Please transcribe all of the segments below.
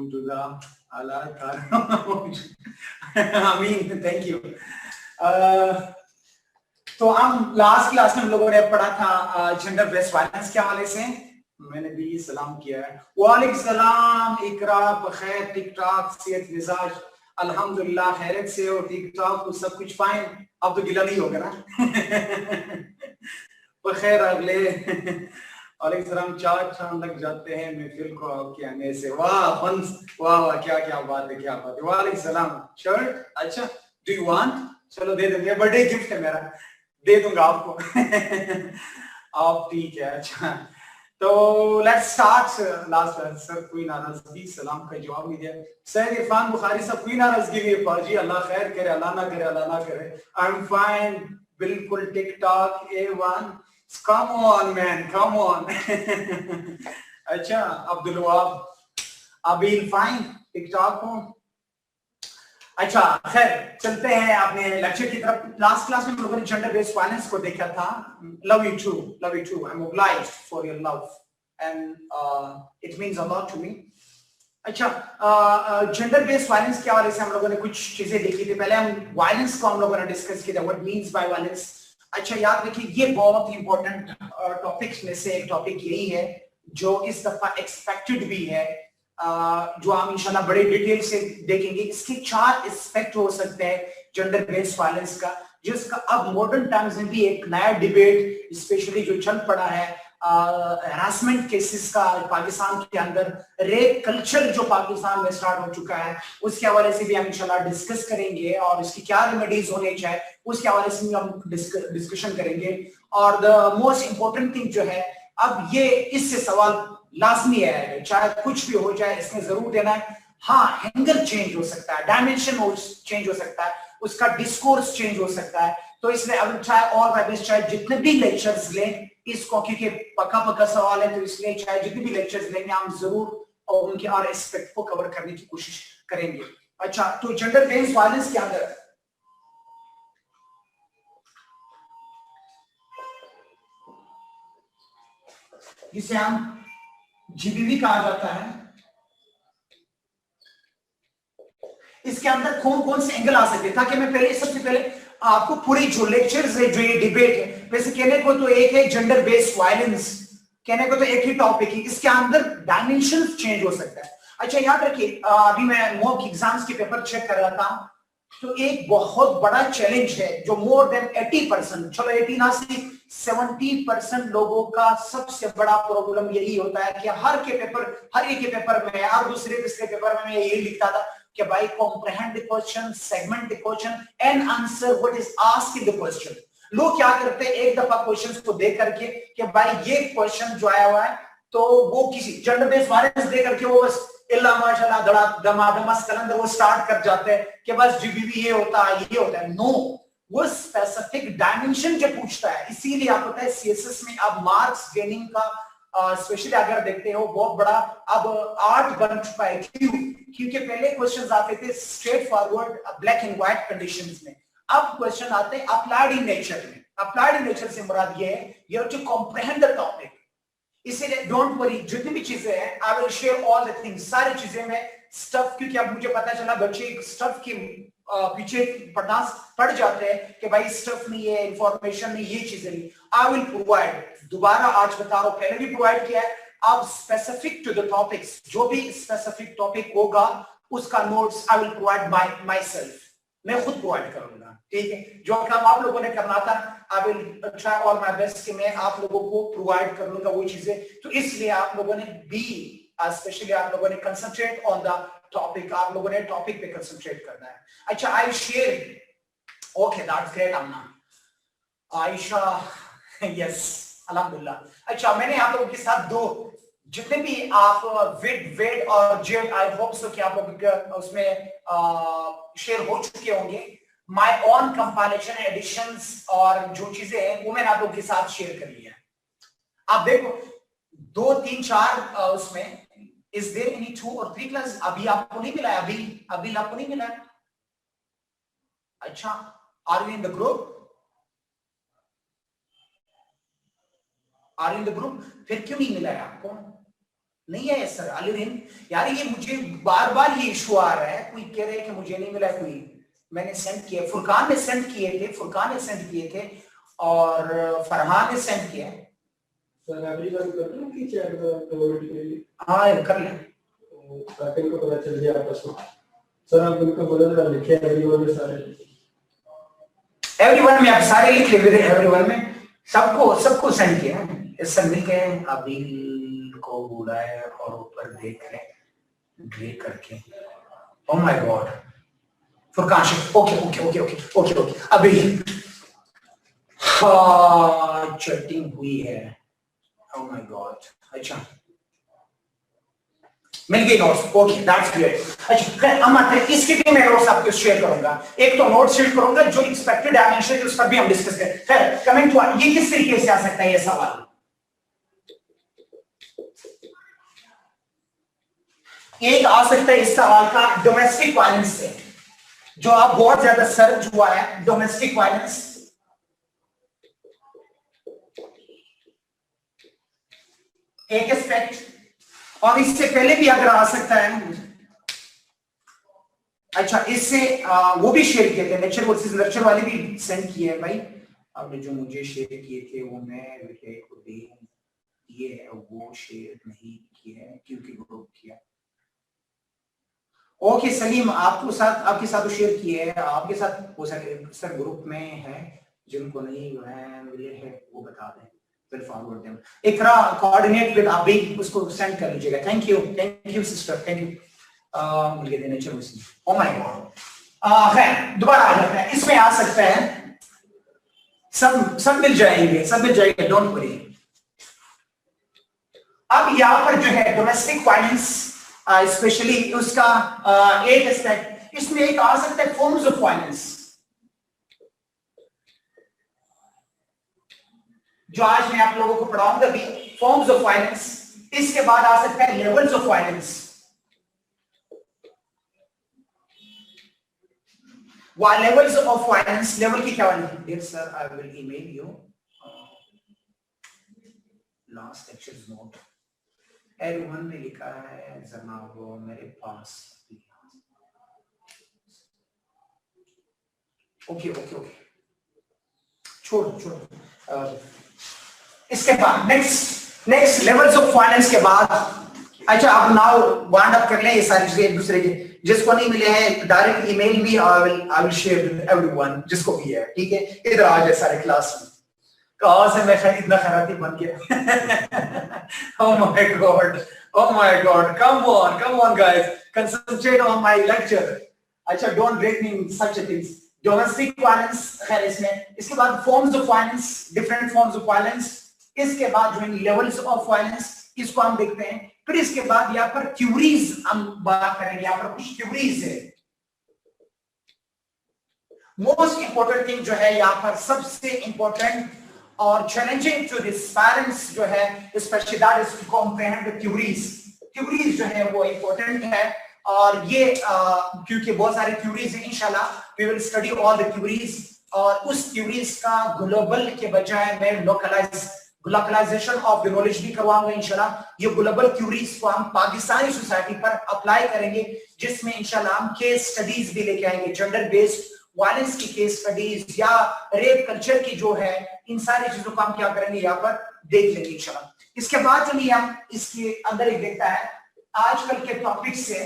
come to the Allah. आमीन, thank you. तो हम लास्ट क्लास में हम लोगों ने पढ़ा था जेंडर बेस्ड वायलेंस के हवाले से. मैंने भी सलाम किया है. वालेकुम सलाम. इकरा बखैर, टिक टाक, सेहत मिजाज अल्हम्दुलिल्लाह खैरियत से और टिक टाक सब कुछ फाइन. अब तो गिला नहीं होगा ना. बखैर अगले वालेकुम सलाम. 4 चांद लग जाते हैं महफिल को आपके आने से. वाह हंस, वाह वाह, क्या क्या बात है, क्या बात है. वालेकुम सलाम. शर्ट अच्छा, डू यू वांट? चलो दे देंगे, बर्थडे गिफ्ट है मेरा, दे दूंगा आपको. आप ठीक है. अच्छा तो लेट्स स्टार्ट. लास्ट सर कोई नाराजगी सलाम का जवाब नहीं दिया. सैयद इरफान बुखारी साहब कोई नाराजगी नहीं है जी. अल्लाह खैर करे, अल्लाह ना करे, अल्लाह ना करे. आई एम फाइन, बिल्कुल tick tock A1. Come on man, come on. अच्छा Abdul Wahab अबील fine, tick tock हो. अच्छा खैर चलते हैं अपने लेक्चर की तरफ. लास्ट क्लास में हम लोगों ने जेंडर बेस्ड वायलेंस को देखा था. Love you too, love you too. I am obliged for your love and it means a lot to me. अच्छा जेंडर बेस्ड वायलेंस के हवाले से हम लोगों ने कुछ चीजें देखी थी. पहले हम वायलेंस को हम लोगों ने डिस्कस किया था, व्हाट मींस बाय वायलेंस. अच्छा याद रखिए ये बहुत ही इंपॉर्टेंट टॉपिक्स में से एक टॉपिक यही है जो इस दफा एक्सपेक्टेड भी है, जो हम इंशाल्लाह बड़े डिटेल से देखेंगे. इसके 4 एस्पेक्ट हो सकते हैं जेंडर बेस्ड वायलेंस का, जिसका अब मॉडर्न टाइम्स में भी एक नया डिबेट स्पेशली जो चल पड़ा है. हरासमेंट केसेस का पाकिस्तान के अंदर, रेप कल्चर जो पाकिस्तान में स्टार्ट हो चुका है, उसके हवाले से भी हम इंशाल्लाह डिस्कस करेंगे और इसकी क्या रेमेडीज होने चाहिए उसके हवाले से भी हम डिस्कशन करेंगे. और द मोस्ट इंपॉर्टेंट थिंग जो है, अब ये इससे सवाल लाजमी है, चाहे कुछ भी हो जाए इसमें जरूर देना है. हाँ एंगल चेंज हो सकता है, डायमेंशन चेंज हो सकता है, उसका डिस्कोर्स चेंज हो सकता है. तो इसलिए अब चाहे और मैं चाहे जितने भी लेक्चर्स लें इसको, क्योंकि पक्का पक्का सवाल है, तो इसलिए चाहे जितने भी लेक्चर्स लेंगे हम जरूर और उनके हर एस्पेक्ट को कवर करने की कोशिश करेंगे. अच्छा तो जेंडर बेस्ड वायलेंस के अंदर जिसे हम जीबीवी कहा जाता है, इसके अंदर कौन कौन से एंगल आ सकते हैं, ताकि मैं पहले सबसे पहले आपको पूरी जो लेक्चर्स है, जो ये डिबेट है, वैसे कहने को तो एक है जेंडर बेस्ड वायलेंस, कहने को तो एक ही टॉपिक है, इसके अंदर डायमेंशन चेंज हो सकता है. अच्छा याद रखिए अभी मैं मॉक एग्जाम्स के पेपर चेक कर रहा था, तो एक बहुत बड़ा चैलेंज है जो मोर देन 80%, चलो 80 ना सी 70% लोगों का सबसे बड़ा प्रॉब्लम यही होता है कि हर एक के पेपर में और दूसरे तीसरे पेपर में मैं यही लिखता था कि भाई comprehend the question, segment the question and answer what is asked in the question. लोग क्या करते हैं एक दफा क्वेश्चंस को देख करके कि भाई ये क्वेश्चन जो आया हुआ है, तो वो किसी जेंडर बेस्ड वायलेंस दे करके वो बस इल्ला माशाल्लाह धड़ा दमादमस कलंदर वो स्टार्ट कर जाते हैं कि बस जीबीवी ये होता है. नो, वो स्पेसिफिक डायमेंशन जो पूछता है, इसीलिए आप पता है सीएसएस में अब मार्क्स गेनिंग का स्पेशली अगर देखते हो बहुत बड़ा अब आर्ट बन चुका है. क्योंकि पहले क्वेश्चंस आते थे straightforward black and white conditions में, अब क्वेश्चन आते हैं अप्लाइड इन नेचर में. अप्लाइड इन नेचर से मुराद ये है you have to comprehend the topic. इसीलिए डोंट वरी, जितनी भी चीजें हैं I will share all the things, सारी चीजें में स्टफ, क्योंकि अब मुझे पता चला बच्चे स्टफ की पीछे पड़ जाते हैं कि भाई स्टफ नहीं है, इंफॉर्मेशन नहीं, ये चीजें नहीं. आई विल प्रोवाइड, दोबारा आज बता रहा हूं, पहले भी प्रोवाइड किया है. अब स्पेसिफिक टू द टॉपिक्स, जो भी स्पेसिफिक टॉपिक होगा उसका notes I will provide by my self, मैं खुद प्रोवाइड करूंगा. ठीक है, जो काम आप लोगों ने करना था आई will try all my best कि मैं आप लोगों को प्रोवाइड कर लूंगा वो चीजें. तो इसलिए आप लोगों ने भी स्पेशली आप लोगों ने कंसंट्रेट ऑन द टॉपिक, आप लोगों ने टॉपिक पे कंसंट्रेट करना है. अच्छा I share, okay that's great अम्ना, आयशा, यस अल्हम्दुलिल्लाह. अच्छा मैंने आप लोगों के साथ दो जितने भी आप वेड और जेड, आई होप सो कि आप लोग उसमें शेयर हो चुके होंगे. माय ओन कंपाइलेशन एडिशंस और जो चीजें हैं वो मैंने आप लोगों के साथ शेयर कर लिया है. आप देखो 2 3 4 उसमें इज देयर एनी 2 और 3 क्लास अभी आपको नहीं मिला है, अभी आपको नहीं मिला है. अच्छा are you in the group, are in the group, फिर क्यों नहीं मिला है आपको? नहीं है सर अलीदीन यार, ये मुझे बार बार ये इशू आ रहा है, कोई कह रहे हैं कि मुझे नहीं मिला, कोई मैंने सेंड किया, फुरकान ने सेंड किए थे और फरहान ने सेंड किया है। सर एवरीवन कर दूं कि चैट ऑटोमेटिकली? हाँ कर लें, ताकि इनको पता चल जाए आपस में। सर आप उनको बोलो जरा लिखे एवरीवन में सारे, एवरीवन में आप सारे लिख ले, एवरीवन में सबको सेंड किया है। इस सब मिल गए, अभी को बोला है और ऊपर देख रहे ड्रैग करके, ओह माय गॉड फुरकान, ओके अभी हाँ चैटिंग हुई है, ओह माय गॉड, अच्छा मिल गई नोट्स, ओके दैट्स ग्रेट। अच्छा हम आते हैं, इसके भी मैं नोट्स आपको शेयर करूंगा, एक तो नोट शेयर करूंगा जो एक्सपेक्टेड डायमेंशन है उस पर भी हम डिस्कस करें। खैर कमेंट हुआ, ये किस तरीके से आ सकता है ये सवाल, एक आ सकता है इस सवाल का डोमेस्टिक वायलेंस से, जो आप बहुत ज्यादा सर्च हुआ है डोमेस्टिक वायलेंस, एक एस्पेक्ट, और इससे पहले भी अगर आ सकता है, अच्छा इससे वो भी शेयर किए थे नेचर वर्सेस नर्चर वाले भी सेंड किए हैं भाई, आपने जो मुझे शेयर किए थे वो मैं ये वो शेयर नहीं किया है क्योंकि ग्रुप किया। ओके सलीम, आपके साथ शेयर किए हैं, आपके साथ हो सके सर ग्रुप में है, जिनको नहीं मिले हैं वो बता दें, फिर forward them. Iqra coordinate with, आप भी उसको सेंड कर लीजिएगा। Thank you sister, thank you. मुझे देने चाहिए, ओह माय गॉड। है दोबारा आ जाता है, इसमें आ सकता है, सब मिल जाएंगे, डोंट वरी। अब यहां पर जो है डोमेस्टिक वायलेंस स्पेशली उसका एक एस्पेक्ट, इसमें एक आ सकता है फॉर्म्स ऑफ वायलेंस, जो आज मैं आप लोगों को पढ़ाऊंगा भी, फॉर्म्स ऑफ वायलेंस। इसके बाद आ सकता है levels of violence, levels of violence, level की क्या वाली dear sir, I will email you last lectures note, everyone ने लिखा है जनाब वो मेरे पास, ओके छोड़। इसके बाद नेक्स्ट लेवल्स ऑफ फाइनेंस के बाद, अच्छा आप नाउ वाइंड अप कर लें ये सारी चीजें एक दूसरे के, जिसको नहीं मिले हैं डायरेक्ट ईमेल भी आई विल शेयर विद एवरीवन, जिसको भी है ठीक है, इधर आ जाए सारे क्लास में। कहां से मैं इतना खराती बन गया oh my god come on guys, concentrate on my lecture, अच्छा don't break me in such a things। Domestic violence, खैर इसके बाद forms of violence, different forms of violence, इसके बाद जो है लेवल्स ऑफ वायलेंस, इसको हम देखते हैं। फिर इसके बाद यहाँ पर थ्योरीज हम बात करेंगे, यहाँ पर कुछ थ्योरीज है। मोस्ट इंपॉर्टेंट थिंग जो है यहाँ पर सबसे इंपॉर्टेंट और चैलेंजिंग टू दिस पेरेंट्स जो है, specially that is to comprehend the theories जो है वो इंपॉर्टेंट है, और ये क्योंकि बहुत सारी थ्योरीज है, इंशाल्लाह we will study all the theories, और उस थ्योरीज का ग्लोबल के बजाय मैं लोकलाइजेशन ऑफ द नॉलेज भी करवाऊंगा इंशाल्लाह। ये ग्लोबल थ्योरीज को हम पाकिस्तानी सोसाइटी पर अप्लाई करेंगे, जिसमें इंशाल्लाह हम केस स्टडीज भी लेके आएंगे, जेंडर बेस्ड वायलेंस की केस स्टडीज या रेप कल्चर की जो है, इन सारी चीजों को हम क्या करेंगे यहाँ पर देख लेंगे इंशाल्लाह। इसके बाद चलिए हम इसके अंदर एक देखता है आजकल के टॉपिक से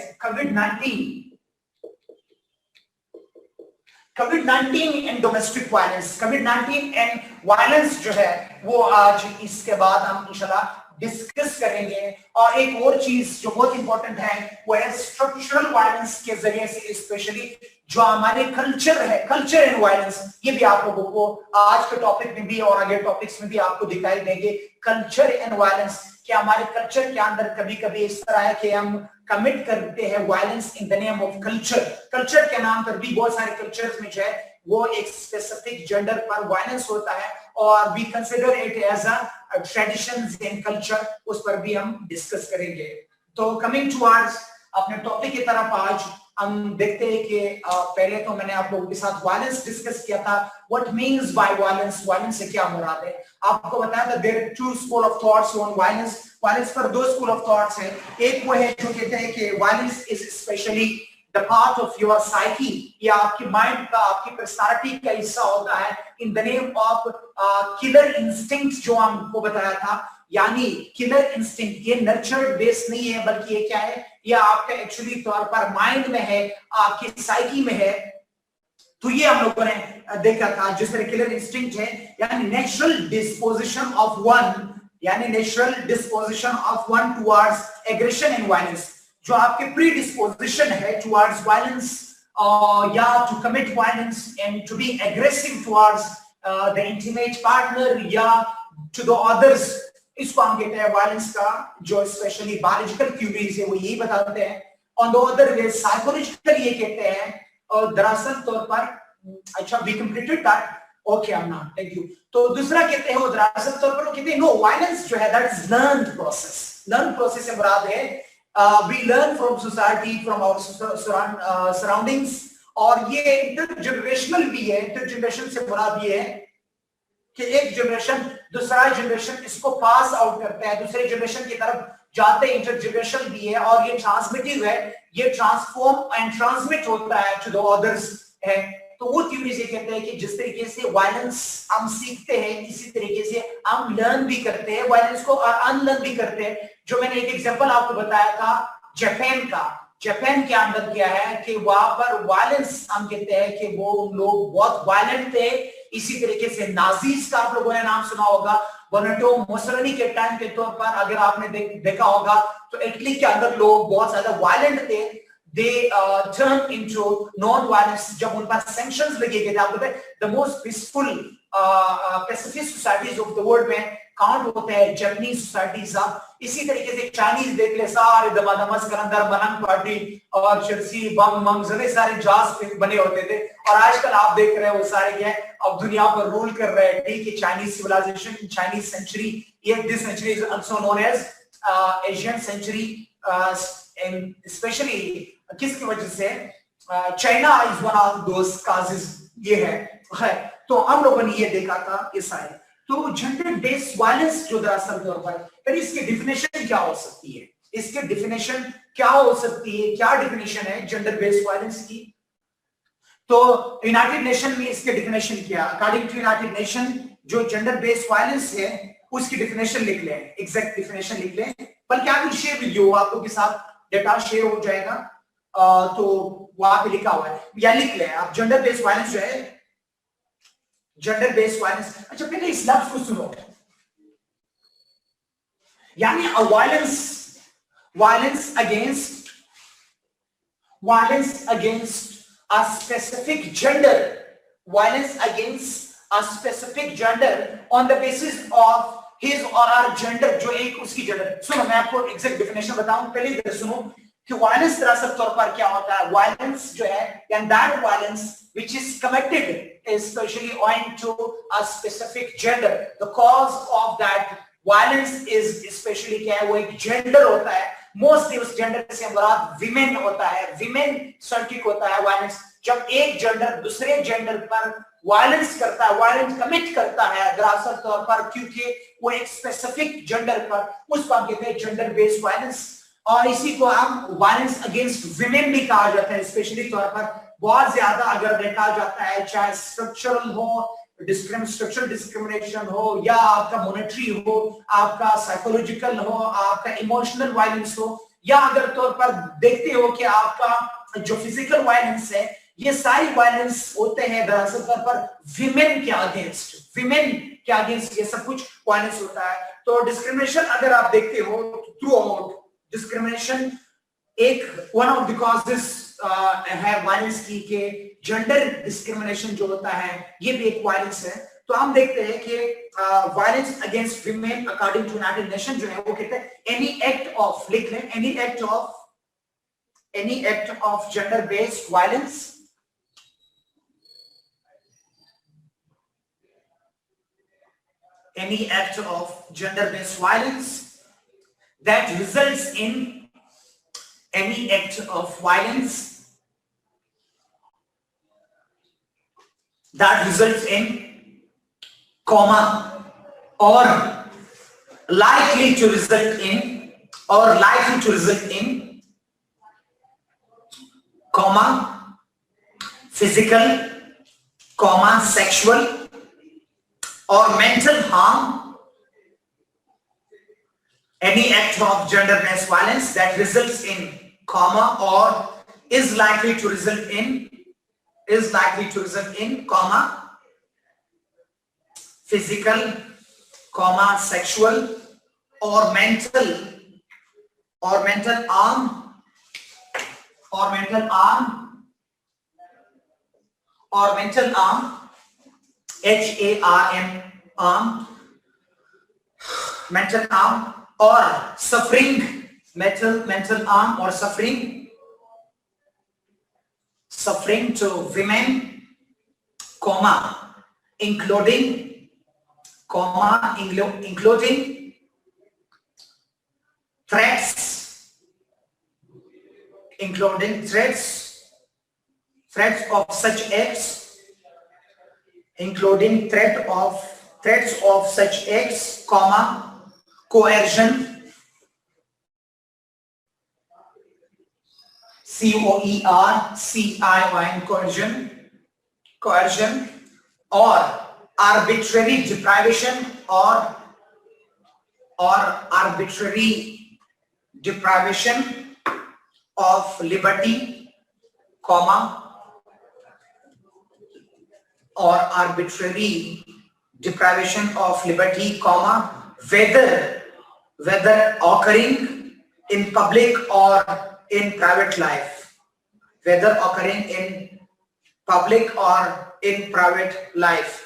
कोविड-19 and domestic violence, covid and violence जो है वो आज इसके बाद हम इंशाल्लाह डिस्कस करेंगे। और एक और चीज जो बहुत इंपॉर्टेंट है वो है स्ट्रक्चरल वायलेंस के जरिए से, स्पेशली जो हमारे कल्चर है, कल्चर एंड वायलेंस, ये भी आप लोगों को आज के टॉपिक में भी और आगे टॉपिक्स में भी आपको दिखाई देंगे। कल्चर एंड वायलेंस, कि हमारे कल्चर के अंदर कभी कभी इस तरह है कि हम कमिट करते हैं violence in the name of culture के नाम पर भी बहुत सारे कल्चर्स में जो है वो एक स्पेसिफिक जेंडर पर वायलेंस होता है, और we consider it as a traditions in culture, उस पर भी हम डिस्कस करेंगे। तो कमिंग टुवर्ड्स अपने टॉपिक की तरफ आज हम देखते हैं कि पहले तो मैंने आप लोगों के साथ वायलेंस डिस्कस किया था, what means by violence, violence से क्या मुराद है। आपको बताया था there are two school of thoughts on violence. Violence पर दो स्कूल ऑफ थॉट्स हैं। एक वो है जो कहते हैं कि violence is specially the part of your psyche, या आपकी माइंड का, आपकी पर्सनालिटी का हिस्सा होता है इन the name of killer instinct, जो हमको बताया था। यानी किलर इंस्टिंक्ट ये नर्चर्ड बेस नहीं है, बल्कि ये क्या है, ये आपका एक्चुअली तौर पर माइंड में है, आपकी साइकी में है। तो ये हम लोगों ने देखा था जिस तरह किलर इंस्टिंक्ट है, यानी नेचुरल डिस्पोजिशन ऑफ वन, यानी natural disposition of one towards aggression and violence, जो आपके प्री डिस्पोजिशन है टुवर्ड्स वायलेंस, या to commit violence and to be aggressive towards the intimate partner या टू द अदर्स। इसको हम कहते हैं वायलेंस का जो स्पेशली बायोलॉजिकल थ्योरीज है वो यही बताते हैं। On the other way psychological ये कहते हैं, और दरअसल तौर पर, अच्छा वी कंप्लीटेड दैट, ओके अम्ना थैंक यू। तो दूसरा कहते हैं वो दरअसल तौर पर वो कहते हैं नो, वायलेंस जो है that is learned process. Learn process से मुराद है we learn from society, from our surroundings, और ये इंटरजेनरेशनल भी है। इंटरजेनरेशन से मुराद ये है कि एक जनरेशन दूसरा जनरेशन इसको पास आउट करता है, दूसरे जनरेशन की तरफ जाते हैं। इंटरजेनरेशन भी है और ये ट्रांसमिटिव है, ये ट्रांसफॉर्म एंड ट्रांसमिट होता है टू द अदर्स है। तो वो थ्योरी से कहते हैं कि जिस तरीके से वायलेंस हम सीखते हैं, इसी तरीके से हम लर्न भी करते हैं वायलेंस को और अनलर्न भी करते हैं। जो मैंने एक एग्जांपल आपको बताया था जापान का, जापान के अंदर क्या है कि वहां पर वायलेंस, हम कहते हैं कि वो लोग बहुत वायलेंट थे। इसी तरीके से नाजीज का आप लोगों ने नाम सुना होगा, बेनिटो मुसोलिनी के टाइम के तौर पर अगर आपने देखा होगा तो इटली के अंदर लोग बहुत ज्यादा वायलेंट थे। They turn into non violence जब उन पर सैंक्शंस लगे गए थे। आपको पता है the most peaceful Pacific societies of the world में काउंट होते हैं जापानीज सोसाइटीज। आप इसी तरीके से चाइनीज देख ले, सारे दमादमस करंदर बनंग पार्टी और चर्सी बम मंग सारे जहाज बने होते थे। और आजकल आप देख रहे हैं वो सारे क्या है, अब दुनिया पर रूल कर रहे हैं। ठीक है, चाइनीज सिविलाइजेशन, चाइनीज सेंचुरी, ये this century is also known as Asian century, and specially किसकी वजह से, China is one of those causes ये है। तो हम लोगों ने ये देखा था इस साइड। तो जेंडर बेस्ड वायलेंस जो दरअसल तौर पर, फिर इसकी डिफिनेशन क्या हो सकती है, इसके डिफिनेशन क्या हो सकती है, क्या डिफिनेशन है जेंडर बेस्ड वायलेंस की। तो यूनाइटेड नेशन में इसके डिफिनेशन क्या, अकॉर्डिंग टू यूनाइटेड नेशन जो जेंडर बेस्ड वायलेंस है उसकी डिफिनेशन लिख लें, एग्जैक्ट डिफिनेशन लिख लें। बल्कि आप शेयर वीडियो आपको के साथ डेटा शेयर हो जाएगा, तो वहां पे लिखा हुआ है या लिख लें आप, जेंडर बेस्ड वायलेंस जो है, जेंडर बेस्ड वायलेंस। अच्छा पहले इस लफ्ज को सुनो, यानी violence against a specific gender, violence against a specific gender on the basis of his or her gender, जो एक उसकी जेंडर। सुनो मैं आपको एग्जैक्ट डेफिनेशन बताऊं, पहले इधर सुनो कि वायलेंस दरअसल तौर पर क्या होता है। वायलेंस जो है, and that violence which is committed especially owing to a specific gender, the cause of that violence is especially क्या है, वो एक जेंडर होता है। मोस्टली उस जेंडर से मुराद विमेन होता है, विमेन सेंट्रिक होता है वायलेंस। जब एक जेंडर दूसरे जेंडर पर वायलेंस करता है, वायलेंस कमिट करता है दरअसल तौर पर, क्योंकि वो एक स्पेसिफिक जेंडर पर, उसको हम कहते हैं जेंडर बेस्ड वायलेंस। और इसी को हम वायलेंस अगेंस्ट विमेन भी कहा जाता है, स्पेशली तौर पर बहुत ज्यादा अगर देखा जाता है, चाहे स्ट्रक्चरल हो, स्ट्रक्चरल डिस्क्रिमिनेशन हो, या आपका मॉनेटरी हो, आपका साइकोलॉजिकल हो, आपका इमोशनल वायलेंस हो, या अगर तौर पर देखते हो कि आपका जो फिजिकल वायलेंस है, ये सारी वायलेंस होते हैं दरअसल तौर पर विमेन के अगेंस्ट ये सब कुछ वायलेंस होता है। तो डिस्क्रिमिनेशन अगर आप देखते हो थ्रू आउट, डिस्क्रिमिनेशन एक वन ऑफ द कॉजेस है वायलेंस की, के जेंडर डिस्क्रिमिनेशन जो होता है ये भी एक वायलेंस है। तो हम देखते हैं कि violence against women according to United Nation जो है वो कहते हैं एनी एक्ट ऑफ, लिख लें, any act of gender based violence any act of gender based violence that results in any act of violence that results in, comma, or likely to result in, comma, physical, comma, sexual or mental harm, any act of gender-based violence that results in, comma, or is likely to result in, comma, physical, comma, sexual or mental harm, harm, mental harm or suffering, mental harm or suffering to women, comma, including threats, of such acts, including threats of such acts, comma, coercion, coercion, or arbitrary deprivation of liberty, comma, or arbitrary deprivation of liberty, comma, whether occurring in public or in private life,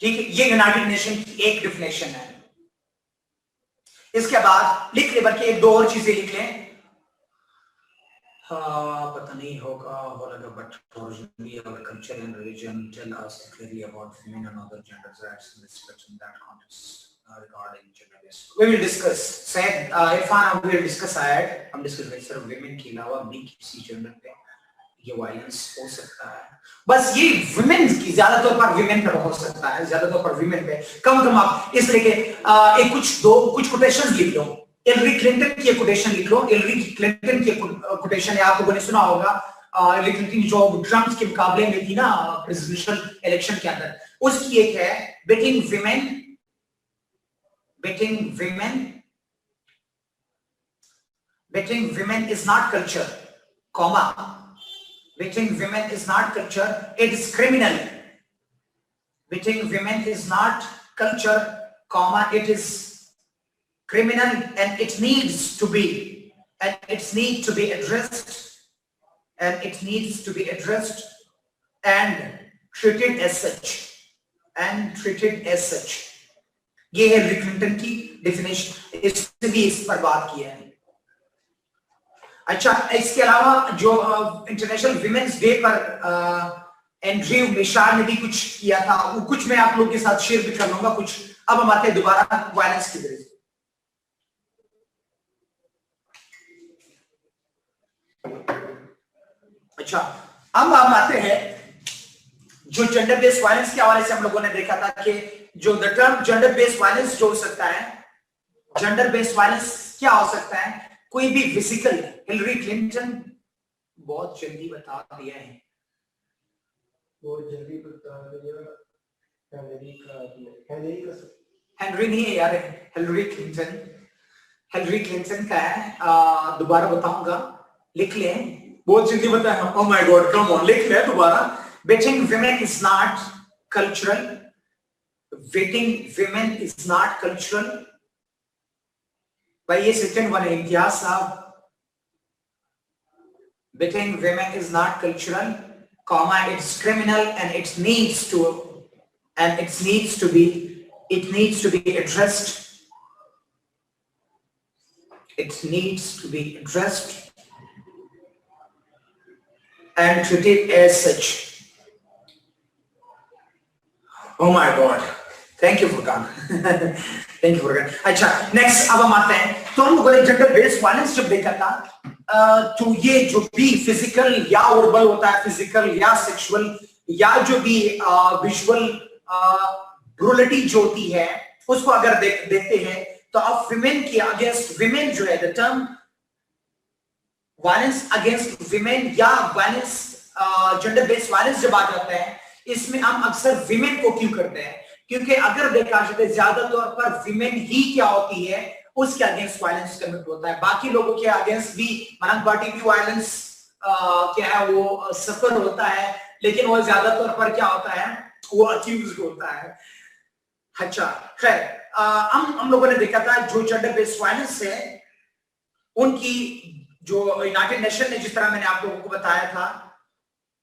ठीक है, ये United nation की एक definition है। इसके बाद लिख ले, बल्कि एक दो और चीजें लिख लें, पता नहीं होगा but originally our culture and religion tell us clearly about women and other genders rights and respect in that context regarding gender based. We will discuss, said Irfan, we will discuss आयत, हम discuss करेंगे सिर्फ women के अलावा भी किसी gender पे ये वायलेंस हो सकता है। बस ये women की ज्यादातर पर women पे हो सकता है, ज्यादातर पर women पे। कम आप इस तरह के एक कुछ कोटेशंस लिख लो। हिलरी क्लिंटन की एक कोटेशन लिख लो। हिलरी क्लिंटन की कोटेशन है, आप लोगों ने सुना होगा। हिलरी क्लिंटन जो ट्रम्प के मुकाबले में थी ना प्रेसिडेंशियल इलेक्शन के अंदर, उसकी एक है, betting women is not culture, comma, beating women is not culture, it is criminal. Beating women is not culture, comma, it is criminal, and it needs to be addressed, and treated as such, ये है Hillary Clinton की definition, इसने भी इस पर बात की है। अच्छा, इसके अलावा जो इंटरनेशनल विमेन्स डे पर एंड्रयू मिशार ने भी कुछ किया था, वो कुछ मैं आप लोगों के साथ शेयर भी कर लूंगा कुछ। अब हम आते हैं दोबारा वायलेंस की तरफ। अच्छा, अब हम आते हैं जो जेंडर बेस्ड वायलेंस के हवाले से हम लोगों ने देखा था कि जो the term gender based violence जो हो सकता है, जेंडर बेस्ड वायलेंस क्या हो सकता है, कोई भी फिजिकल, हिलरी क्लिंटन बहुत जल्दी बता दिया है, हेनरी नहीं है यार, हिलरी क्लिंटन का है, दोबारा बताऊंगा, लिख लें, बहुत जल्दी बताया। Oh my God, come on, लिख ले दोबारा। Battering women is not cultural, भाई ये सेकंड वन है, इम्तियाज साहब। Beating women is not cultural, comma, it's criminal, and it needs to be addressed. It needs to be addressed and treated as such. Oh my God, thank you Furqan. Thank you Furqan. अच्छा next अब हम आते हैं, तो हम लोगों ने gender based violence जब देखा था, तो ये जो भी फिजिकल या वर्बल होता है, फिजिकल या सेक्सुअल या जो भी विजुअल ब्रूटलिटी जो होती है, उसको अगर देखते हैं तो अब विमेन के अगेंस्ट विमेन जो है, the term violence against women या वायलेंस जेंडर बेस्ड वायलेंस जब आ जाता है, इसमें हम अक्सर विमेन को क्यों करते हैं? क्योंकि अगर देखा जाए ज्यादा तौर पर विमेन ही क्या होती है, उसके अगेंस्ट वायलेंस कमिट होता है। बाकी लोगों के अगेंस्ट भी मरण पार्टी भी वायलेंस क्या है वो सफर होता है, लेकिन वो ज्यादा तौर पर क्या होता है, वो अक्यूज होता है। अच्छा खैर, हम लोगों ने देखा था जो जेंडर बेस्ड वायलेंस है, उनकी जो यूनाइटेड नेशन ने, जिस तरह मैंने आप लोगों को बताया था,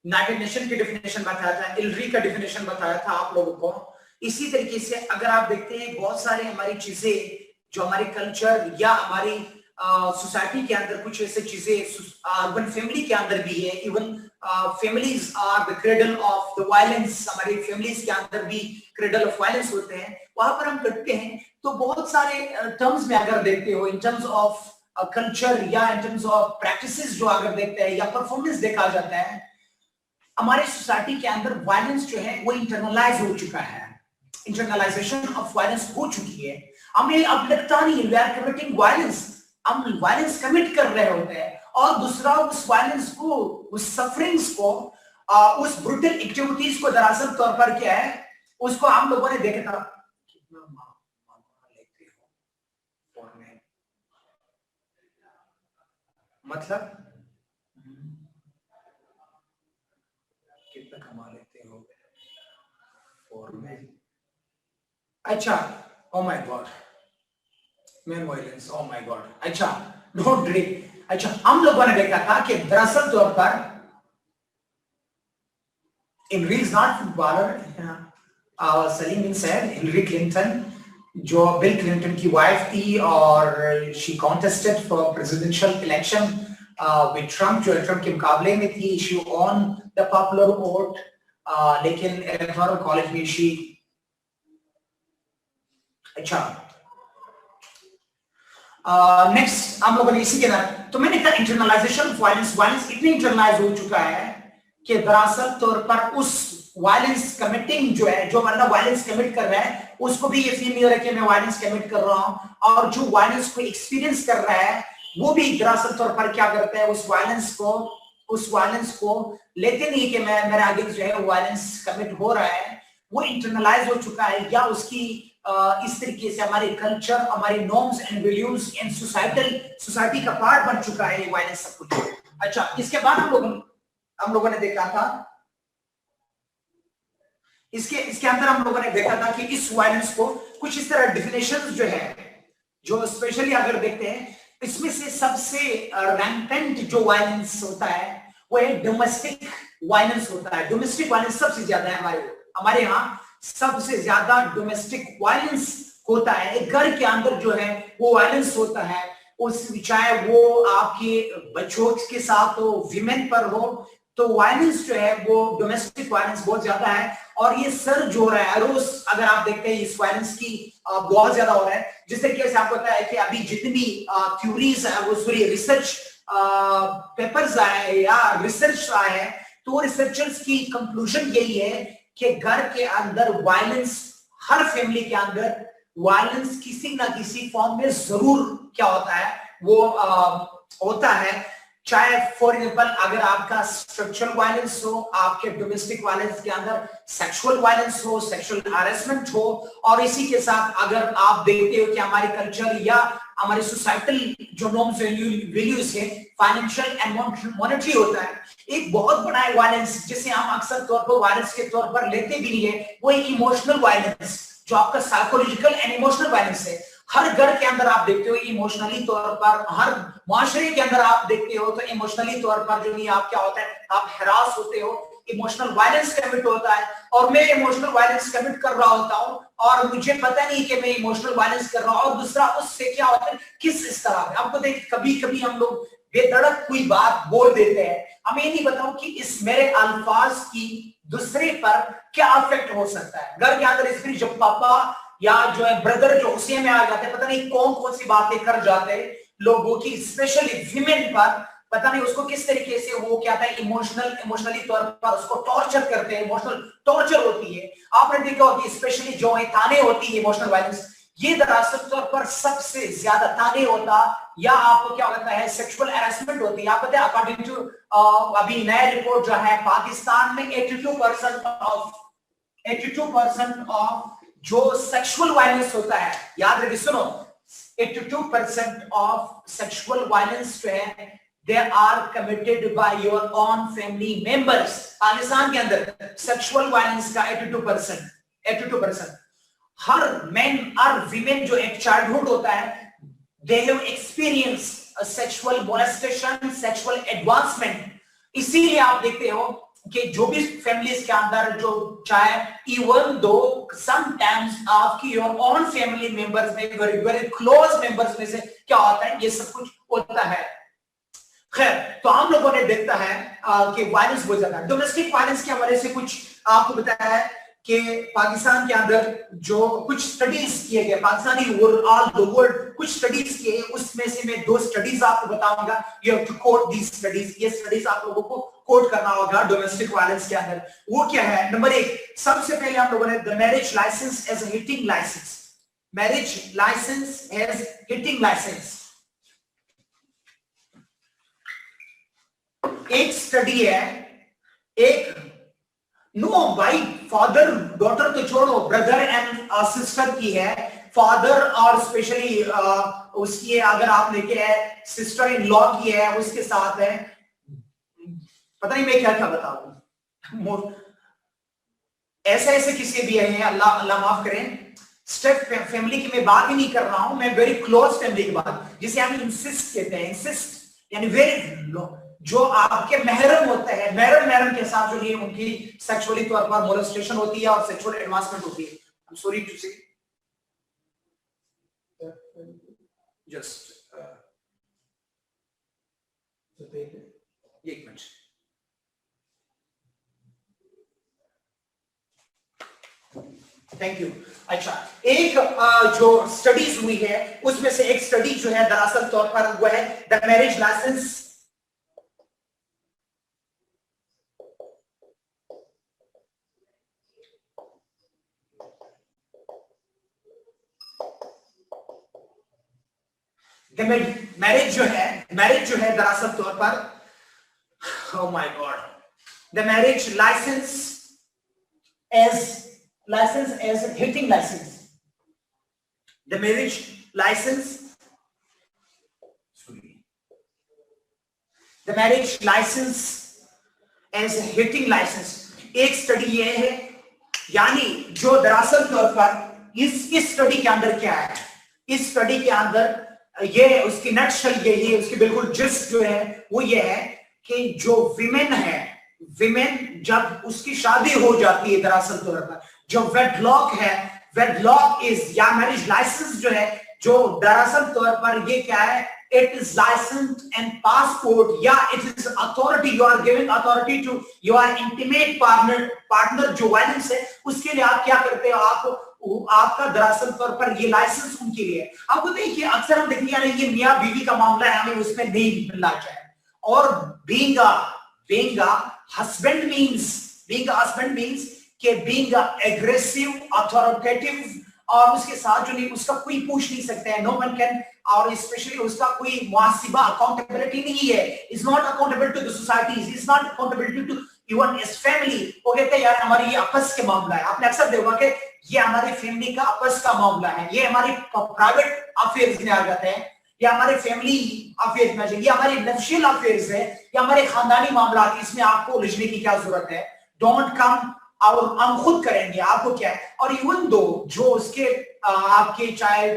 यूनाइटेड नेशन की डेफिनेशन बताया था, इलरी का डेफिनेशन बताया था आप लोगों को। इसी तरीके से अगर आप देखते हैं बहुत सारे हमारी चीजें जो हमारे कल्चर या हमारी सोसाइटी के अंदर कुछ ऐसे चीजें अर्बन फैमिली के अंदर भी है, even families are the cradle of the violence, हमारी फैमिलीज के अंदर भी क्रेडल ऑफ वायलेंस होते हैं, वहां पर हम करते हैं। तो बहुत सारे टर्म्स में अगर देखते हो, इन टर्म्स ऑफ कल्चर या इन टर्म्स ऑफ प्रैक्टिसेस जो अगर देखते हैं या परफॉर्मेंस देखा जाता है, हमारे सोसाइटी के अंदर वायलेंस जो है वो इंटरनलाइज हो चुका है, इंटरनलाइजेशन ऑफ वायलेंस हो चुकी है। हमें अब लगता नहीं वी आर कमिटिंग वायलेंस, हम वायलेंस कमिट कर रहे होते हैं, और दूसरा उस वायलेंस को, उस सफरिंग्स को, उस ब्रूटल एक्टिविटीज को दरअसल तौर पर क्या है, उसको हम लोगों ने देखा था। कितना लेते हो मतलब कितना कमा लेते हो फॉर में? अच्छा, oh my God, man violence, oh my God. अच्छा डोंट ड्रिंक। अच्छा हम लोगों ने देखा था कि दरअसल तौर पर Hillary is not footballer, Salim bin Said, Hillary Clinton जो बिल क्लिंटन की वाइफ थी, और she contested for presidential election with Trump, जो ट्रम्प के मुकाबले में थी। She won the popular vote, लेकिन इलेक्टोरल कॉलेज में शी, अच्छा नेक्स्ट हम लोगों ने इसी के अंदर, तो मैंने कहा इंटरनलाइजेशन ऑफ वायलेंस, वायलेंस इतनी इंटरनलाइज हो चुका है कि दरअसल तौर पर उस वायलेंस कमिटिंग जो है, जो बंदा वायलेंस कमिट कर रहा है, उसको भी ये फील नहीं हो रहा कि मैं वायलेंस कमिट कर रहा हूं, और जो वायलेंस को एक्सपीरियंस कर रहा है वो भी दरअसल तौर पर क्या करता है, उस वायलेंस को लेते नहीं कि मैं, मेरा आगे जो है वायलेंस कमिट हो रहा है, वो इंटरनलाइज हो चुका है, या उसकी इस तरीके से हमारे कल्चर, हमारे norms and values and society का पार्ट बन चुका है ये वायलेंस सब कुछ। अच्छा इसके बाद हम लोगों ने देखा था, इसके अंदर हम लोगों ने देखा था कि इस वायलेंस को कुछ इस तरह डेफिनेशंस जो है, जो स्पेशली अगर देखते हैं, इसमें से सबसे रैम्पेंट जो वायलेंस होता है वो एक डोमेस्टिक वायलेंस होता है। डोमेस्टिक वायलेंस सबसे ज्यादा है हमारे यहाँ, सबसे ज्यादा डोमेस्टिक वायलेंस होता है, घर के अंदर जो है वो वायलेंस होता है, उस चाहे वो आपके बच्चों के साथ हो, विमेन पर हो, तो वायलेंस जो है वो डोमेस्टिक वायलेंस बहुत ज्यादा है। और ये सर्ज हो रहा है रोज, अगर आप देखते हैं इस वायलेंस की बहुत ज्यादा हो रहा है। जिस तरीके से आपको पता है कि अभी जितनी भी थ्योरीज है, वो सॉरी रिसर्च पेपर्स आए या रिसर्च आए हैं, तो रिसर्चर्स की कंक्लूजन यही है कि घर के अंदर वायलेंस, हर फैमिली के अंदर वायलेंस किसी ना किसी फॉर्म में जरूर क्या होता है, वो होता है। चाहे फॉर एग्जाम्पल अगर आपका स्ट्रक्चरल वायलेंस हो, आपके डोमेस्टिक वायलेंस के अंदर सेक्सुअल वायलेंस हो, सेक्सुअल हैरेसमेंट हो, और इसी के साथ अगर आप देखते हो कि हमारे कल्चर या हमारे सोसाइटल जो नॉर्म्स वैल्यूज है, फाइनेंशियल एंड मॉनेटरी होता है। एक बहुत बड़ा वायलेंस जिसे हम अक्सर तौर पर वायलेंस के तौर पर लेते भी नहीं है, वो एक इमोशनल वायलेंस, जो आपका साइकोलॉजिकल एंड इमोशनल वायलेंस है। हर घर के अंदर आप देखते हो इमोशनली तौर पर, हर माशरे के अंदर आप देखते हो तो इमोशनली तौर पर जो नहीं आप क्या होता है, आप हरास होते हो, इमोशनल वायलेंस कमिट होता है। और मैं इमोशनल वायलेंस कमिट कर रहा होता हूं और मुझे पता नहीं कि मैं इमोशनल वायलेंस कर रहा हूं, और दूसरा उससे क्या होता है, किस इस तरह में आपको देख, कभी कभी हम लोग बेधड़क कोई बात बोल देते हैं, हमें ये नहीं बताओ कि इस मेरे अल्फाज की दूसरे पर क्या इफेक्ट हो सकता है। घर के अंदर स्त्री जब पापा या जो है ब्रदर जो गुस्से में आ जाते हैं, पता नहीं कौन कौन सी बातें कर जाते हैं लोगों की, स्पेशली विमेन पर, पता नहीं उसको किस तरीके से वो क्या था इमोशनली तौर पर उसको टॉर्चर करते हैं, इमोशनल टॉर्चर होती है। आपने देखा होगा स्पेशली जो थाने होती है इमोशनल वायलेंस, ये दरअसल तौर पर सबसे ज्यादा थाने होता, या आपको क्या होता है सेक्सुअल हैरेसमेंट होती है। आप पता है अकॉर्डिंग टू अभी नया रिपोर्ट जो है पाकिस्तान में 82% ऑफ जो सेक्सुअल वायलेंस होता है, याद रखिए सुनो, 82% ऑफ सेक्सुअल वायलेंस जो है they are committed by your own family members। Pakistan के अंदर सेक्सुअल वायलेंस का 82%। हर मैन और वीमेन जो एक चाइल्डहुड होता है, they have experienced a sexual molestation, sexual advancement। इसीलिए आप देखते हो कि जो भी फैमिलीज के अंदर जो चाहे इवन दो समटाइम्स आपकी योर ओन फैमिली मेंबर्स में वेरी वेरी क्लोज मेंबर्स में से क्या होता है, ये सब कुछ होता है। खैर, तो हम लोगों ने देखता है कि वायलेंस बहुत ज्यादा, डोमेस्टिक वायलेंस के हवाले से कुछ आपको बताया है कि पाकिस्तान के अंदर जो कुछ स्टडीज किए गए, पाकिस्तानी ऑल द वर्ल्ड कुछ स्टडीज किए, उसमें से मैं 2 स्टडीज आपको बताऊंगा। You have to quote these studies, ये स्टडीज आप लोगों को कोट करना होगा डोमेस्टिक वायलेंस के अंदर। वो क्या है, नंबर 1, सबसे पहले हम लोगों ने the marriage license as a hitting license, marriage license as hitting license. एक स्टडी है, एक नो भाई फादर डॉटर तो छोड़ो, ब्रदर एंड सिस्टर की है, फादर और स्पेशली उसकी है, अगर आप लेके है सिस्टर इन लॉ की है, उसके साथ है, पता नहीं मैं क्या क्या बताऊं, ऐसे ऐसे किसी भी है, अल्लाह माफ करें। स्टेप फैमिली की मैं बात ही नहीं कर रहा हूं, मैं वेरी क्लोज फैमिली की बात, जिसे हम इंसिस्ट कहते हैं, इंसिस्ट यानी वेरी जो आपके महरम होते हैं, महरम के साथ जो ये उनकी सेक्सुअली तौर पर मोलेस्टेशन होती है और सेक्सुअल एडवांसमेंट होती है। आई एम सॉरी टू से जस्ट एक मिनट, थैंक यू। अच्छा, एक जो स्टडीज हुई है उसमें से एक स्टडी जो है दरअसल तौर पर वो है द मैरिज लाइसेंस मैरिज जो है दरअसल तौर पर, oh my God, the marriage license as hitting license, the marriage license, the marriage license as hitting license. एक स्टडी ये है, यानी जो दरअसल तौर पर इस स्टडी के अंदर क्या है, इस स्टडी के अंदर ये उसकी नटशल यही है, उसकी बिल्कुल जिस्ट जो है वो ये है कि जो विमेन है, विमेन जब उसकी शादी हो जाती है दरअसल तौर पर, जो वेडलॉक है, वेडलॉक इज या मैरिज लाइसेंस जो है, जो दरअसल तौर पर ये क्या है, it is licence and passport, या it is authority, you are giving authority to your intimate partner जो वायलेंस है, उसके लिए आप क्या करते हो, आपका दरअसल तौर पर ये लाइसेंस उनके लिए। आपको देखिए अक्सर हम देखते हैं ये मियां बीवी का मामला है, हमें उसमें नहीं मिलना चाहिए। और being a husband means कि being a aggressive, authoritative, और उसके साथ जो नहीं उसका कोई पूछ नहीं सकता है, no one can, और स्पेशली उसका कोई मुआसिबा अकाउंटेबिलिटी नहीं है, is not accountable to the society, is not accountable to even his family। वो कहते हैं यार हमारी ये आपस के मामला है, आपने अक्सर देखा कि ये हमारी फैमिली का आपस का मामला है, ये हमारी प्राइवेट अफेयर्स में आ जाते हैं, ये हमारे फैमिली अफेयर्स में, ये हमारी नफशियल अफेयर्स है, ये हमारे खानदानी मामला है, इसमें आपको उलझने की क्या जरूरत है, डोंट कम, और हम खुद करेंगे, आपको क्या है। और इवन दो जो उसके आपके चाहे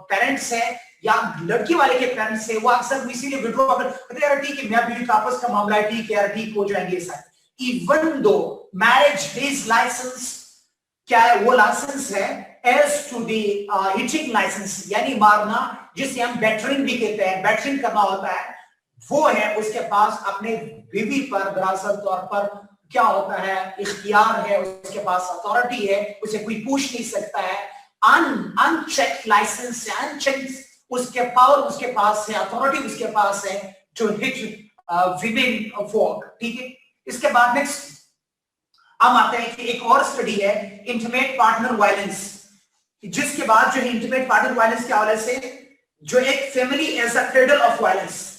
पेरेंट्स है या लड़की वाले के पेरेंट्स है, वो अक्सर इसीलिए विड्रॉ करते यार ठीक है मैं बीवी का आपस का मामला है, ठीक है यार ठीक हो जाएंगे साथ। Even though marriage is licence क्या है, वो लाइसेंस है as to the hitting license, यानी मारना, जिसे हम बैटरिंग भी कहते हैं, बैटरिंग करना होता है, वो है उसके पास अपने बीवी पर दरअसल तौर पर क्या होता है, इख्तियार है, उसके पास अथॉरिटी है, उसे कोई पूछ नहीं सकता है। अनचेक लाइसेंस है, अनचेक उसके पावर उसके पास है, अथॉरिटी उसके पास है जो हिट विमेन वॉक। ठीक है, इसके बाद नेक्स्ट हम आते हैं कि एक और स्टडी है इंटीमेट पार्टनर वायलेंस, जिसके बाद जो है इंटीमेट पार्टनर वायलेंस के हवाले से जो एक family as a cradle of violence.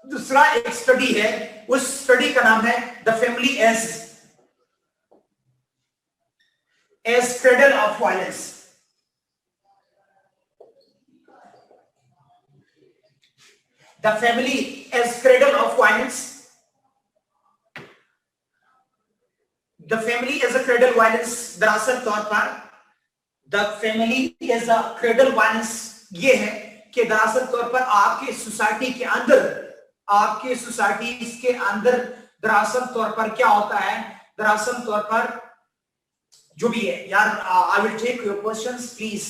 दूसरा एक स्टडी है, उस स्टडी का नाम है the family as cradle of violence. The family as cradle of violence, the family as a cradle violence. दरअसल तौर पर the family as a cradle violence ये है कि दरअसल तौर पर आपके सोसाइटी के अंदर, आपके सोसाइटी के अंदर दरअसल तौर पर क्या होता है, दरअसल तौर पर जो भी है यार, I will take your questions, please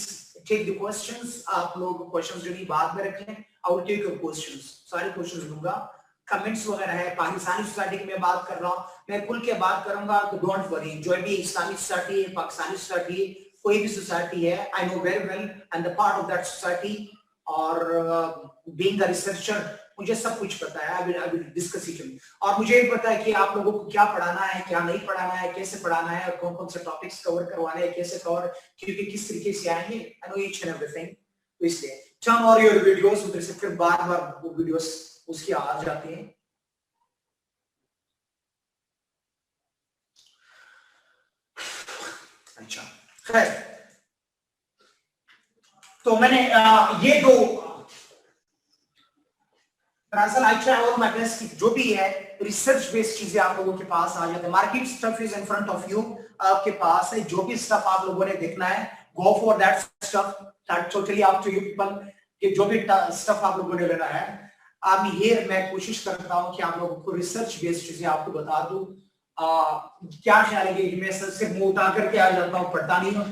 take the questions. आप लोग क्वेश्चंस जो नहीं बाद में रखें, I will take your questions, सारे क्वेश्चंस लूंगा। कमेंट्स वगैरह है, पाकिस्तानी सोसाइटी की मैं बात कर रहा हूं, मैं खुल के बात करूंगा, तो डोंट वरी। जो भी इस्लामिक सोसाइटी है, पाकिस्तानी सोसाइटी, कोई भी सोसाइटी है, I know very well and the part of that society, और बीइंग अ रिसर्चर मुझे सब कुछ पता है। I will discuss it. और मुझे भी पता है कि आप लोगों को क्या पढ़ाना है, क्या नहीं पढ़ाना है, कैसे पढ़ाना है, और कौन कौन से टॉपिक्स कवर करवाने हैं, कैसे कवर, क्योंकि किस तरीके से आएंगे, I know each and everything. तो इसलिए टर्न ऑन योर वीडियोस, उधर से फिर बार-बार वो वीडियोस उसकी आ जाती हैं। अच्छा खैर, तो मैंने ये दो दरअसल I try all my best कि जो भी है रिसर्च बेस्ड चीजें आप लोगों के पास आ जाते हैं। Market stuff is in front of you, आपके पास है। जो भी स्टफ आप लोगों ने देखना है, go for that stuff, that totally up to you people, कि जो भी स्टफ आप लोगों ने लेना है। अब ये मैं कोशिश करता हूं कि आप लोगों को रिसर्च बेस्ड चीजें आपको बता दूं। क्या ख्याल है कि मैं सिर्फ मुंह उठा करके आ जाता हूँ, पढ़ता नहीं हूँ।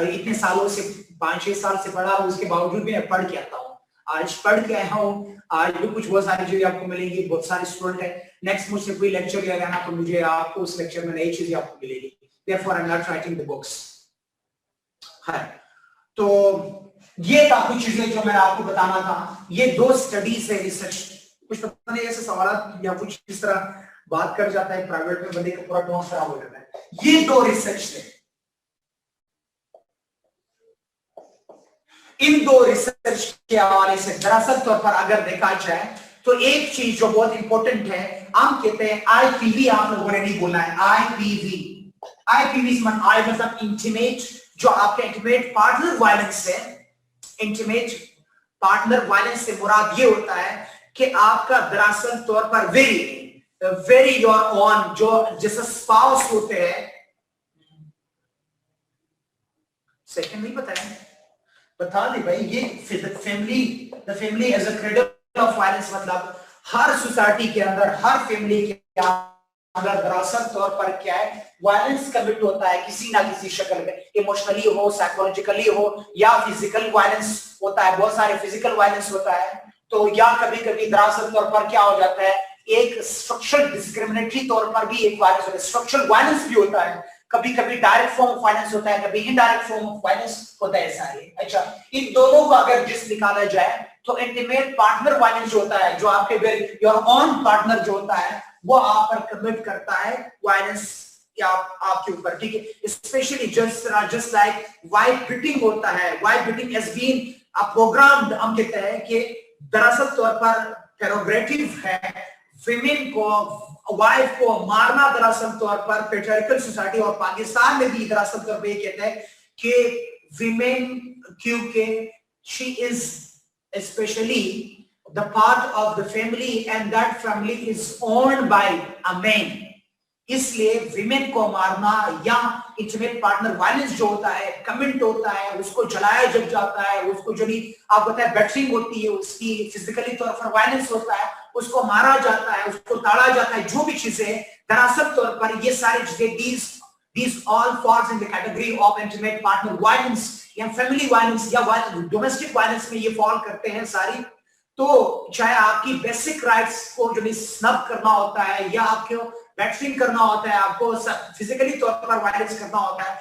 इतने सालों से 5-6 साल से पढ़ा हूँ, उसके बावजूद भी मैं पढ़ के आता हूँ। आज पढ़ के आया हूँ, आज भी कुछ बहुत सारी चीजें आपको मिलेंगी, बहुत सारे स्टूडेंट है। नेक्स्ट मुझसे कोई लेक्चर लेगा ना, तो मुझे आपको उस लेक्चर में नई चीजें आपको मिलेगी। Therefore I'm not writing the books। है, तो ये था कुछ चीजें जो मैं आपको बताना था। ये दो स्टडीज है, रिसर्च। कुछ पता नहीं ऐसे सवाल या कुछ इस तरह बात कर जाता है, प्राइवेट में बंदे का पूरा टोन खराब हो जाता है। ये दो रिसर्च थे, इन दो रिसर्च के हवाले से दरअसल तौर पर अगर देखा जाए तो एक चीज जो बहुत इंपॉर्टेंट है, हम कहते हैं आईपीवी, आप लोगों ने नहीं बोलना है आईपीवी। आईपीवी मतलब इंटीमेट, जो आपके इंटीमेट पार्टनर वायलेंस है। इंटीमेट पार्टनर वायलेंस से मुराद ये होता है कि आपका दरअसल तौर पर वेरी योर ऑन, जो जैसे स्पाउस होते हैं, सेकंड नहीं पता है, बता दे भाई। ये the family as a cradle of violence मतलब हर सोसाइटी के अंदर, हर फैमिली के अंदर दरअसल तौर पर क्या है, वायलेंस कमिट होता है किसी ना किसी शक्ल में, इमोशनली हो, साइकोलॉजिकली हो, या फिजिकल वायलेंस होता है। बहुत सारे फिजिकल वायलेंस होता है, तो या कभी कभी दरअसल तौर पर क्या हो जाता है, एक स्ट्रक्चरल डिस्क्रिमिनेटरी तौर पर भी एक वायलेंस होता है, स्ट्रक्चरल वायलेंस भी होता है। कभी कभी डायरेक्ट फॉर्म ऑफ वायलेंस होता है, कभी इनडायरेक्ट फॉर्म ऑफ वायलेंस होता है, सारे। अच्छा, इन दोनों को अगर जिस निकाला जाए तो इंटीमेट पार्टनर वायलेंस जो होता है, जो आपके योर ऑन पार्टनर जो होता है, वो आप पर कमिट करता है वायलेंस या आपके ऊपर, ठीक है। Specially just like wife beating होता है, wife beating has been a programmed, हम कहते हैं कि दरअसल तौर पर प्रेरोगेटिव है विमेन को, वाइफ को मारना दरअसल तौर पर पेट्रियार्कल सोसाइटी और पाकिस्तान में भी दरअसल तौर पर कहते हैं कि विमेन, क्योंकि she is specially the part of the family and that family is owned by a man, इसलिए विमेन को मारना या इंटीमेट पार्टनर वायलेंस जो होता है, कमेंट होता है, उसको जलाया जब जाता है, उसको जो भी आप बताए बैटरिंग होती है, उसकी फिजिकली तौर पर वायलेंस होता है, उसको मारा जाता है, उसको ताड़ा जाता है, जो भी चीजें दरअसल तौर पर ये सारी चीजें these all falls in the category of intimate partner violence या फैमिली वायलेंस या डोमेस्टिक वायलेंस में ये फॉल करते हैं सारी। तो चाहे आपकी बेसिक राइट्स को जो भी स्नब करना होता है या आपको बैटरिंग करना होता है, आपको फिजिकली तौर पर वायलेंस करना होता है,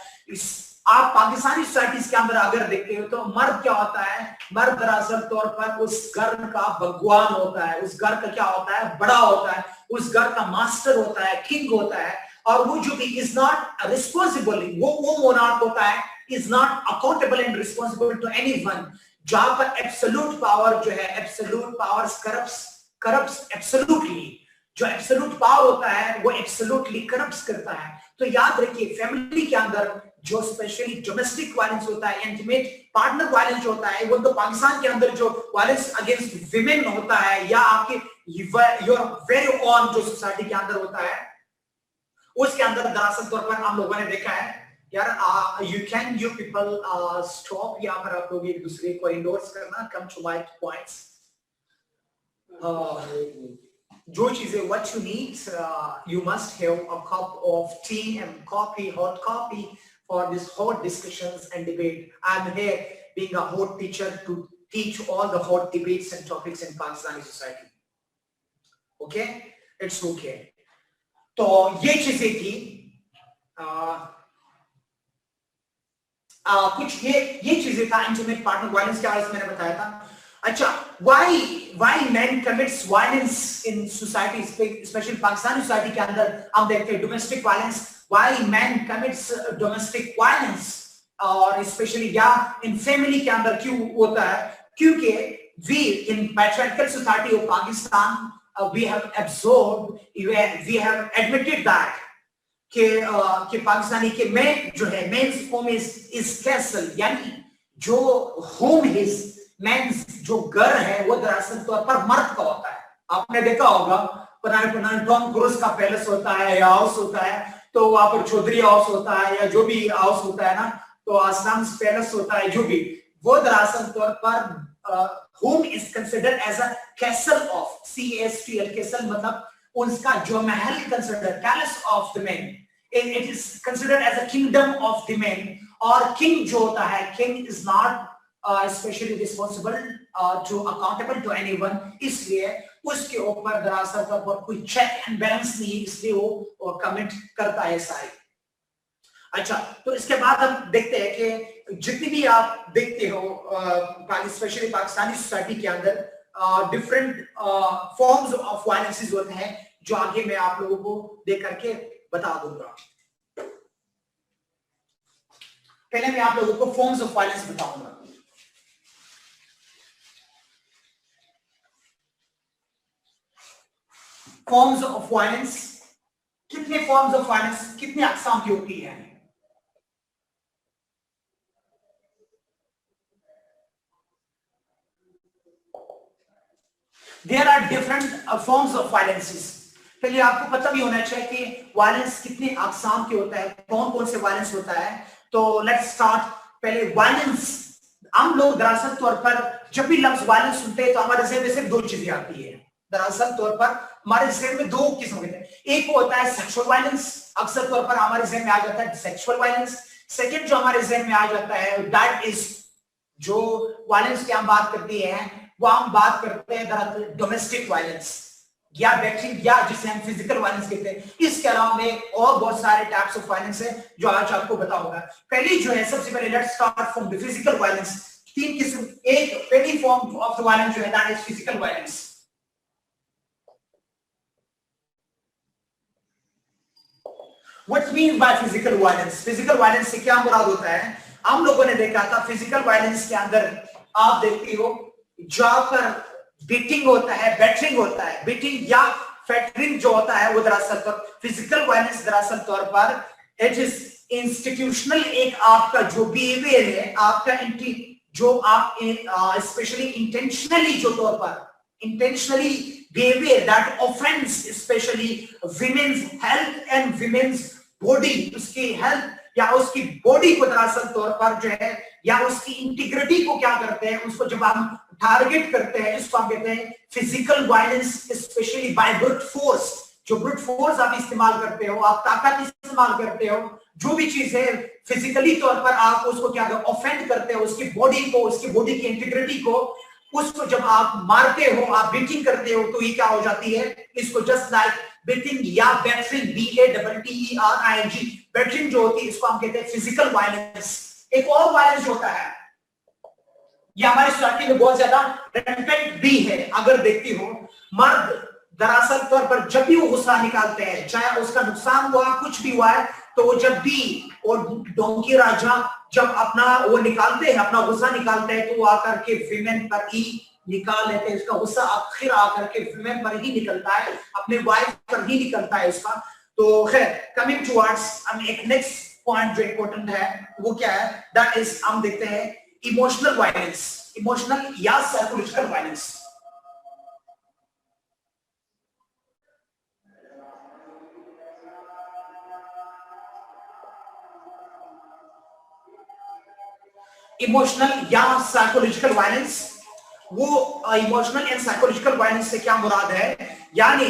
आप पाकिस्तानी सोसाइटीज के अंदर अगर देखते हो तो मर्द क्या होता है, मर्द दरअसल तौर पर उस घर का भगवान होता है, उस घर का क्या होता है, बड़ा होता है, उस घर का मास्टर होता है, किंग होता है, और वो जो भी इज नॉट रिस्पॉन्सिबल, वो मोनार्क होता है, is not accountable and responsible to anyone. जहां पर एब्सोल्यूट पावर जो है, एब्सोल्यूट पावर करप्ट्स एब्सोल्यूटली, जो एब्सोल्यूट पावर होता है वो एब्सोल्यूटली करप्ट्स करता है। तो याद रखिए फैमिली के अंदर जो स्पेशली डोमेस्टिक वायलेंस होता है, इंटीमेट पार्टनर वायलेंस जो होता है, वो तो पाकिस्तान के अंदर जो वायलेंस अगेंस्ट विमेन होता है या आपके योर वेरी ओन जो सोसाइटी के अंदर होता है, उसके अंदर दरअसल तौर पर हम लोगों ने देखा है यार, यू पीपल स्टॉप यहाँ पर आप लोग एक दूसरे को इंडोर्स करना, कम टू माय पॉइंट्स। जो चीजें what you need, you must have a cup of tea and coffee, hot coffee for this hot discussions and debate. I'm here being a hot teacher to teach all the hot debates and topics in Pakistani society. Okay, it's okay. तो ये चीजें थी, कुछ ये चीजें था intimate partner violence के बारे में मैंने बताया था। अच्छा, why men commits violence in society, especially Pakistani society के अंदर हम देखते हैं domestic violence, why men commits domestic violence और स्पेशली या इन फैमिली के अंदर क्यों होता है, क्योंकि we in patriarchal society of Pakistan we have absorbed, we have admitted that कि पाकिस्तानी के मेन जो है, मेन्स होम इज कैसल, यानी जो होम इज मेन्स जो घर है वो दरअसल तौर पर मर्द का होता है। आपने देखा होगा पुराने टॉम क्रूज का पैलेस होता है या हाउस होता है, तो वहां पर चौधरी हाउस होता है या जो भी हाउस होता है ना, तो आसाम पैलेस होता है, जो भी वो दरअसल तौर पर home is considered as a castle of CASTL, castle मतलब उसका जो महल consider, palace of the man, it is considered as a kingdom of the men, और king जो होता है, king is not especially responsible to accountable to anyone, इसलिए उसके ऊपर दरअसल पर कोई चेक एंड बैलेंस नहीं, इसलिए वो कमिट करता है सारी। अच्छा, तो इसके बाद हम देखते हैं कि जितनी भी आप देखते हो स्पेशली पाकिस्तानी सोसाइटी के अंदर डिफरेंट फॉर्म्स ऑफ वायलेंसेस होते हैं, जो आगे मैं आप लोगों को देख करके बता दूंगा। पहले मैं आप लोगों को फॉर्म्स ऑफ वायलेंस बताऊंगा। फॉर्म्स ऑफ वायलेंस, कितने फॉर्म्स ऑफ वायलेंस, कितने अकसाम की होती है? There are different forms of violences. पहले आपको पता भी होना चाहिए कि वायलेंस कितने अकसाम के होता है, कौन कौन से वायलेंस होता है। तो लेट्स स्टार्ट। पहले वायलेंस, हम लोग दरअसल तौर पर जब भी लफ्ज वायलेंस सुनते हैं तो हमारे जहन में सिर्फ दो चीजें आती है। दरअसल तौर पर हमारे जहन में दो किस्म के हैं, एक होता है सेक्सुअल वायलेंस, अक्सर तौर पर हमारे जहन में आ जाता है सेक्सुअल वायलेंस। सेकंड जो हमारे जहन में आ जाता है दैट इज जो वायलेंस की हम बात करते हैं, वो हम बात करते हैं दरअसल डोमेस्टिक वायलेंस या बैटरिंग, या जिसे हम फिजिकल वायलेंस कहते हैं। इसके अलावा में और बहुत सारे टाइप्स ऑफ वायलेंस है जो आज आपको बताऊंगा। पहली जो है, सबसे पहले let's start from the physical violence. तीन किस्म, एक पहली फॉर्म ऑफ द वायलेंस जो है that is physical violence. What mean by physical violence? Physical violence से क्या मुराद होता है? हम लोगों ने देखा था फिजिकल वायलेंस के अंदर आप देखते हो जहां पर बीटिंग होता है, बैटरिंग होता है, बीटिंग या फैक्टरिंग जो होता है वो दरअसल पर फिजिकल वायलेंस दरअसल तौर पर इट इज इंस्टीट्यूशनल, एक आपका जो बिहेवियर है, आपका जो आप स्पेशली इंटेंशनली जो तौर पर intentionally behavior that offends especially women's health and women's body, उसकी हेल्थ या उसकी बॉडी को दरअसल तौर पर जो है या उसकी इंटीग्रिटी को क्या करते हैं, उसको जब हम टारगेट करते हैं, इसको हम कहते हैं physical violence, specially by brute force. जो ब्रूट फोर्स आप इस्तेमाल करते हो, आप ताकत इस्तेमाल करते हो, जो भी चीज है फिजिकली तौर पर आप उसको क्या ऑफेंड करते हो, उसकी बॉडी को, उसकी बॉडी की इंटीग्रिटी को, उसको जब आप मारते हो, आप बीटिंग करते हो, तो ये क्या हो जाती है, इसको जस्ट लाइक बीटिंग या बैटरिंग, BATTERING, बैटरिंग जो होती है इसको हम कहते हैं फिजिकल वायलेंस। एक और वायलेंस होता है, ये हमारी सोसाइटी में बहुत ज्यादा रेम्पेंट भी है। अगर देखती हो, मर्द दरअसल तौर पर जब भी वो गुस्सा निकालते हैं, चाहे उसका नुकसान हुआ, कुछ भी हुआ है, तो वो जब भी और डोंकी राजा जब अपना वो निकालते हैं, अपना गुस्सा निकालते हैं, तो वो आकर के विमेन पर ही निकाल लेते हैं। उसका गुस्सा आखिर आकर के विमेन पर ही निकलता है, अपने वाइफ पर ही निकलता है उसका। तो खैर, कमिंग टुवर्ड्स हम एक नेक्स्ट पॉइंट जो इंपॉर्टेंट है वो क्या है, दैट इज हम देखते हैं इमोशनल वायलेंस, इमोशनल या साइकोलॉजिकल वायलेंस। इमोशनल या साइकोलॉजिकल वायलेंस, वो इमोशनल एंड साइकोलॉजिकल वायलेंस से क्या मुराद है, यानी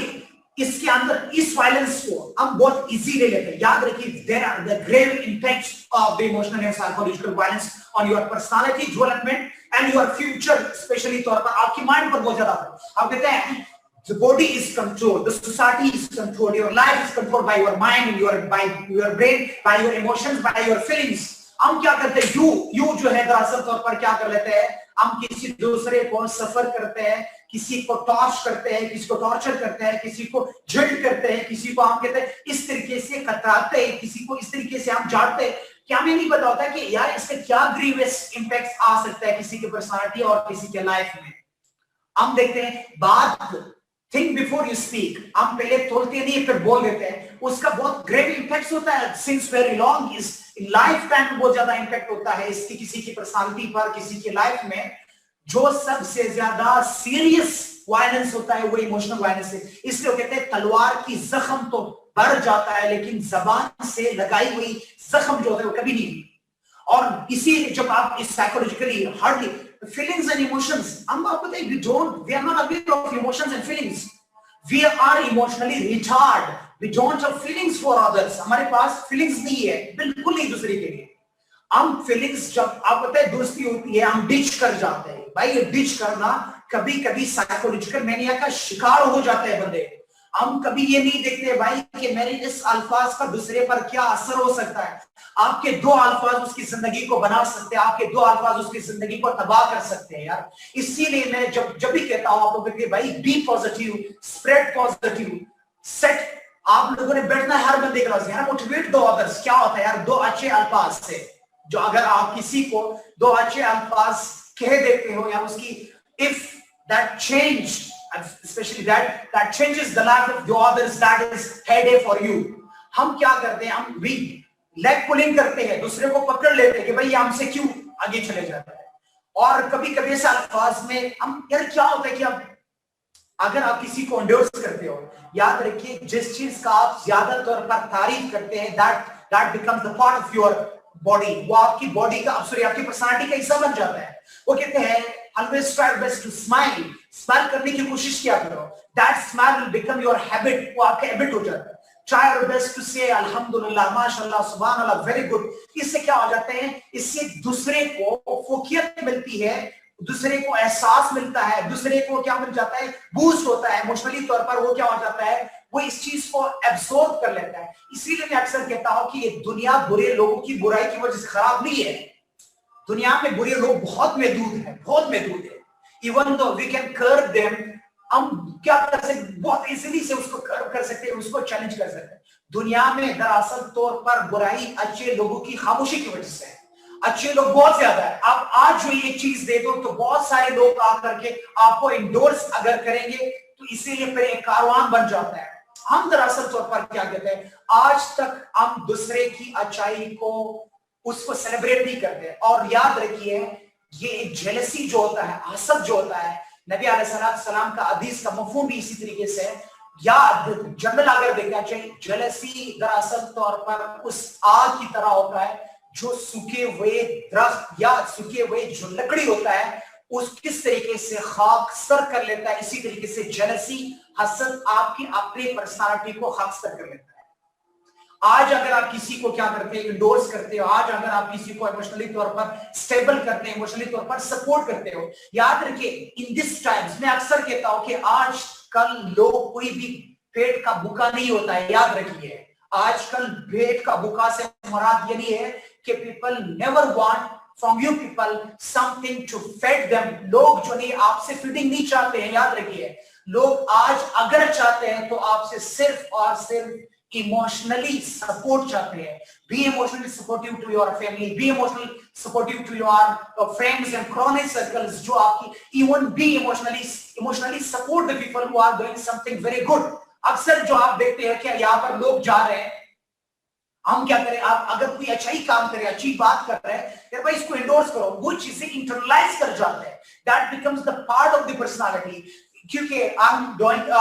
इसके अंदर इस वायलेंस को हम बहुत इजी ले लेते हैं। याद रखिए, there are the grave impacts of the emotional and psychological violence on your personality development and your future, specially तौर पर आपकी माइंड पर बहुत ज्यादा। आप कहते हैं the body is controlled, the society is controlled, your life is controlled by your mind, by your brain, by your emotions, by your feelings। हम क्या करते हैं, यू जो है दरअसल तौर पर क्या कर लेते हैं, हम किसी दूसरे को सफर करते हैं, किसी को टॉर्च करते हैं, किसी को टॉर्चर करते हैं, किसी को जल्द करते हैं, किसी को हम कहते हैं इस तरीके से कतराते हैं, किसी को इस तरीके से हम झाड़ते हैं। क्या हमें नहीं पता होता कि यार इसका क्या ग्रीवियस इंपैक्ट आ सकता है किसी की पर्सनालिटी और किसी के लाइफ में। हम देखते हैं बात, थिंक बिफोर यू स्पीक, हम पहले तोलते नहीं फिर बोल देते हैं, उसका बहुत ग्रेव इंपैक्ट होता है सिंस वेरी लॉन्ग, इस लाइफ टाइम बहुत ज्यादा इंपैक्ट होता है इसकी किसी की पर्सनालिटी पर, किसी की लाइफ में। जो सबसे ज्यादा सीरियस वायलेंस होता है वो इमोशनल वायलेंस है। इसलिए कहते हैं तलवार की जख्म तो बढ़ जाता है, लेकिन जबान से लगाई हुई जख्म जो होता है वो कभी नहीं। और इसीलिए जब आप इस psychologically hardly feelings and emotions, हम आपको बताइए we are not aware of emotions and feelings, we are emotionally retard, we don't have feelings for others. हमारे पास फीलिंग्स नहीं है, बिल्कुल नहीं दूसरे के लिए। हम फीलिंग्स जब आप पता है दोस्ती होती है, हम डिच कर जाते हैं। भाई ये डिच करना कभी कभी साइकोलॉजिकल मैनिया का शिकार हो जाते हैं बंदे। हम कभी ये नहीं देखते भाई कि मेरे इस अल्फाज का दूसरे पर क्या असर हो सकता है। आपके दो अल्फाज उसकी जिंदगी को बना सकते हैं, आपके दो अल्फाज उसकी जिंदगी को तबाह कर सकते हैं यार। इसीलिए मैं जब भी कहता हूं आपको कि भाई be positive, spread positive, set. आप लोगों ने बैठना है हर बंदे के पास, यार मोटिवेट दो अदर्स। क्या होता है यार, दो अच्छे अल्फाज से जो अगर आप किसी को दो अच्छे अल्फाज कह देते हो या उसकी if that change especially that changes the life of the others, that is heyday for you। हम क्या करते हैं, हम लेग पुलिंग करते हैं, दूसरे को पकड़ लेते हैं कि भाई हमसे क्यों आगे चले जाता है। और कभी कभी ऐसे अल्फाज में हम यार क्या होता है कि अब अगर आप किसी को एंडोर्स करते हो, याद रखिए जिस चीज का आप ज्यादा तौर पर तारीफ करते हैं that becomes the part of your body, वो आपकी बॉडी का आपकी पर्सनालिटी का हिस्सा बन जाता है। वो कहते हैं always try best to smile, smile करने की कोशिश किया करो, that smile will become your habit, वो आपका हैबिट हो जाता है। try your best to say अल्हम्दुलिल्लाह, माशाल्लाह, सुभान अल्लाह, वेरी गुड। इससे क्या हो जाते हैं, इससे दूसरे को फोकियत मिलती है, दूसरे को एहसास मिलता है, दूसरे को क्या मिल जाता है, बूस्ट होता है इमोशनली तौर पर। वो क्या हो जाता है, वो इस चीज को एब्सॉर्ब कर लेता है। इसीलिए मैं अक्सर कहता हूं कि ये दुनिया बुरे लोगों की बुराई की वजह से खराब नहीं है। दुनिया में बुरे लोग बहुत महदूद हैं, बहुत महदूद है। इवन दो वी कैन कर्व देम, हम क्या कर सकते, बहुत इजीली से उसको कर्व कर सकते हैं, उसको चैलेंज कर सकते हैं। दुनिया में दरअसल तौर पर बुराई अच्छे लोगों की खामोशी की वजह से है। अच्छे लोग बहुत ज्यादा है। आप आज जो ये चीज दे दो तो बहुत सारे लोग आकर के आपको इंडोर्स अगर करेंगे, तो इसीलिए फिर एक कारवान बन जाता है। हम दरअसल तौर पर क्या कहते हैं, आज तक हम दूसरे की अच्छाई को उसको सेलिब्रेट नहीं करते। और याद रखिए ये जेलसी जो होता है, हसद जो होता है, नबी अलैहिस्सलाम का हदीस का मफहूम भी इसी तरीके से है। या जनरल अगर देखना चाहिए, जेलसी दरअसल तौर पर उस आग की तरह होता है जो सूखे हुए दरख्त या सूखे हुए जो लकड़ी होता है उस किस तरीके से खाकसर कर लेता है, इसी तरीके से जेलसी, हसद आपकी अपनी पर्सनालिटी को खाकसर कर लेता है। आज अगर आप किसी को क्या करते हैं, इंडोर्स करते हो, आज अगर आप किसी को इमोशनली तौर पर स्टेबल करते हैं, इमोशनली तौर पर सपोर्ट करते हो, याद रखिए इन दिस टाइम्स, मैं अक्सर कहता हूं कि आज कल लोग कोई भी पेट का भूखा नहीं होता है, याद रखिए। आजकल पेट का भूखा से मुराद ये नहीं है कि people never want from you people something to fed them. लोग जो नहीं आपसे फीडिंग नहीं चाहते हैं, याद रखिए। लोग आज अगर चाहते हैं तो आपसे सिर्फ और सिर्फ इमोशनली सपोर्ट चाहते हैं। Be emotionally supportive to your family, be emotionally supportive to your friends and chronic circles, जो आपकी even be emotionally support the people who are doing something very good. अक्सर जो आप देखते हैं कि यहाँ पर लोग जा रहे हैं, हम क्या करें, आप अगर कोई अच्छा ही काम करे, अच्छी बात कर रहे हैं, यार भाई इसको इंडोर्स करो, वो चीजें इंटरलाइज कर जाते हैं, that becomes the part of the personality. क्योंकि हम वॉलंटियर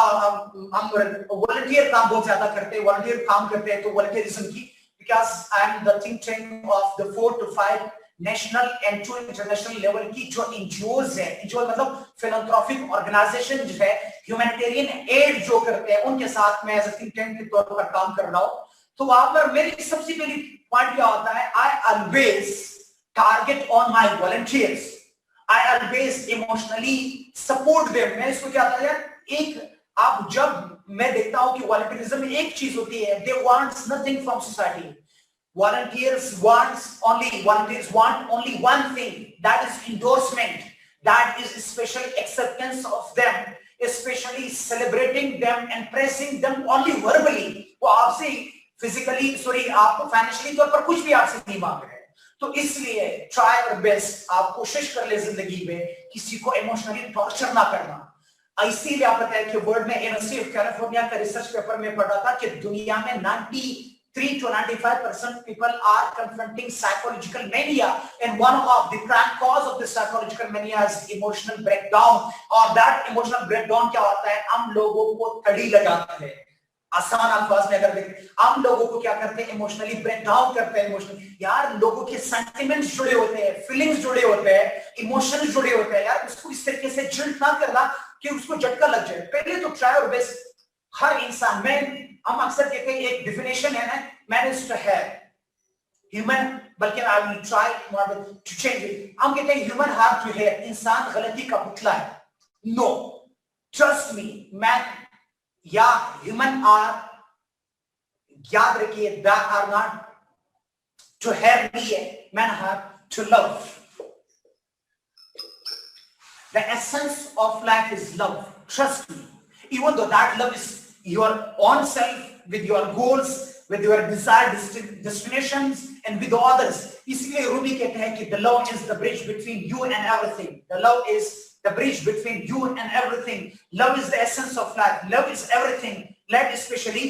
काम बहुत ज्यादा करते हैं, वॉलंटियर काम करते हैं तो वॉलंटियरिज्म की, because I am the think tank of the 4 to 5 national and 2 international level की जो एनजीओज है, एनजीओ मतलब फिलैंथ्रोपिक ऑर्गेनाइजेशन जो है, ह्यूमैनिटेरियन एड जो करते हैं, उनके साथ मैं एज अ थिंक टैंक के तौर पर काम कर रहा हूं। तो वहां पर मेरी सबसे पहली पॉइंट क्या होता है, I always target on my volunteers, I always emotionally support them। मैं इसको क्या था यार, एक आप जब मैं देखता हूं कि वॉलंटियरिज्म में एक चीज होती है, they want nothing from society। volunteers want only one thing, that is endorsement, that is special acceptance of them, especially celebrating them and praising them only verbally। वो आपसे फिजिकली आपको फाइनेंशियली तौर पर कुछ भी आपसे नहीं मांग रहे। तो इसलिए ट्राई और बेस्ट, आप कोशिश कर ले जिंदगी में किसी को इमोशनली टॉर्चर ना करना। इसीलिए आप पता है कि वर्ल्ड में यूनिवर्सिटी ऑफ कैलिफोर्निया का रिसर्च पेपर में पढ़ा था कि दुनिया में 93 to 95% people are confronting psychological mania, and one of the prime cause of the psychological mania is emotional breakdown। और that emotional breakdown क्या होता है, हम लोगों को तड़ी लगाता है। आसान अल्फाज में अगर देखें, हम लोगों को क्या करते हैं, इमोशनली ब्रेक डाउन करते हैं। इमोशनली यार लोगों के सेंटिमेंट्स जुड़े होते हैं, फीलिंग्स जुड़े होते हैं, इमोशंस जुड़े होते हैं। यार उसको इस तरीके से जिल्ट ना करना कि उसको झटका लग जाए। पहले तो ट्राई और बेस्ट हर इंसान में, हम अक्सर कहते हैं एक डिफिनेशन है ना, मैनेज टू है ह्यूमन, बल्कि I will try to change it. हम कहते हैं ह्यूमन हार्ट जो है, इंसान गलती का पुतला है। नो, ट्रस्ट मी, मैं या ह्यूमन आर, याद रखिए, that are not to have be, man have to love. The essence of life is love, trust me, even though that love is your own self, with your goals, with your desired destinations and with others। इसलिए Rumi कहते हैं कि the love is the bridge between you and everything। The love is the bridge between you and everything। Love is the essence of life। Love is everything। Love especially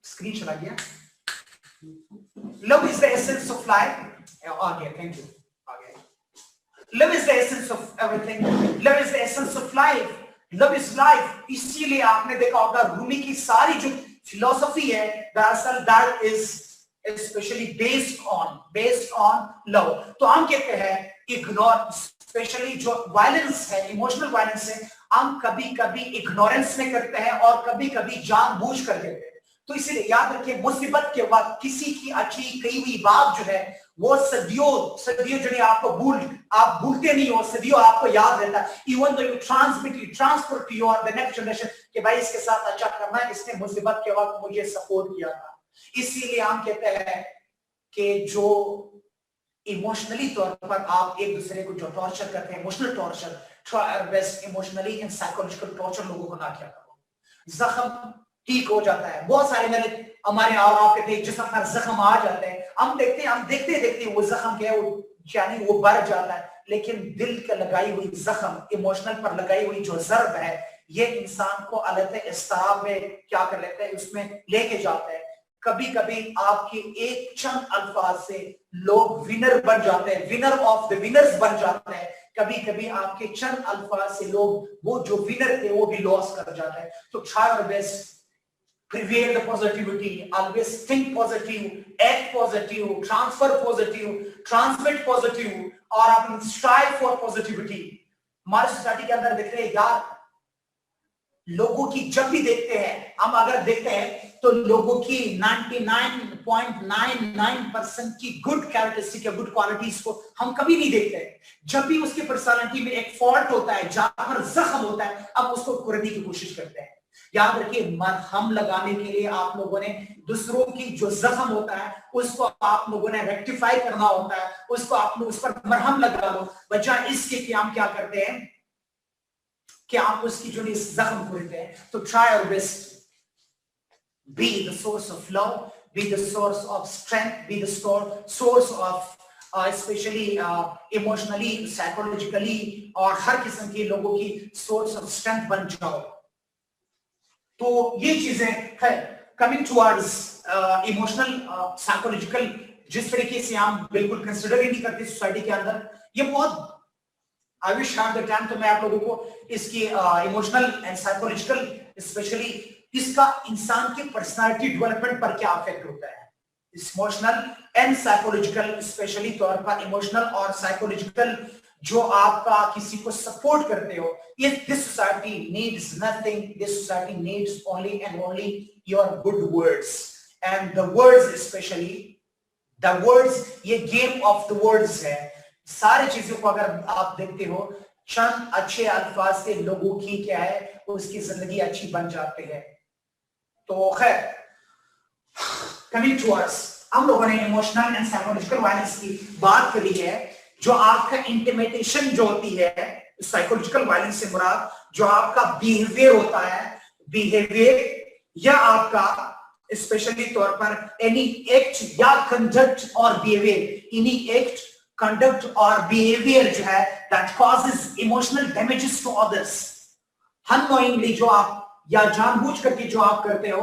screen चला गया। Love is the essence of life। आ गया, thank you, आ गया। Love is the essence of everything। Love is the essence of life। Love is life। इसीलिए आपने देखा होगा रूमी की सारी जो फिलोसफी है, दरअसल that is specially based on love. तो हम कहते हैं इग्नोर, स्पेशली जो वायलेंस है, इमोशनल वायलेंस है, हम कभी कभी इग्नोरेंस में करते हैं और कभी कभी जानबूझ कर देते हैं। तो इसीलिए याद रखिए, मुसीबत के वक्त किसी की अच्छी कही हुई बात जो है वो सदियों जो है आप भूलते नहीं हो, सदियों आपको याद रहता है। Even though you transfer to your the next generation कि भाई इसके साथ अच्छा करना है, इसने मुसीबत के वक्त मुझे सपोर्ट किया था। इसीलिए हम कहते हैं कि जो इमोशनली तौर पर आप एक दूसरे को जो टॉर्चर करते हैं, emotional torture, try your best emotionally and psychological torture लोगों को ना किया करो। जख्म ठीक हो जाता है। बहुत सारे मेरे हमारे आपके थे जिसमें अपना जख्म आ जाते हैं, हम देखते वो जख्म क्या है, वो यानी वो बढ़ जाता है, लेकिन दिल का लगाई हुई जख्म, इमोशनल पर लगाई हुई जो जर्ब है, ये इंसान को अलग इस्ताब में क्या कर लेते हैं, उसमें लेके जाता है। कभी कभी आपके एक चंद अल्फाज से लोग विनर बन जाते हैं, विनर ऑफ द विनर्स बन जाते हैं। कभी कभी आपके चंद अल्फाज से लोग वो जो विनर थे वो भी लॉस कर जाते हैं। तो try your best, prevail the positivity, always think positive, act positive, transfer positive, transmit positive, और आप strive for positivity। हमारी सोसाइटी के अंदर देख रहे हैं यार, लोगों की जब भी देखते हैं हम, अगर देखते हैं तो लोगों की 99.99% की गुड कैरेक्टरिस्टिक या गुड क्वालिटीज को हम कभी नहीं देखते। जब भी उसकी पर्सनालिटी में एक फॉल्ट होता है, जहां पर जख्म होता है, अब उसको कुरने की कोशिश करते हैं। याद रखिए, मरहम लगाने के लिए आप लोगों ने दूसरों की जो जख्म होता है उसको आप लोगों ने रेक्टिफाई करना होता है, उसको आप लोग उस पर मरहम लगा लो, बजाय इसके कि हम क्या करते हैं कि आप उसकी जो जख्म को लेते हैं। तो try your best, be the source of love, be the source of strength, be the source of specially emotionally, psychologically और हर किस्म के लोगों की सोर्स ऑफ स्ट्रेंथ बन जाओ। तो ये चीजें है। कमिंग टुवर्ड्स इमोशनल साइकोलॉजिकल, जिस तरीके से हम बिल्कुल कंसिडर ही नहीं करते सोसाइटी के अंदर, ये बहुत I wish have the time तो मैं आप लोगों को इसकी इमोशनल एंड साइकोलॉजिकल, स्पेशली इसका इंसान के पर्सनालिटी डेवलपमेंट पर क्या इफेक्ट होता है, इमोशनल एंड साइकोलॉजिकल, स्पेशली तौर पर इमोशनल और साइकोलॉजिकल जो आपका किसी को सपोर्ट करते हो। If this society needs nothing, this society needs only and only your good words, and the words especially the words, ये game of the words है। सारी चीजों को अगर आप देखते हो, चंद अच्छे अल्फाज से लोगों की क्या है, उसकी जिंदगी अच्छी बन जाती है। तो खैर, कमिंग टू अस, हम लोगों ने इमोशनल एंड साइकोलॉजिकल वायलेंस की बात करी है। जो आपका इंटिमिडेशन जो होती है, साइकोलॉजिकल वायलेंस से मुराद जो आपका बिहेवियर होता है, बिहेवियर या आपका स्पेशली तौर पर एनी एक्ट या कंडक्ट और बिहेवियर, एनी एक्ट, कंडक्ट और बिहेवियर जो है that causes emotional damages to others. Unknowingly जो आप या जानबूझ करके जो आप करते हो,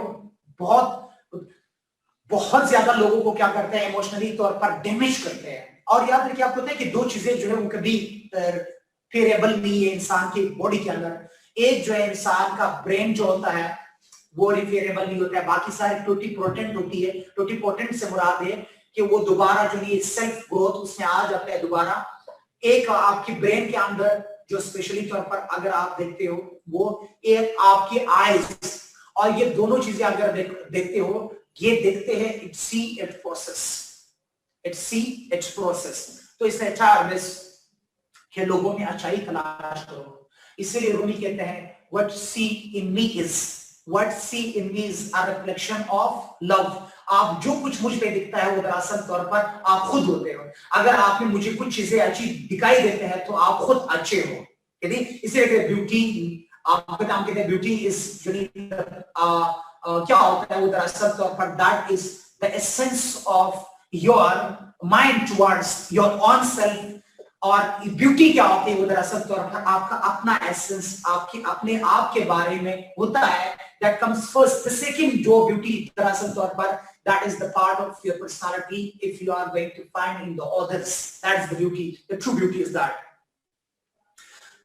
बहुत ज्यादा लोगों को क्या करते हैं, इमोशनली तौर पर डैमेज करते हैं। और याद रखिए, आपको पता है कि दो चीजें जो है वो कभी फेरेबल नहीं है इंसान की बॉडी के अंदर। एक जो है इंसान का ब्रेन जो होता है वो रिपेयरेबल नहीं होता है, बाकी सारी टोटीपोटेंट होती है। टोटीपोटेंट से मुराद है कि वो दोबारा जो है सेल्फ ग्रोथ उसमें आ जाता है दोबारा। एक आपकी ब्रेन के अंदर जो स्पेशली तौर पर अगर आप देखते हो, वो एक आपकी आईज, और ये दोनों चीजें अगर देखते हो, ये देखते हैं it see it process, it see it's process. तो इससे अच्छा कि लोगों में अच्छाई तलाश करो। इसीलिए रूमी कहते हैं what see in me is, what see in me is a reflection of love. आप जो कुछ मुझ पे दिखता है वो दरअसल तौर पर आप खुद होते हो। अगर आप में मुझे कुछ चीजें अच्छी दिखाई देते हैं तो आप खुद अच्छे हो। इसीलिए ब्यूटी, आपका नाम कहते हैं ब्यूटी इज क्या होता है, वो दरअसल तौर पर that is the essence of your mind towards your own self. और ब्यूटी क्या होती है, वो दरअसल तौर पर आपका अपना एसेंस, आपके अपने आप के बारे में होता है। That comes first. The second जो ब्यूटी दरअसल तौर पर that is the part of your personality if you are going to find in the others, that's the beauty, the true beauty is that.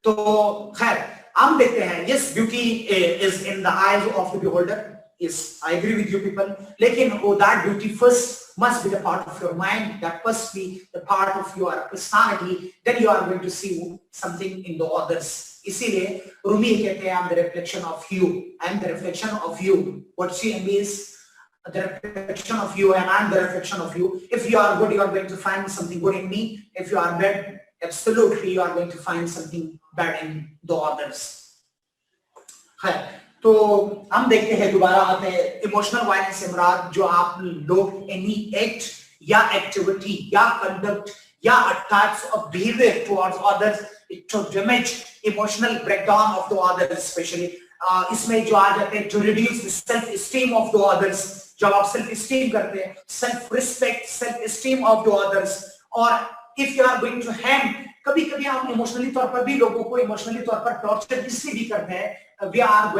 तो खैर हम देखते हैं, yes beauty is in the eyes of the beholder. Yes, I agree with you people. लेकिन that beauty first must be the part of your mind. That must be the part of your personality. Then you are going to see something in the others. इसीलिए Rumi कहते हैं, I'm the reflection of you. I'm the reflection of you. What she means, the reflection of you, and I'm the reflection of you. If you are good, you are going to find something good in me. If you are bad, absolutely you are going to find something bad in the others. है। तो हम देखते हैं, दोबारा आते हैं emotional violence से मुराद जो आप लोग एनी एक्ट या एक्टिविटी या कंडक्ट या types of behaviour towards others to damage emotional breakdown of the others. Specially इसमें जो आ जाते हैं to reduce the self esteem of the others. जब आप सेल्फ एस्टीम करते हैं, self respect, self esteem of the others, और if you are going to harm, कभी कभी हम इमोशनली तौर पर भी लोगों को इमोशनली तौर पर टॉर्चर इसलिए भी करते हैं, we are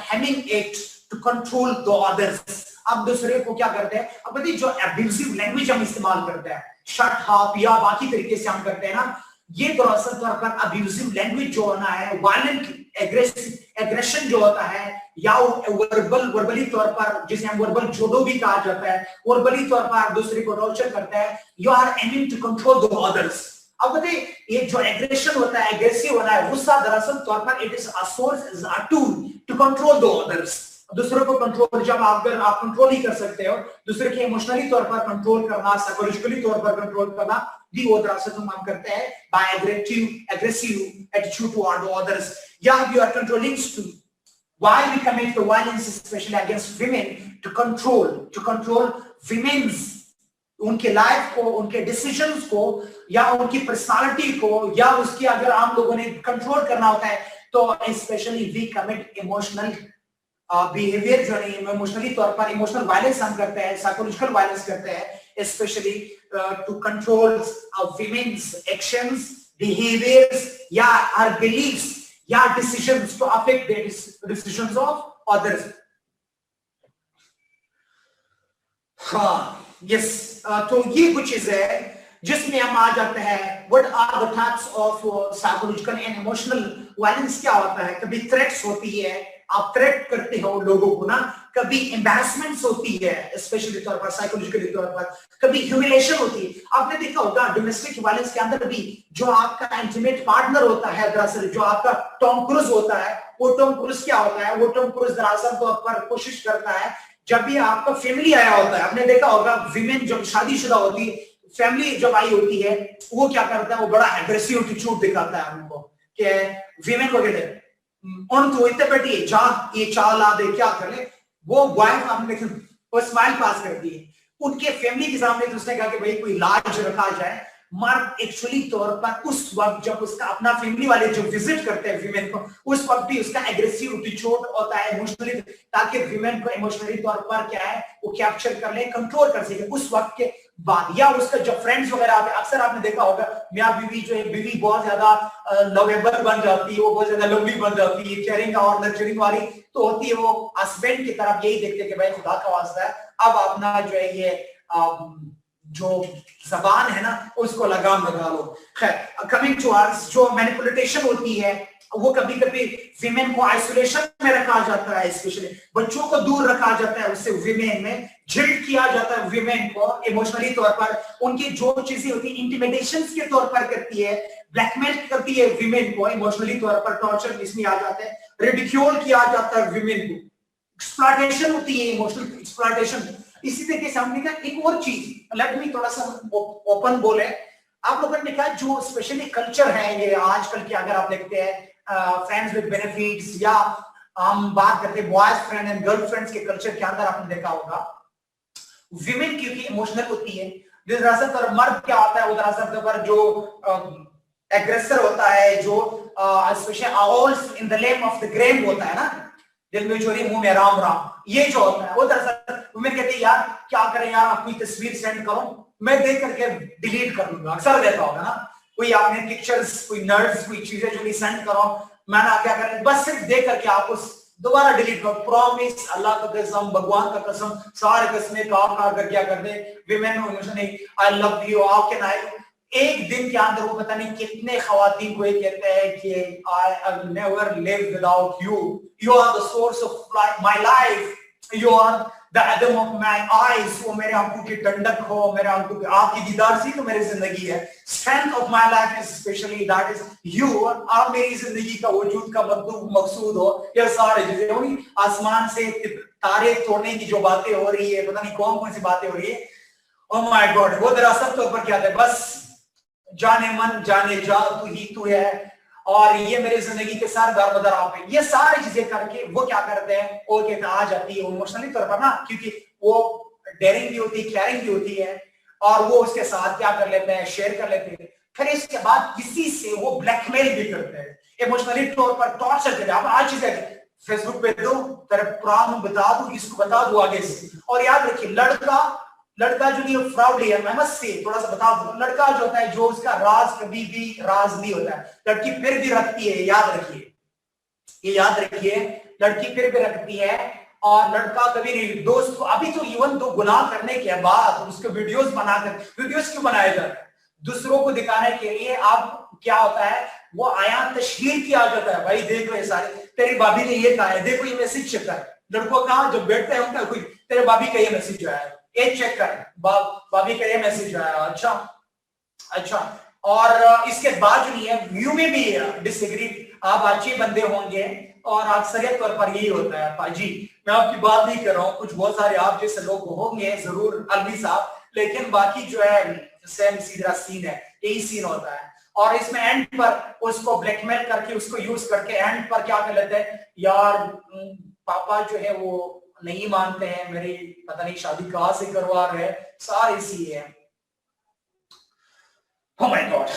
hemming it to control the others. अब दूसरे को क्या करते हैं, अब बताइए जो एब्यूजिव लैंग्वेज हम इस्तेमाल करते हैं, शट अप या बाकी तरीके से हम करते हैं ना, ये दरअसल तौर पर अब्यूजिव लैंग्वेज जो होना है, वायलेंट एग्रेशन जो होता है, या वर्बली तौर पर जिसे हम वर्बल जुडो भी कहा जाता है, वर्बली तौर पर दूसरे को टॉर्चर करता है, you are aiming to control the others. अब बताइए ये जो एग्रेशन होता है, एग्रेसिव होना है, गुस्सा दरअसल तौर पर it is a source, is a tool to control the others. दूसरों को कंट्रोल, जब आप कंट्रोल नहीं कर सकते हो दूसरे के इमोशनली तौर पर कंट्रोल करना, साइकोलॉजिकली तौर पर कंट्रोल करना, भी वो दरअसल हम करते हैं by aggressive attitude toward others, या you are controlling to why we commit the violence especially against women to control women's उनके लाइफ को, उनके डिसीजंस को, या उनकी पर्सनालिटी को, या उसकी अगर आम लोगों ने कंट्रोल करना होता है तो specially we commit emotional behaviour जो नहीं, इमोशनली तौर पर इमोशनल वायलेंस हम करते हैं, साइकोलॉजिकल वायलेंस करते हैं, specially to control women's actions, behaviors, या her beliefs, या decisions to affect the decisions of others. हाँ, yes, तो ये कुछ चीज है जिसमें हम आ जाते हैं what are the types of psychological and emotional violence क्या होता है। कभी threats होती है, आप थ्रेट करते हो लोगों को ना, कभी एम्बैरसमेंट होती है स्पेशली तौर पर, साइकोलॉजिकली तौर पर, कभी ह्यूमिलेशन होती है। आपने देखा होगा डोमेस्टिक वायलेंस के अंदर भी जो आपका इंटीमेट पार्टनर होता है, दरअसल जो आपका टॉम क्रूज होता है, वो टॉम क्रूज क्या होता है, वो टॉम क्रूज दरअसल तौर पर कोशिश करता है जब भी आपका फैमिली आया होता है, आपने देखा होगा विमेन जब शादीशुदा होती है, फैमिली जब आई होती है, वो क्या करता है, वो बड़ा एग्रेसिव एटीट्यूड दिखाता है उनको कि विमेन को कहते हैं उन तो इतने बेटी जा ये चाल ला दे, क्या कर ले, वो वाइफ आपने वो स्माइल पास करती है उनके फैमिली के सामने। तो उसने कहा कि भाई कोई लाज रखा जाए, मर्द एक्चुअली तौर पर उस वक्त जब उसका अपना फैमिली वाले जो विजिट करते हैं विमेन को, उस वक्त भी उसका एग्रेसिव एटीट्यूड होता है इमोशनली, ताकि विमेन को इमोशनली तौर पर क्या है वो कैप्चर कर ले, कंट्रोल कर सके उस वक्त के बाद। या उसका जब फ्रेंड्स वगैरह अक्सर आपने देखा होगा मियां बीवी जो है, बीवी बहुत ज्यादा लवेबल बन जाती है, वो बहुत ज्यादा लवली बन जाती है, केयरिंग और नर्चरिंग वाली तो होती है, वो हस्बैंड की तरफ यही देखते हैं कि भाई खुदा का वास्ता है अब अपना जो है ये जो जबान है ना उसको लगाम लगा लो। खैर, कमिंग टू आवर्स, जो मैनिपुलेशन होती है वो कभी कभी विमेन को आइसोलेशन में रखा जाता है, स्पेशली बच्चों को दूर रखा जाता है, उससे विमेन में जिल्ट किया जाता है विमेन को इमोशनली तौर पर, उनकी जो चीजें होती है इंटिमिडेशंस के तौर पर करती है, ब्लैकमेल करती है विमेन को इमोशनली तौर पर, टॉर्चर इसमें आ जाता है, रिडिक्यूल किया जाता है विमेन को, एक्सप्लॉयटेशन होती है, इमोशनल एक्सप्लॉयटेशन। इसी तरीके से हमने कहा एक और चीज, लेट मी थोड़ा सा ओपन बोले, आप लोगों ने कहा जो स्पेशली कल्चर है ये आजकल के, अगर आप देखते हैं फ्रेंड्स विद बेनिफिट्स, या हम बात करते हैं boys friend and girl friends के कल्चर के अंदर, आपने देखा होगा विमेन क्योंकि इमोशनल होती है, दरअसल पर मर्द क्या होता है, वो दरअसल पर जो एग्रेसर होता है, जो specially also in the name of the game होता है ना, दिल में चोरी मुंह में राम राम, ये जो होता है वो दरअसल वुमेन कहती है यार क्या करें यार, आप कोई तस्वीर सेंड करो मैं देख करके डिलीट कर दूंगा। अक्सर देखा होगा ना, कोई आपने पिक्चर्स, कोई नर्ड्स, कोई चीजें जो भी सेंड करो, मैंने क्या करें बस सिर्फ देख करके आप उस दोबारा डिलीट करो, प्रॉमिस अल्लाह का कसम, भगवान का कसम, सारे कसमें खा कर क्या कर दे women I love you, how can I, एक दिन के अंदर वो पता नहीं कितने खवातीन को ये कहते हैं कि I will never live without you, you are the source of my life, you are the Adam of my eyes, वो मेरे आंखों की ठंडक हो, मेरे आंखों की आपकी दीदार से तो मेरी जिंदगी है, strength of my life is specially that is you, आप मेरी जिंदगी का वजूद का मकसूद हो। ये सारी चीजें होगी, आसमान से तारे तोड़ने की जो बातें हो रही है, पता नहीं कौन कौन सी बातें हो रही है, ओह माय गॉड, वो दरअसल तौर पर क्या है, बस जाने मन जाने जा तू ही तू है, और ये मेरी जिंदगी के सारे दारोमदार आप है, ये सारी चीजें करके वो क्या करते हैं, वो कहते आ जाती है इमोशनली तौर पर ना, क्योंकि वो डेयरिंग भी होती है, केयरिंग भी होती है, और वो उसके साथ क्या कर लेते हैं, शेयर कर लेते हैं, फिर इसके बाद किसी से वो ब्लैकमेल भी करते हैं, इमोशनली तौर पर टॉर्चर करते हैं। अब आज चीजें फेसबुक पे दो, तेरे प्राण बता दू, इसको बता दू आगे से, और याद रखिए लड़का जो नहीं फ्रॉडली है, मैं मस्त से थोड़ा सा बता दूं, लड़का जो होता है जो उसका राज कभी भी राज नहीं होता है, लड़की फिर भी रखती है, याद रखिए, ये याद रखिए, लड़की फिर भी रखती है और लड़का कभी नहीं दोस्त को, अभी तो इवन तो गुनाह करने के बाद उसके वीडियोस बनाकर, वीडियोस क्यों बनाए जाते हैं? दूसरों को दिखाने के लिए। अब क्या होता है, वो आया तशहीर किया जाता है, भाई देखो ये सारे तेरी भाभी ने ये कहा है, देखो ये मैसेज चेक कर। लड़कों का जब बैठते हैं उनका कोई तेरे भाभी का ये मैसेज आया है, ये चेक कर, भाभी का ये मैसेज आया, अच्छा। और इसके बाद जो नहीं है, व्यू में भी डिसएग्री, आप अच्छे बंदे होंगे और अक्सरियत तौर पर यही होता है पाजी, मैं आपकी बात नहीं कर रहा हूँ, कुछ बहुत सारे आप जैसे लोग होंगे जरूर अलवी साहब, लेकिन बाकी जो है सेम सीधा सीन है, यही सीन होता है। और इसमें एंड पर उसको ब्लैकमेल करके, उसको यूज करके एंड पर क्या कर लेते हैं, यार पापा जो है वो नहीं मानते हैं, मेरी पता नहीं शादी कहाँ से करवा रहे, सारी सी है। Oh my God,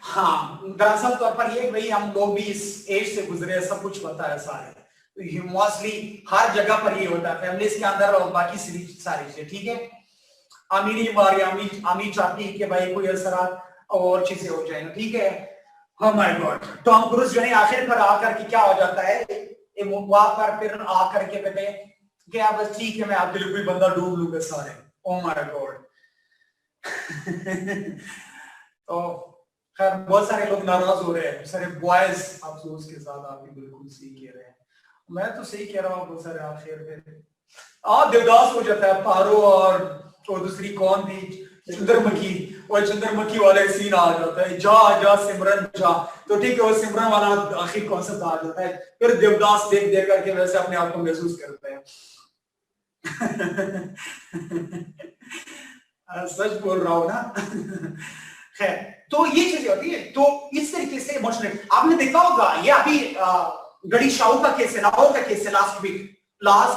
हाँ, दरअसल तौर पर ये भाई हम लोग भी इस एज से गुजरे, सब कुछ पता है सारे, मोस्टली हर जगह पर ये होता है, फैमिलीज के अंदर और बाकी सारी चीजें, ठीक है। अमीरी मारी अमीर चाहती है कि भाई कोई असरात और चीजें हो जाएंगे, ठीक है। Oh my God, Tom cruise जो है आखिर पर आकर के क्या हो जाता है, वहां पर फिर आकर के कहते हैं कि बस ठीक है मैं आपके लिए कोई बंदा ढूंढ लूंगा सारे। Oh my God, तो खैर बहुत सारे लोग नाराज हो रहे हैं, सारे बॉयज अफसोस के साथ, आप भी बिल्कुल सही कह रहे हैं, मैं तो सही कह रहा हूँ, बहुत सारे आखिर पे देवदास हो जाता है, पारो और दूसरी कौन थी, चंद्रमुखी, और चंद्रमुखी वाले सीन आ जाता है, जा सिमरन जा, तो ठीक है वो सिमरन वाला आखिर कॉन्सेप्ट आ जाता है, फिर देवदास देख करके वैसे अपने आप को महसूस करते हैं। सच बोल रहा हूं ना। खैर, तो ये चीजें होती है, तो इस तरीके से इमोशनल, आपने देखा होगा ये अभी गढ़ी शाहू का केस है, लाहौर का केस है, लास्ट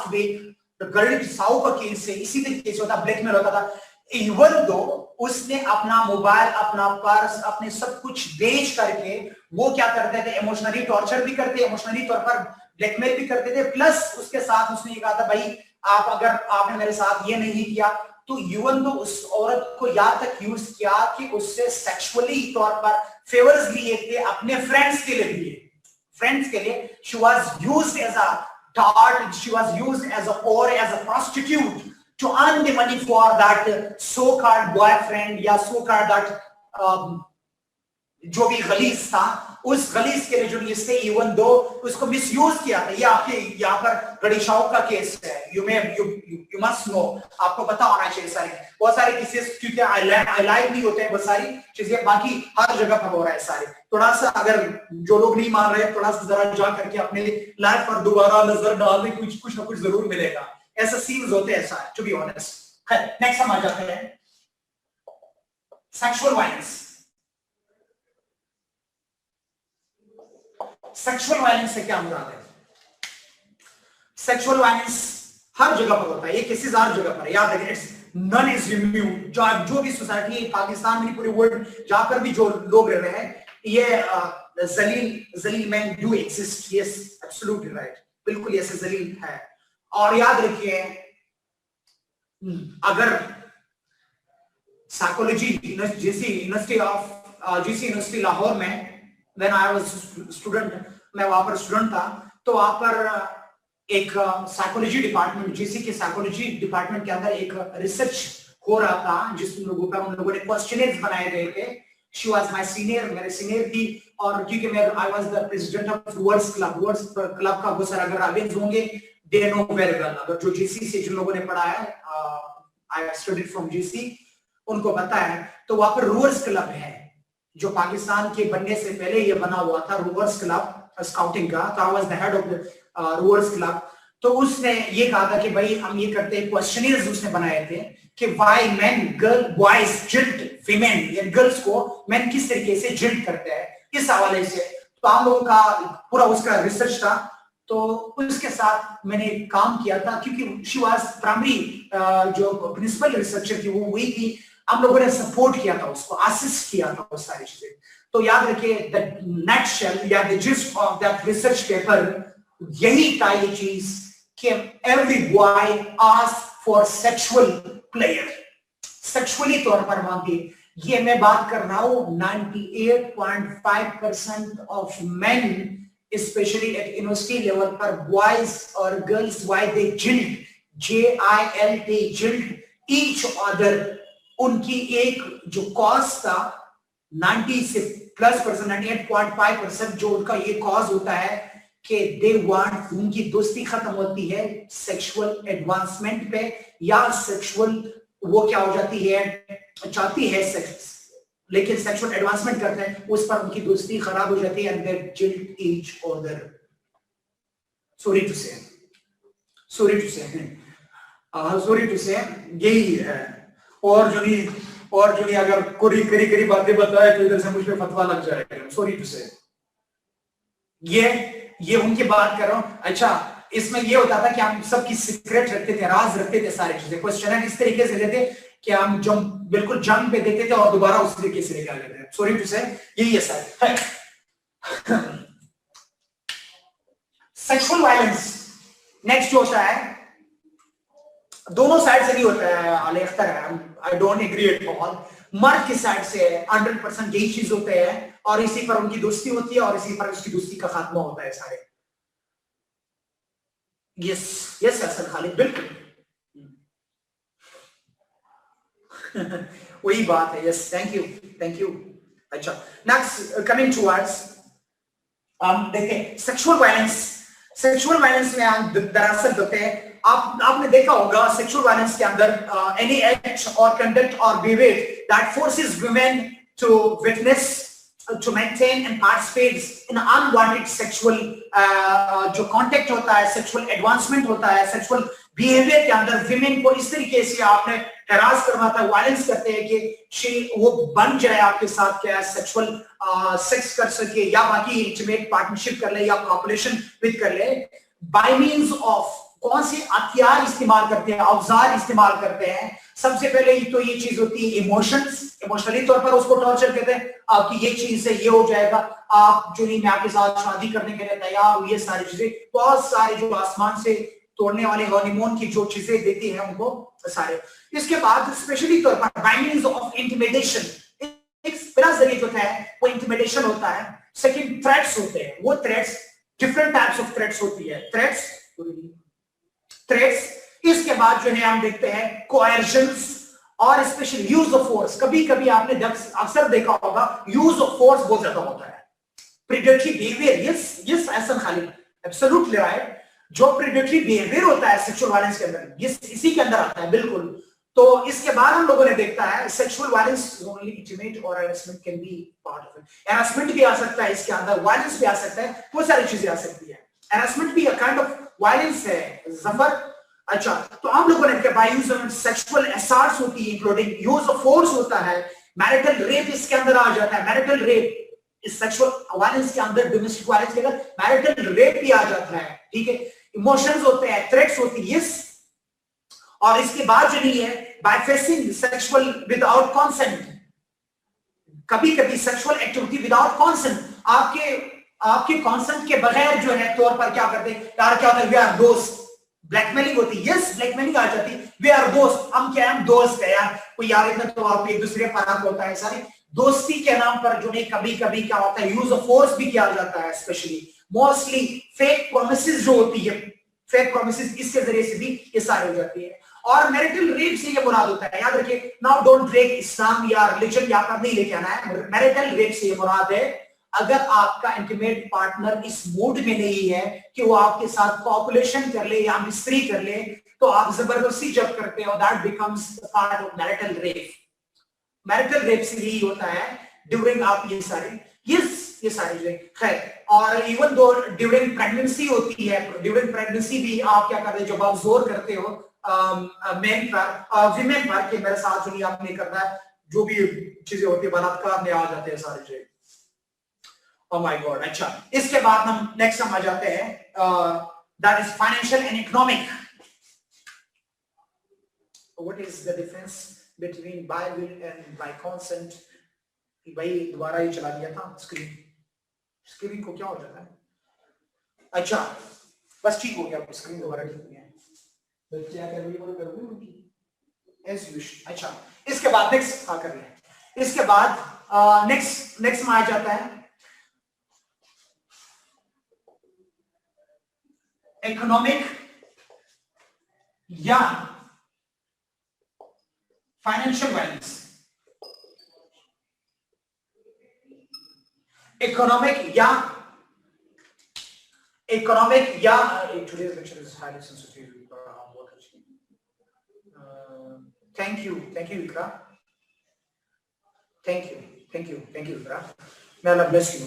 वीक गढ़ी शाहू का केस है, इसी तरीके से होता, ब्लैकमेल होता था, इवन दो उसने अपना मोबाइल, अपना पर्स, अपने सब कुछ बेच करके वो क्या करते थे, इमोशनली टॉर्चर भी करते, इमोशनली तौर पर ब्लैकमेल भी करते थे, प्लस उसके साथ उसने ये कहा था भाई आप अगर आपने मेरे साथ ये नहीं किया तो इवन तो उस औरत को यहाँ तक यूज किया कि उससे सेक्सुअली तौर पर फेवर्स लिए थे, अपने फ्रेंड्स के लिए she was used as a dart, she was used as a prostitute to earn the money for that so-called boyfriend या so-called that जो भी गलीज था, उस गलीज के लिए जो इससे इवन दो उसको मिसयूज किया था। ये आपके यहाँ पर गढ़ी शाहू का केस है, यू मस्ट नो, आपको पता होना चाहिए सारे, बहुत सारे केसेस, क्योंकि लाइव नहीं होते हैं बहुत सारी चीजें, बाकी हर जगह पर हो रहा है सारे। थोड़ा सा अगर जो लोग नहीं मान रहे, थोड़ा सा जरा जा करके अपने लाइफ पर दोबारा नजर डालने, कुछ ना कुछ जरूर मिलेगा, ऐसा सीन्स होते हैं सारे, टू बी ऑनेस्ट। नेक्स्ट हम आ जाते हैं सेक्सुअल वायलेंस। सेक्सुअल वायलेंस से क्या मुराद है? सेक्सुअल वायलेंस हर जगह पर होता है, ये केसेस हर जगह पर, याद रखिए, इट्स नन इज इम्यून। जो भी सोसाइटी, पाकिस्तान में, पूरे वर्ल्ड जहां पर भी जो लोग रह रहे हैं, ये जलील man do exist, yes absolutely right, बिल्कुल ऐसे जलील है। और याद रखिए, अगर साइकोलॉजी जीसी यूनिवर्सिटी लाहौर में, When I was student, मैं वहां पर स्टूडेंट था, तो वहां पर एक साइकोलॉजी डिपार्टमेंट, जीसी के साइकोलॉजी डिपार्टमेंट के अंदर एक रिसर्च हो रहा था, जिस लोगों पर उन लोगों ने क्वेश्चनर्स बनाए गए थे। शी वाज माय सीनियर, मेरे सीनियर थी, और क्योंकि मैं I was the president of rovers club का बहुत सारा, अगर अवेयर होंगे दे नो वेरी वेल, अगर जो जीसी से जिन लोगों ने पढ़ा है, आई स्टडीड फ्रॉम जीसी, उनको पता है। तो वहां पर रूअर्स क्लब है, जो पाकिस्तान के बनने से पहले ये बना हुआ था, रूअर्स क्लब स्काउटिंग का, तो I was the head of the rovers club. तो उसने ये कहा था कि भाई हम ये करते हैं, क्वेश्चनर्स उसने बनाए थे कि why men girl boys jilt women, या गर्ल्स को मेन किस तरीके से जिल्ट करते हैं, इस हवाले से। तो हम लोगों का पूरा उसका रिसर्च था, तो उसके साथ मैंने काम किया था, क्योंकि शी वाज प्राइमरी जो प्रिंसिपल रिसर्चर थी वो वही थी, हम लोगों ने सपोर्ट किया था उसको, असिस्ट किया था वो सारी चीजें। तो याद रखिए, द नटशेल या the gist of that research paper यही था, ये चीज कि every boy ask for sexual player, sexually तौर पर मांगे। ये मैं बात कर रहा हूं 98.5% of men specially at university level पर बॉयज और girls why they jilt, JILT, jilt each other, उनकी एक जो कॉज था 90 से +%, 98.5% जो उनका ये कॉज होता है कि दे वांट, उनकी दोस्ती खत्म होती है सेक्सुअल एडवांसमेंट पे, या सेक्सुअल वो क्या हो जाती है, चाहती है सेक्स लेकिन सेक्सुअल एडवांसमेंट करते हैं, उस पर उनकी दोस्ती खराब हो जाती है and they jilt each other. Sorry to say यही है। और जो नहीं अगर करी बातें बताए तो इधर से मुझ पे फतवा लग जाएगा। सॉरी टू से ये उनकी बात कर रहा हूं। अच्छा, इसमें ये होता था कि हम सबकी सीक्रेट रखते थे, राज रखते थे, सारी चीजें क्वेश्चन इस तरीके से लेते कि हम बिल्कुल जंग पे देते थे और दोबारा उस तरीके से निकाल लेते हैं। सॉरी टू से यही है सर। सेक्सुअल वायलेंस नेक्स्ट जो होता है, दोनों साइड से नहीं होता है, I don't agree at all. मर्द की साइड से 100% यही चीज होते हैं और इसी पर उनकी दोस्ती होती है और इसी पर उसकी दोस्ती का खात्मा होता है सारे। यस हसन खालिद, बिल्कुल वही बात है। Yes, thank you. अच्छा, नेक्स्ट कमिंग टुवर्ड्स, देखें सेक्सुअल वायलेंस में हम दरअसल होते हैं, आपने देखा होगा सेक्सुअल वायलेंस के अंदर एनी एक्ट और कंडक्ट और behaviour that forces women to witness, to maintain and participate in unwanted sexual जो कांटेक्ट होता है, सेक्सुअल एडवांसमेंट होता है, सेक्सुअल बिहेवियर के अंदर विमेन को इस तरीके से आपने हैरास करवाता है, वायलेंस करते हैं कि वो बन जाए आपके साथ, क्या सेक्सुअल सेक्स कर सके या बाकी इंटीमेट पार्टनरशिप कर ले या कॉपुलेशन विद कर ले, बाय मींस ऑफ कौन से हथियार इस्तेमाल करते हैं, औजार इस्तेमाल करते हैं। सबसे पहले तो ये चीज होती है इमोशनली तौर पर उसको टॉर्चर कहते हैं, आपकी ये चीज से ये हो जाएगा, आप जो नहीं मैं आपके साथ शादी करने के लिए तैयार हूं, ये सारी चीजें, बहुत सारे जो आसमान से तोड़ने वाले हनीमून की जो चीजें देती है उनको सारे। इसके बाद स्पेशली तौर पर बाय मींस ऑफ इंटिमिडेशन, एक पहला जरिया जो है वो इंटिमिडेशन होता है। सेकंड थ्रेट्स होते हैं, वो threats different types of threats होती है, थ्रेट्स। इसके बाद जो है हम देखते हैं कोएर्शंस और स्पेशल यूज ऑफ फोर्स। कभी कभी आपने अक्सर देखा होगा यूज ऑफ फोर्स बहुत ज्यादा होता है। Predatory behaviour, yes Ehsan Khalid, absolutely right. जो प्रेडेटरी बिहेवियर होता है सेक्सुअल वायलेंस के अंदर, ये इसी के अंदर आता है बिल्कुल। तो इसके बाद हम लोगों ने देखता है सेक्सुअल वायलेंस ओनली इंटीमेट और harassment can be part of it. Harassment भी आ सकता है इसके अंदर, वायलेंस भी आ सकता है, बहुत सारी चीजें आ सकती है। हैरेसमेंट भी अ काइंड ऑफ वायलेंस है जफर। अच्छा, तो हम लोगों ने by use of sexual assaults होती है, इंक्लूडिंग यूज ऑफ फोर्स होता है, मैरिटल रेप इसके अंदर आ जाता है। मैरिटल रेप इस सेक्सुअल वायलेंस के अंदर, डोमेस्टिक वायलेंस के अंदर मैरिटल रेप भी आ जाता है, ठीक है। इमोशंस होते हैं, थ्रेट्स होती है, यस। और इसके बाद जो नहीं है by facing sexual without consent, कभी कभी सेक्सुअल एक्टिविटी विदाउट कंसेंट, आपके कंसेंट के बगैर जो है तौर पर क्या करते हैं यार, क्या होता है वी आर दोस्त, ब्लैकमेलिंग होती है, यस ब्लैकमेलिंग आ जाती है। वी आर दोस्त, हम क्या है, हम दोस्त है यार, कोई यार इतना तो आप एक दूसरे का फर्क होता है। सारी दोस्ती के नाम पर जो नहीं कभी कभी क्या होता है यूज ऑफ फोर्स भी किया जाता है, स्पेशली मोस्टली फेक प्रोमिसेस जो होती है, फेक प्रोमिसेस इसके जरिए से भी ये सारी हो जाती है। और मैरिटल रेप से ये मुराद होता है, याद रखिए, नाउ डोंट ब्रेक इस्लाम या रिलीजन या कर नहीं लेके आना है। मैरिटल रेप से ये मुराद है अगर आपका इंटीमेट पार्टनर इस मूड में नहीं है कि वो आपके साथ कॉपुलेशन कर ले या मिस्त्री कर ले, तो आप जबरदस्ती जब करते हो, that becomes part of marital rape. Marital rape से यही होता है ड्यूरिंग आप ये सारी खैर। और इवन दो ड्यूरिंग प्रेगनेंसी होती है, ड्यूरिंग प्रेगनेंसी भी आप क्या करते हो, जब आप जोर करते हो मेन पर विमेन पर कि मेरे साथ जो नहीं आप नहीं करना है, जो भी चीजें होती है बलात्कार में आ जाते हैं सारे चीजें। Oh my God, अच्छा, इसके बाद हम नेक्स्ट हम आ जाते हैं, that is financial and economic. What is the difference between by will and by consent? भाई दोबारा ही चला दिया था स्क्रीन को, क्या हो जाता है? अच्छा, बस ठीक हो गया, स्क्रीन दोबारा ठीक हो गया। क्या करनी as usual। अच्छा, इसके बाद नेक्स्ट कर लें। इसके बाद नेक्स्ट में आ जाता है इकोनॉमिक या फाइनेंशियल वायलेंस, इकोनॉमिक या today's lecture is highly sensitive. Thank you Ikra, thank you Ikra, may Allah bless you.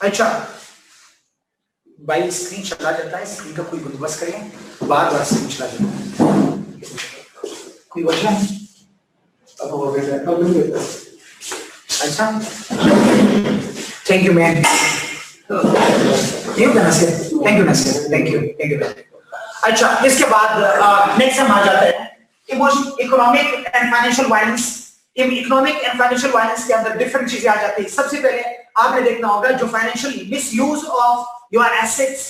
अच्छा भाई स्क्रीन चला जाता है, स्क्रीन का कोई बंदोबस्त करें, बार स्क्रीन चला जाता है, कोई वजह है? अब हो गया। अच्छा thank you man, thank you. अच्छा इसके बाद नेक्स्ट हम आ जाते हैं economic and financial violence. Economic and financial violence के अंदर डिफरेंट चीजें आ जाती है। सबसे पहले आपने देखना होगा जो financial misuse of your assets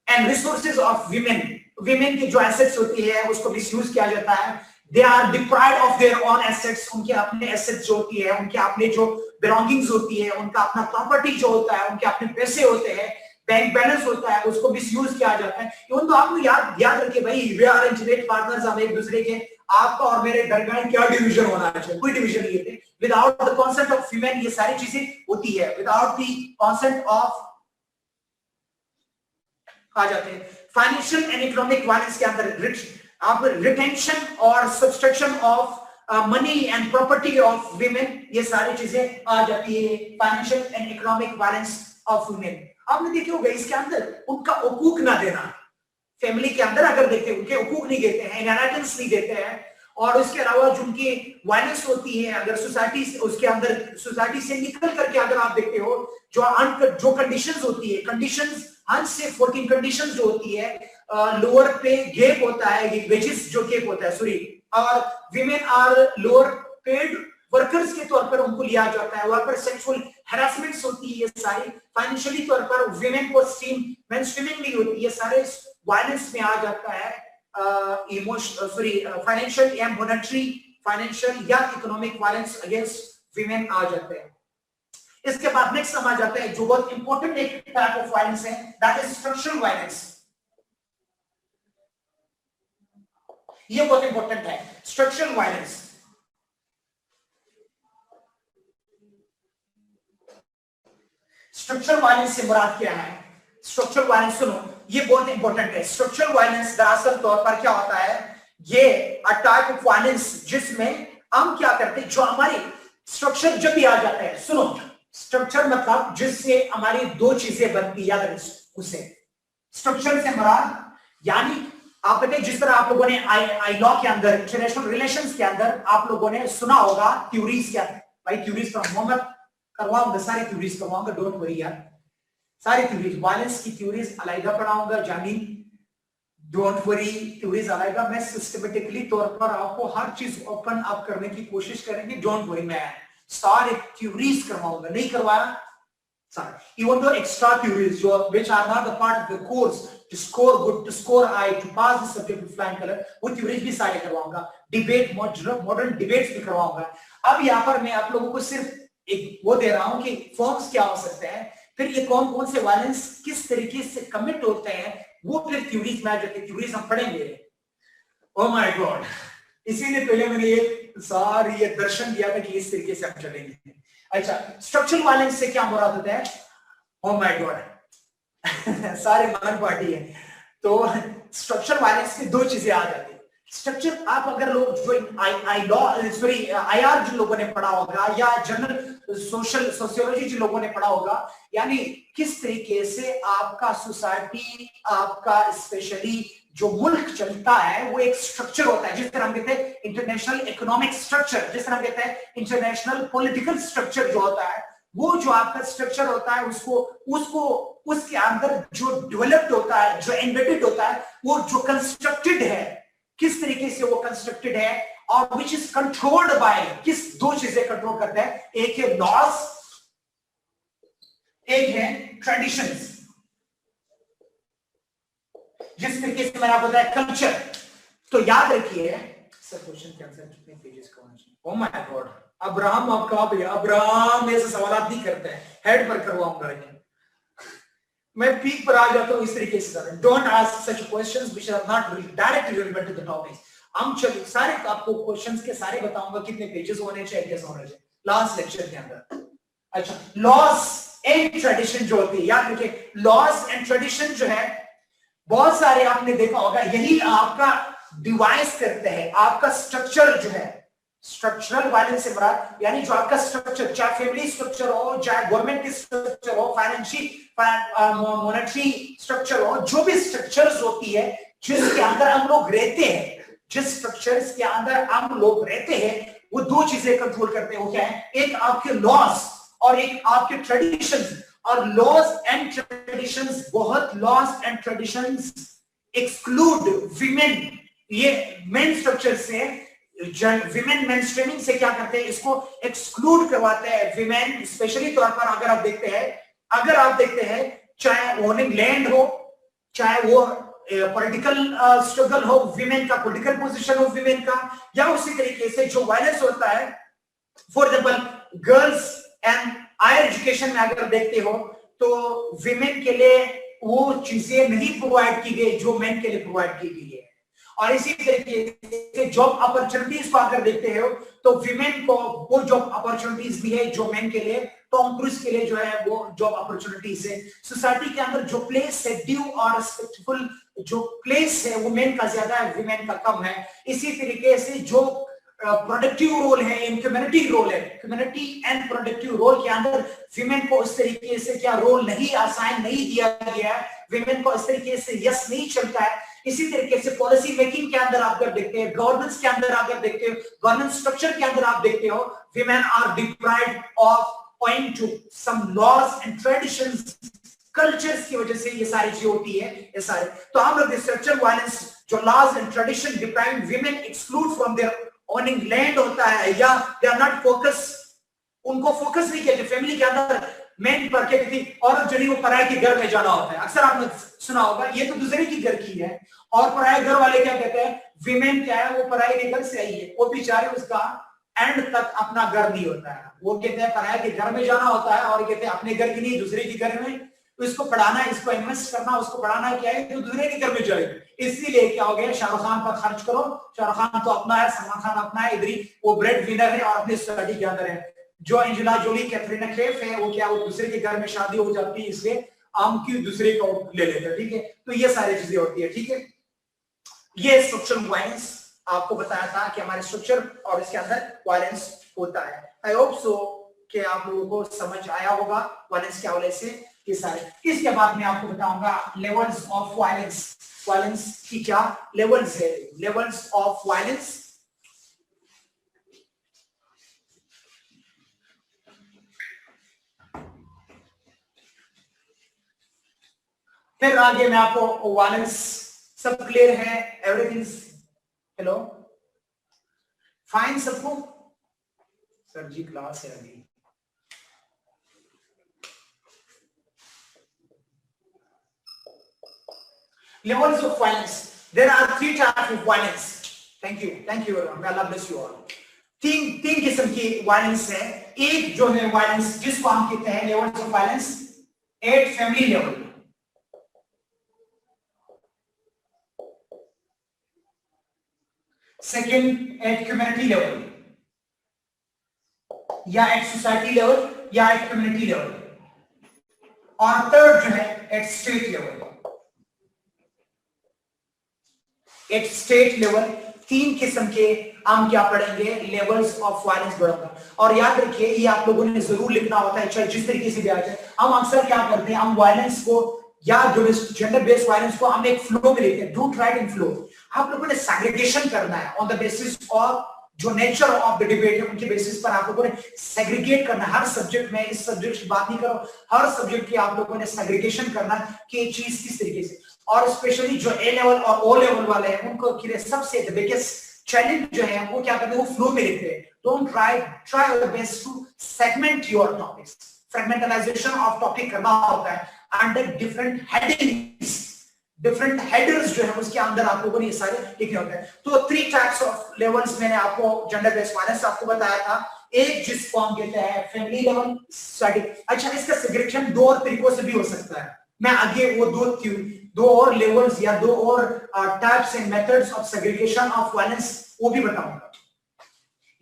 and resources of women की जो एसेट्स होती है उसको मिसयूज किया जाता है। They are deprived of their own assets, उनके अपने एसेट्स जो होती है, उनके अपने जो बिलोंगिंग्स होती है, उनका अपना प्रॉपर्टी जो होता है, उनके अपने पैसे होते हैं, बैंक बैलेंस होता है, उसको मिसयूज किया जाता है। इवन तो आपको याद रखिए भाई, वी आर इंटीमेट पार्टनर्स, हम एक दूसरे के, आपका और मेरे दरमियान क्या डिवीजन होना चाहिए, कोई डिवीजन नहीं है। Without the consent of female ये सारी चीजें होती है, विदाउट द कंसेंट ऑफ आ जाते हैं। फाइनेंशियल एंड इकोनॉमिक वायलेंस के अंदर आप रिटेंशन और subtraction of money and property of women, ये सारी चीजें आ जाती है financial and economic violence of women. आपने देखे होगा इसके अंदर उनका हुकूक ना देना, फैमिली के अंदर अगर देखते हैं उनके हुकूक नहीं देते हैं, इनहेरिटेंस नहीं देते हैं, और उसके अलावा जो उनकी वायलेंस होती है अगर सोसाइटी उसके अंदर सोसाइटी से निकल करके अगर आप देखते हो जो कंडीशंस होती है, कंडीशंस 1 से 14 कंडीशंस जो होती है, लोअर पे गैप होता है, वेजेस जो गैप होता है सॉरी, और women are lower paid workers के तौर पर उनको लिया जाता है, वहां पर सेक्सुअल हैरेसमेंट्स होती है, ये सारी फाइनेंशियली तौर पर विमेन को मेंस्ट्रुइंग नहीं होती है, सारे वायलेंस में आ जाता है। फाइनेंशियल या मॉनेटरी, फाइनेंशियल या इकोनॉमिक वायलेंस अगेंस्ट विमेन आ जाते हैं। इसके बाद नेक्स्ट हम आ जाते हैं जो बहुत इंपॉर्टेंट एक टाइप ऑफ वायलेंस है, दैट इज स्ट्रक्चरल वायलेंस। ये बहुत इंपॉर्टेंट है, स्ट्रक्चरल वायलेंस। स्ट्रक्चरल वायलेंस से मुराद क्या है? स्ट्रक्चरल वायलेंस सुनो, ये बहुत इंपॉर्टेंट है। स्ट्रक्चरल वायलेंस दरअसल तौर पर क्या होता है, ये अ टाइप ऑफ वायलेंस जिसमें हम क्या करते हैं, जो हमारी स्ट्रक्चर जब भी आ जाता है, सुनो स्ट्रक्चर मतलब जिससे हमारी दो चीजें बनती है, याद उसे स्ट्रक्चर से मुराद, यानी आप कहते हैं जिस तरह आप लोगों ने आई लॉ के अंदर, इंटरनेशनल रिलेशंस के अंदर आप लोगों ने सुना होगा थ्योरीज क्या है भाई, थ्योरीज का मोहम्मद करवाऊंगा, सारी थ्योरीज करवाऊंगा, डोंट वरी यार, सारी थ्योरीज, वायलेंस की थ्योरीज अलग पढ़ाऊंगा जानी, डोंट वरी, थ्योरीज अलग, मैं सिस्टमेटिकली तौर पर आपको हर चीज ओपन अप करने की कोशिश करेंगे, डोंट वरी, मैं सारे थ्योरीज करवाऊंगा, नहीं करवाया सारे, इवन दो एक्स्ट्रा थ्योरीज जो which are not the part of the course to score good, to score high, to pass the subject with flying color, वो थ्योरीज भी सारे करवाऊंगा, डिबेट मॉडर्न डिबेट्स भी करवाऊंगा। अब यहाँ पर मैं आप लोगों को सिर्फ एक वो दे रहा हूं कि फॉर्म्स क्या हो सकते हैं, फिर ये कौन कौन से वायलेंस किस तरीके से कमिट होते हैं, वो फिर थ्योरीज में आ जाती है, थ्योरीज हम पढ़ेंगे। ओह माय गॉड, इसीलिए पहले मैंने ये सारी ये दर्शन दिया था कि इस तरीके से हम चलेंगे। अच्छा, स्ट्रक्चरल वायलेंस से क्या मुराद होता है? ओह माय गॉड सारे मगन पार्टी है। तो स्ट्रक्चरल वायलेंस में दो चीजें आ जाती है। स्ट्रक्चर आप अगर लोग जो आई लॉ सॉरी आईआर जिन लोगों ने पढ़ा होगा या जनरल सोशियोलॉजी जिन लोगों ने पढ़ा होगा, यानी किस तरीके से आपका सोसाइटी, आपका स्पेशली जो मुल्क चलता है वो एक स्ट्रक्चर होता है, जिस तरह हम कहते हैं इंटरनेशनल इकोनॉमिक स्ट्रक्चर, जिस तरह हम कहते हैं इंटरनेशनल पॉलिटिकल स्ट्रक्चर जो होता है, वो जो आपका स्ट्रक्चर होता है उसको उसके अंदर जो डेवलप्ड होता है, जो एम्बेडेड होता है, वो जो कंस्ट्रक्टेड है, किस तरीके से वो कंस्ट्रक्टेड है, और विच इज कंट्रोल्ड बाय, किस दो चीजें कंट्रोल करते हैं, एक है लॉज, एक है ट्रेडिशंस। जिस तरीके से मैंने आपको बताया कल्चर, तो याद रखिए सर क्वेश्चन के आंसर कितने पेजेस का होना चाहिए? ओह माय गॉड, अब्राहम आपका भैया, अब्राहम ऐसे सवाल नहीं करते हैं, हेड पर करवाऊंगा ये मैं पीक पर आ जाता हूँ इस तरीके से। Don't ask such questions which are not directly related to the topic. हम चलिए सारे आपको क्वेश्चंस के सारे बताऊंगा, कितने पेजेस होने चाहिए, कैसे होने चाहिए लास्ट लेक्चर के अंदर। अच्छा, लॉस एंड ट्रेडिशन जो होती है, याद रखिए लॉस एंड ट्रेडिशन जो है बहुत सारे आपने देखा होगा, यही आपका डिवाइस करते हैं आपका स्ट्रक्चर जो है। स्ट्रक्चरल वायलेंस से बड़ा यानी जो आपका स्ट्रक्चर, चाहे फैमिली स्ट्रक्चर हो, चाहे गवर्नमेंट की स्ट्रक्चर हो, फाइनेंशियल मॉनेटरी स्ट्रक्चर हो, जो भी स्ट्रक्चर्स होती है जिसके अंदर हम लोग रहते हैं, जिस स्ट्रक्चर्स के अंदर हम लोग रहते हैं, वो दो चीजें कंट्रोल करते हैं। वो क्या है? एक आपके लॉस और एक आपके ट्रेडिशंस। और लॉस एंड ट्रेडिशंस, बहुत loss and traditions exclude women. ये मेन स्ट्रक्चर से विमेन मेनस्ट्रीमिंग से क्या करते हैं, इसको एक्सक्लूड करवाते हैं विमेन। स्पेशली तौर पर अगर आप देखते हैं चाहे ओनिंग लैंड हो, चाहे वो पॉलिटिकल स्ट्रगल हो विमेन का, पॉलिटिकल पोजीशन हो विमेन का, या उसी तरीके से जो वायलेंस होता है for example girls and higher education में अगर देखते हो तो विमेन के लिए वो चीजें नहीं प्रोवाइड की गई जो मेन के लिए प्रोवाइड की गई है। और इसी तरीके से जॉब अपॉर्चुनिटीज को अगर देखते हो तो विमेन को वो जॉब अपॉर्चुनिटीज भी है जो मेन के लिए, टॉम क्रूज के लिए जो है वो जॉब अपॉर्चुनिटीज है। सोसाइटी के अंदर जो प्लेस है, ड्यू और रिस्पेक्टफुल जो प्लेस है वो मेन का ज्यादा है, विमेन का कम है। इसी तरीके से जो प्रोडक्टिव रोल है, इन कम्युनिटी रोल है, कम्युनिटी एंड प्रोडक्टिव रोल के अंदर विमेन को इस तरीके से क्या रोल नहीं असाइन नहीं दिया गया है, विमेन को इस तरीके से यस नहीं चलता है। इसी तरीके से पॉलिसी मेकिंग के अंदर आप देखते हैं, गवर्नेंस के अंदर आप देखते हो, गवर्नेंस स्ट्रक्चर के अंदर आप देखते हो, women are deprived of point to some laws and traditions, cultures की वजह से ये सारी चीजें होती है। ये सारे तो हम लोग स्ट्रक्चरल वायलेंस जो laws and tradition depriving women exclude from their owning land होता है, या दे आर नॉट फोकस, उनको फोकस नहीं किया फैमिली के अंदर मेन पर क्या थी, औरत जो वो पराये के घर में जाना होता है। अक्सर आपने सुना होगा ये तो दूसरे की घर की है, और पराये घर वाले क्या कहते हैं, विमेन क्या है वो पराये के घर से आई है, वो बेचारे उसका एंड तक अपना घर नहीं होता है। वो कहते हैं पराये के घर में जाना होता है, और कहते हैं अपने घर की नहीं दूसरे के घर में, तो इसको पढ़ाना, इसको इन्वेस्ट करना, उसको पढ़ाना क्या है तो दूसरे के घर में जाएगी। इसीलिए क्या हो गया, शाहरुख खान पर खर्च करो, शाहरुख खान तो अपना है, सलमान खान अपना है, इधर वो ब्रेड विनर है और अपनी स्टडी के अंदर है। जो एंजेला जोली, कैटरीना कैफ है, वो क्या वो दूसरे के घर में शादी हो जाती है, इसलिए आम की दूसरे को ले लेते हैं। ठीक है, तो ये सारी चीजें होती है। ठीक है, ये स्ट्रक्चरल वायलेंस आपको बताया था कि हमारे स्ट्रक्चर और इसके अंदर वायलेंस होता है। आई होप सो कि आप लोगों को समझ आया होगा वायलेंस के हवाले से ये सारे। इसके बाद मैं आपको बताऊंगा लेवल्स ऑफ वायलेंस। वायलेंस की क्या लेवल्स है, लेवल्स ऑफ वायलेंस। फिर आगे मैं आपको वायलेंस, सब क्लियर है, एवरीथिंग हेलो फाइन सबको? सर जी क्लास है अभी। Levels of violence. There are 3 types of violence. Thank you. May Allah bless you all. तीन किस्म की वायलेंस है। एक जो है वायलेंस जिसको हम कहते हैं levels of violence at family level, second at community level, या एट सोसाइटी लेवल, या एट कम्युनिटी लेवल, और थर्ड जो है at state level. At state level 3 किस्म के हम क्या पढ़ेंगे, लेवल्स ऑफ वायलेंस पढ़ेंगे। और याद रखिए ये आप लोगों ने जरूर लिखना होता है, चाहे जिस तरीके से भी आ जाए। हम अक्सर क्या करते हैं, हम वायलेंस को या जो जेंडर बेस्ड वायलेंस को हम एक फ्लो में लेते हैं, डोंट राइट इन फ्लो। आप लोगों ने सेग्रीगेशन करना है ऑन द बेसिस ऑफ जो नेचर ऑफ द डिबेट है, उनके बेसिस पर आप लोगों ने सेग्रीगेट करना। हर सब्जेक्ट में इस सब्जेक्ट की बात नहीं करो, हर सब्जेक्ट की आप लोगों ने सेग्रीगेशन करना कि चीज किस तरीके से। और स्पेशली जो ए लेवल और ओ लेवल वाले हैं उनको के लिए सबसे द बिगेस्ट चैलेंज जो है वो क्या करते हैं, वो फ्लो में लिखते हैं। Don't try your best to segment your topics. Fragmentalization of topic करना होता है under different headings, different headers जो है उसके अंदर आप लोगों ने ये सारे लिखे होते हैं। तो 3 टाइप्स ऑफ लेवल्स मैंने आपको जेंडर बेस्ड वायलेंस आपको बताया था। एक जिसको हम कहते हैं फैमिली लेवल स्टडी। अच्छा, इसका सेग्रीगेशन 2 तरीकों से भी हो सकता है। मैं आगे वो दो और लेवल्स या दो और types and methods of segregation of violence वो भी बताऊंगा।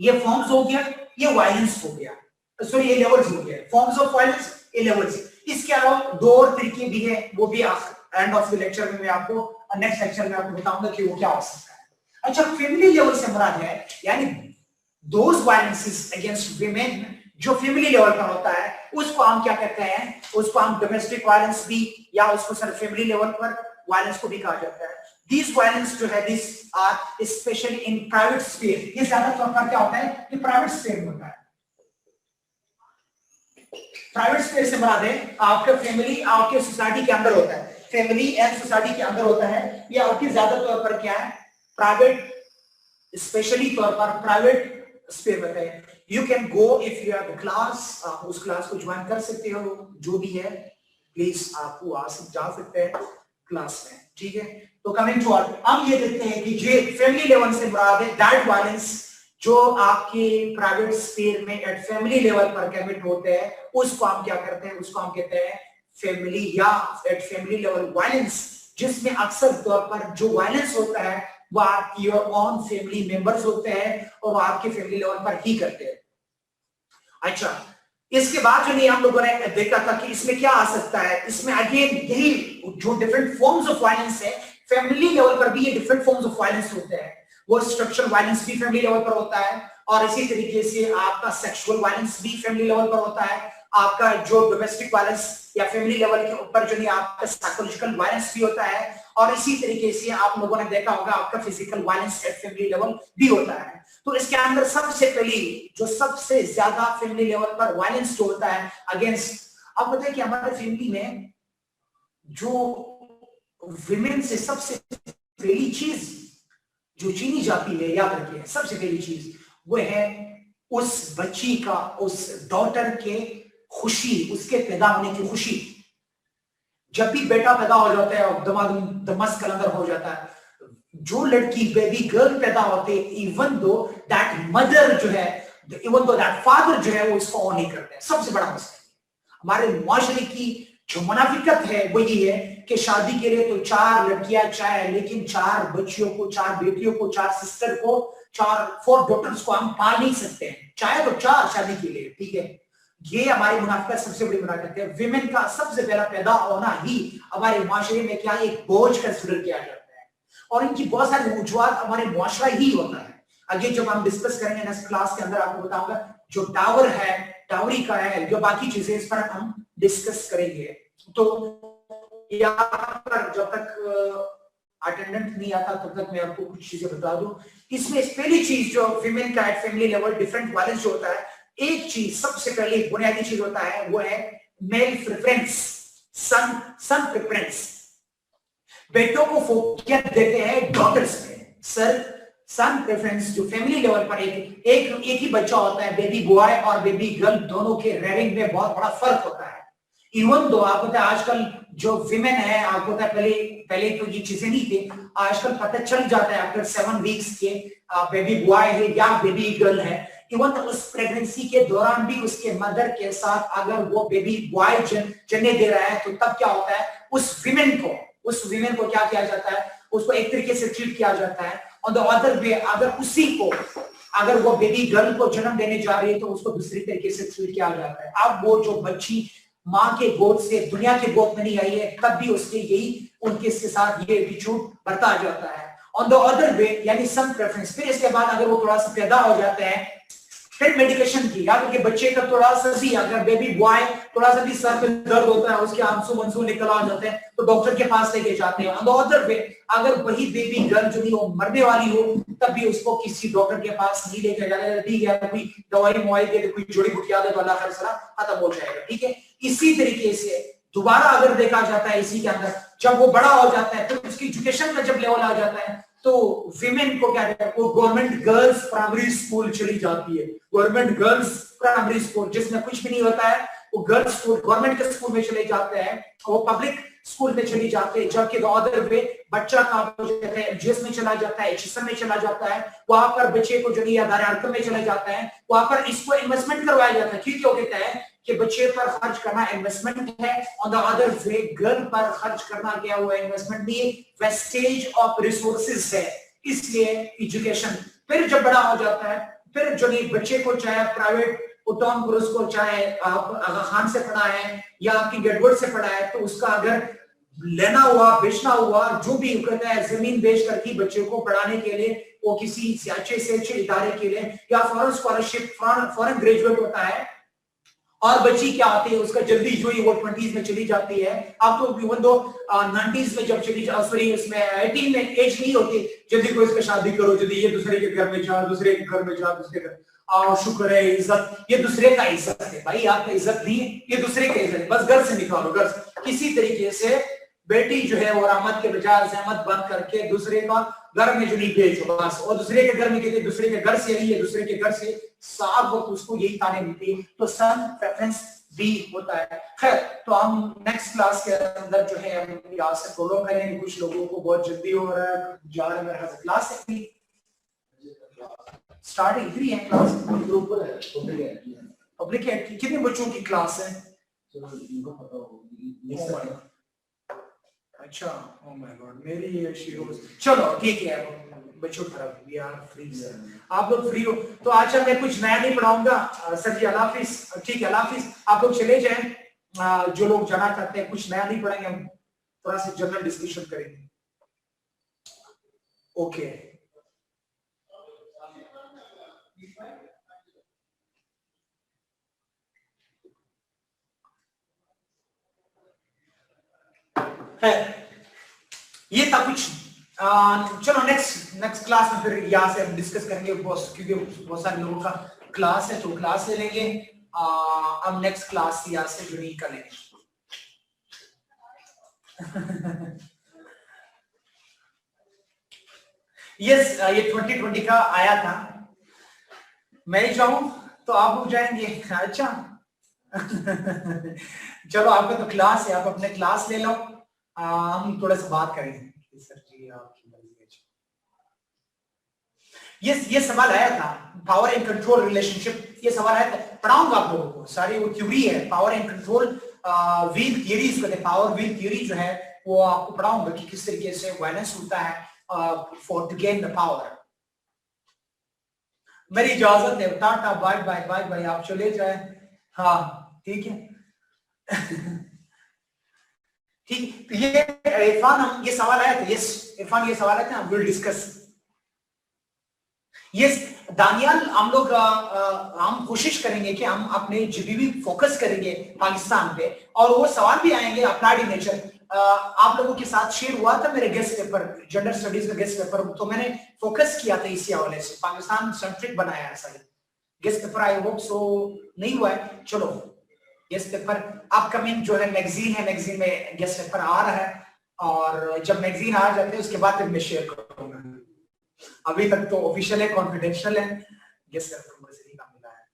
ये फॉर्म्स हो गया, ये वायलेंस हो गया, सॉरी ये लेवल्स हो गया, फॉर्म्स ऑफ वायलेंस, ये लेवल्स। इसके अलावा दो और तरीके भी हैं, वो भी एंड ऑफ द लेक्चर में मैं आपको नेक्स्ट लेक्चर में आपको बताऊंगा कि वो क्या हो सकता है। अच्छा, फैमिली लेवल से मुराद है यानी दोज वायलेंसेस अगेंस्ट विमेन जो फैमिली लेवल पर होता है उसको हम क्या कहते हैं, उसको हम डोमेस्टिक वायलेंस भी या उसको सिर्फ फैमिली लेवल पर वायलेंस को भी कहा जाता है। These वायलेंस जो है this are specially in private sphere, ये ज्यादातर पर क्या होता है कि प्राइवेट स्फीयर में होता है। प्राइवेट स्फीयर से मुराद है आपके फैमिली आपके सोसाइटी के अंदर होता है, फैमिली एंड सोसाइटी के अंदर होता है। ये आपकी ज्यादा तौर पर क्या है प्राइवेट, स्पेशली तौर पर प्राइवेट स्फीयर में है। You can go if you have class, आप उस क्लास को ज्वाइन कर सकते हो, जो भी है प्लीज आप जा सकते हैं क्लास में, ठीक है। तो कमिंग टू ऑल, हम ये देखते हैं कि जे फैमिली लेवल से मुराद है दैट वायलेंस जो आपके प्राइवेट स्फीयर में एट फैमिली लेवल पर कमिट होते हैं, उसको हम क्या करते हैं, उसको हम कहते हैं फैमिली या एट फैमिली लेवल वायलेंस, जिसमें अक्सर तौर पर जो वायलेंस होता है वो आपकी योर ओन फैमिली मेंबर्स होते हैं और वो आपके फैमिली लेवल पर ही करते हैं। अच्छा, इसके बाद जो नहीं हम लोगों ने देखा था कि इसमें क्या आ सकता है, इसमें अगेन यही जो डिफरेंट फॉर्म्स ऑफ वायलेंस है, फैमिली लेवल पर भी ये डिफरेंट फॉर्म्स ऑफ वायलेंस होते हैं। वो स्ट्रक्चरल वायलेंस भी फैमिली लेवल पर होता है और इसी तरीके से आपका सेक्सुअल वायलेंस भी फैमिली लेवल पर होता है। आपका जो डोमेस्टिक वायलेंस या फैमिली लेवल के ऊपर जो नहीं आपका साइकोलॉजिकल वायलेंस भी होता है और इसी तरीके से आप लोगों ने देखा होगा आपका physical violence at family level भी होता है। तो इसके अंदर सबसे पहली जो सबसे ज्यादा फैमिली लेवल पर वायलेंस जो होता है अगेंस्ट, आप बताइए कि हमारे फैमिली में जो विमेन से सबसे पहली चीज जो चीनी जाती है, याद रखिए सबसे पहली चीज वो है उस बच्ची का, उस डॉटर के खुशी, उसके पैदा होने की खुशी। जब भी बेटा पैदा हो जाता है और दमस कलंदर हो जाता है, जो लड़की बेबी गर्ल पैदा होते हैं, इवन दो दैट मदर जो है, इवन दो दैट फादर जो है वो इसको ऑन नहीं करते हैं। सबसे बड़ा मसला हमारे मुआशरे की जो मुनाफिकत है वो ये है कि शादी के लिए तो 4 लड़कियां चाहे, लेकिन 4 बच्चियों को, 4 बेटियों को, 4 सिस्टर को, 4 डॉटर्स को हम पाल नहीं सकते हैं, चाहे तो 4 शादी के लिए, ठीक है। ये हमारी मुनाफिकत सबसे बड़ी मुनाफिकत है। विमेन का सबसे पहला पैदा होना ही हमारे मुआशरे में क्या एक बोझ कंसिडर किया जाता है और इनकी बहुत सारी वजूहत हमारे मुआशरा ही होता है। आगे जब हम डिस्कस करेंगे नेक्स्ट क्लास के अंदर आपको बताऊंगा जो टावर है, टावरी का है, जो बाकी चीजें, इस पर हम डिस्कस करेंगे। तो यहाँ पर जब तक अटेंडेंट नहीं आता तब तक मैं आपको कुछ चीजें बता दूं। इसमें पहली चीज जो विमेन का at family level different violence जो होता है, एक चीज सबसे पहले बुनियादी चीज होता है वो है मेल प्रेफरेंस, सन प्रेफरेंस। बेटों को फोकियत देते हैं डॉटर्स में। सन प्रेफरेंस जो फैमिली लेवल पर एक ही बच्चा होता है, बेबी बॉय और बेबी गर्ल, दोनों के रेयरिंग में बहुत बड़ा फर्क होता है। इवन दो आपको पता है आजकल जो विमेन है, आपको पता है पहले तो ये चीजें नहीं थी, आजकल पता चल जाता है आफ्टर 7 वीक्स के बेबी बॉय है या बेबी गर्ल है। इवन उस प्रेगनेंसी के दौरान भी उसके मदर के साथ अगर वो बेबी बॉय जन्म दे रहा है तो तब क्या होता है, उस विमेन को क्या किया जाता है, उसको एक तरीके से ट्रीट किया जाता है। ऑन द अदर वे अगर वो बेबी गर्ल को जन्म देने जा रही है तो उसको दूसरी तरीके से ट्रीट किया जाता है। अब वो जो बच्ची माँ के गोद से दुनिया के गोद में नहीं आई है तब भी उसके यही उनके साथ ये एटीट्यूड बरता जाता है। ऑन द अदर वे यानी सम प्रेफरेंस। फिर इसके बाद अगर वो थोड़ा सा पैदा हो जाते हैं, फिर मेडिकेशन की, याद रखिए बच्चे का थोड़ा सा भी अगर बेबी बॉय थोड़ा सा भी सर में दर्द होता है, उसके आंसू निकल आ जाते हैं तो डॉक्टर के पास लेके जाते हैं। ऑन द अदर वे अगर वही बेबी गर्ल जो नहीं वो मरने वाली हो तब भी उसको किसी डॉक्टर के पास नहीं लेके जाना, ठीक है कोई दवाई दे, कोई जड़ी बूटियां दे तो अल्लाह खैर खत्म हो जाएगा, ठीक है। इसी तरीके से दोबारा अगर देखा जाता है इसी के अंदर जब वो बड़ा हो जाता है तो उसकी एजुकेशन का जब लेवल आ जाता है तो विमेन को क्या कहते हैं, वो गवर्नमेंट गर्ल्स प्राइमरी स्कूल चली जाती है। गवर्नमेंट गर्ल्स प्राइमरी स्कूल जिसमें कुछ भी नहीं होता है, वो गर्ल्स स्कूल गवर्नमेंट के स्कूल में चले जाते हैं, वो पब्लिक स्कूल में चली जाते हैं। जबकि अदर वे बच्चा का एचएस में चला जाता है, एचएसएम में चला जाता है, वहां पर बच्चे को जो है में चला जाता है, वहां पर इसको इन्वेस्टमेंट करवाया जाता है। क्योंकि वो कहता है कि बच्चे पर खर्च करना इन्वेस्टमेंट है, on the other way girl पर खर्च करना क्या हुआ इन्वेस्टमेंट नहीं, वेस्टेज ऑफ रिसोर्सेज है। इसलिए एजुकेशन फिर जब बड़ा हो जाता है, फिर जो नहीं बच्चे को चाहे प्राइवेट टॉम क्रूज को चाहे आप आगा खान से पढ़ा है या आपकी गेटवर्ड से पढ़ा है, तो उसका अगर लेना हुआ बेचना हुआ जो भी कहता है जमीन बेच करके बच्चे को पढ़ाने के लिए वो किसी अच्छे से अच्छे इदारे के लिए या फॉरेन स्कॉलरशिप फॉरेन ग्रेजुएट होता है और बच्ची क्या आती है उसका जल्दी जो ही वो 20s में चली जाती है। अब तो इवन दो 90s में जब चली सॉरी उसमें 18 में एज नहीं होती, जल्दी कोई इसका शादी करो, जल्दी ये दूसरे के घर में जा, दूसरे के घर में जा, दूसरे घर और शुक्र है इज्जत, ये दूसरे का इज्जत है भाई, आपका इज्जत नहीं है, ये दूसरे का इज्जत है, बस घर से निकालो घर से। किसी तरीके से बेटी जो है वो रहमत के बजाय जहमत बंद करके दूसरे का घर में जो नहीं भेजो बस, और दूसरे के घर में कहते दूसरे के घर से नहीं है, दूसरे के घर से साफ वक्त उसको यही ताने मिलती है, तो सन प्रेफरेंस बी होता है। खैर तो हम नेक्स्ट क्लास के अंदर जो है हम यहाँ से फॉलो करेंगे, कुछ लोगों को बहुत जल्दी हो रहा है जा रहा है मेरा क्लास है स्टार्टिंग 3 है क्लास ग्रुप है पब्लिक है, कितने बच्चों की क्लास है? अच्छा ओह माय गॉड मेरी ये शीरोज, चलो ठीक है बच्चों तरफ वी आर फ्री सर, आप लोग फ्री हो तो आज मैं कुछ नया नहीं पढ़ाऊंगा सर जी, अल्लाह हाफिज। ठीक है अल्लाह हाफिज, आप लोग चले जाएं, जो लोग जाना चाहते हैं कुछ नया नहीं पढ़ेंगे, हम थोड़ा सा जनरल डिस्कशन करेंगे। ओके है ये था कुछ। चलो नेक्स्ट क्लास में फिर यहाँ से हम डिस्कस करेंगे क्योंकि बहुत सारे लोगों का क्लास है तो क्लास ले लेंगे, अब नेक्स्ट क्लास यहाँ से जो नहीं करेंगे। यस ये 2020 का आया था, मैं ही जाऊं तो आप लोग जाएंगे? अच्छा चलो आपका तो क्लास है, आप अपने क्लास ले लो, हम थोड़ा सा बात करेंगे सर जी आपकी मर्जी है। ये सवाल आया था पावर एंड कंट्रोल रिलेशनशिप, ये सवाल आया था, पढ़ाऊंगा आप लोगों को, सारी वो थ्योरी है power and control wheel theory, इसको कहते हैं पावर व्हील थ्योरी जो है वो आपको पढ़ाऊंगा कि किस तरीके से वायलेंस होता है for to gain the power. मेरी इजाजत है, tata bye bye bye bye, आप चले जाए। हाँ ठीक है ठीक, तो ये इरफान हम ये सवाल आया था, यस इरफान ये सवाल आया था, विल डिस्कस। यस दानियाल हम लोग हम कोशिश करेंगे कि हम अपने जीबीबी फोकस करेंगे पाकिस्तान पे, और वो सवाल भी आएंगे अप्लाइड नेचर। आप लोगों के साथ शेयर हुआ था मेरे गेस्ट पेपर, जेंडर स्टडीज का गेस्ट पेपर, तो मैंने फोकस किया था इसी हवाले से, पाकिस्तान सेंट्रिक बनाया है सारी guest paper, I hope so नहीं हुआ है। चलो गेस्ट पेपर अपकमिंग जो है मैगजीन है, मैगजीन में गेस्ट पेपर आ रहा है, और जब मैगजीन आ जाते हैं उसके बाद फिर मैं शेयर करूंगा, अभी तक तो ऑफिशियल है कॉन्फिडेंशियल है, गेस्ट पेपर मुझे का मिला है।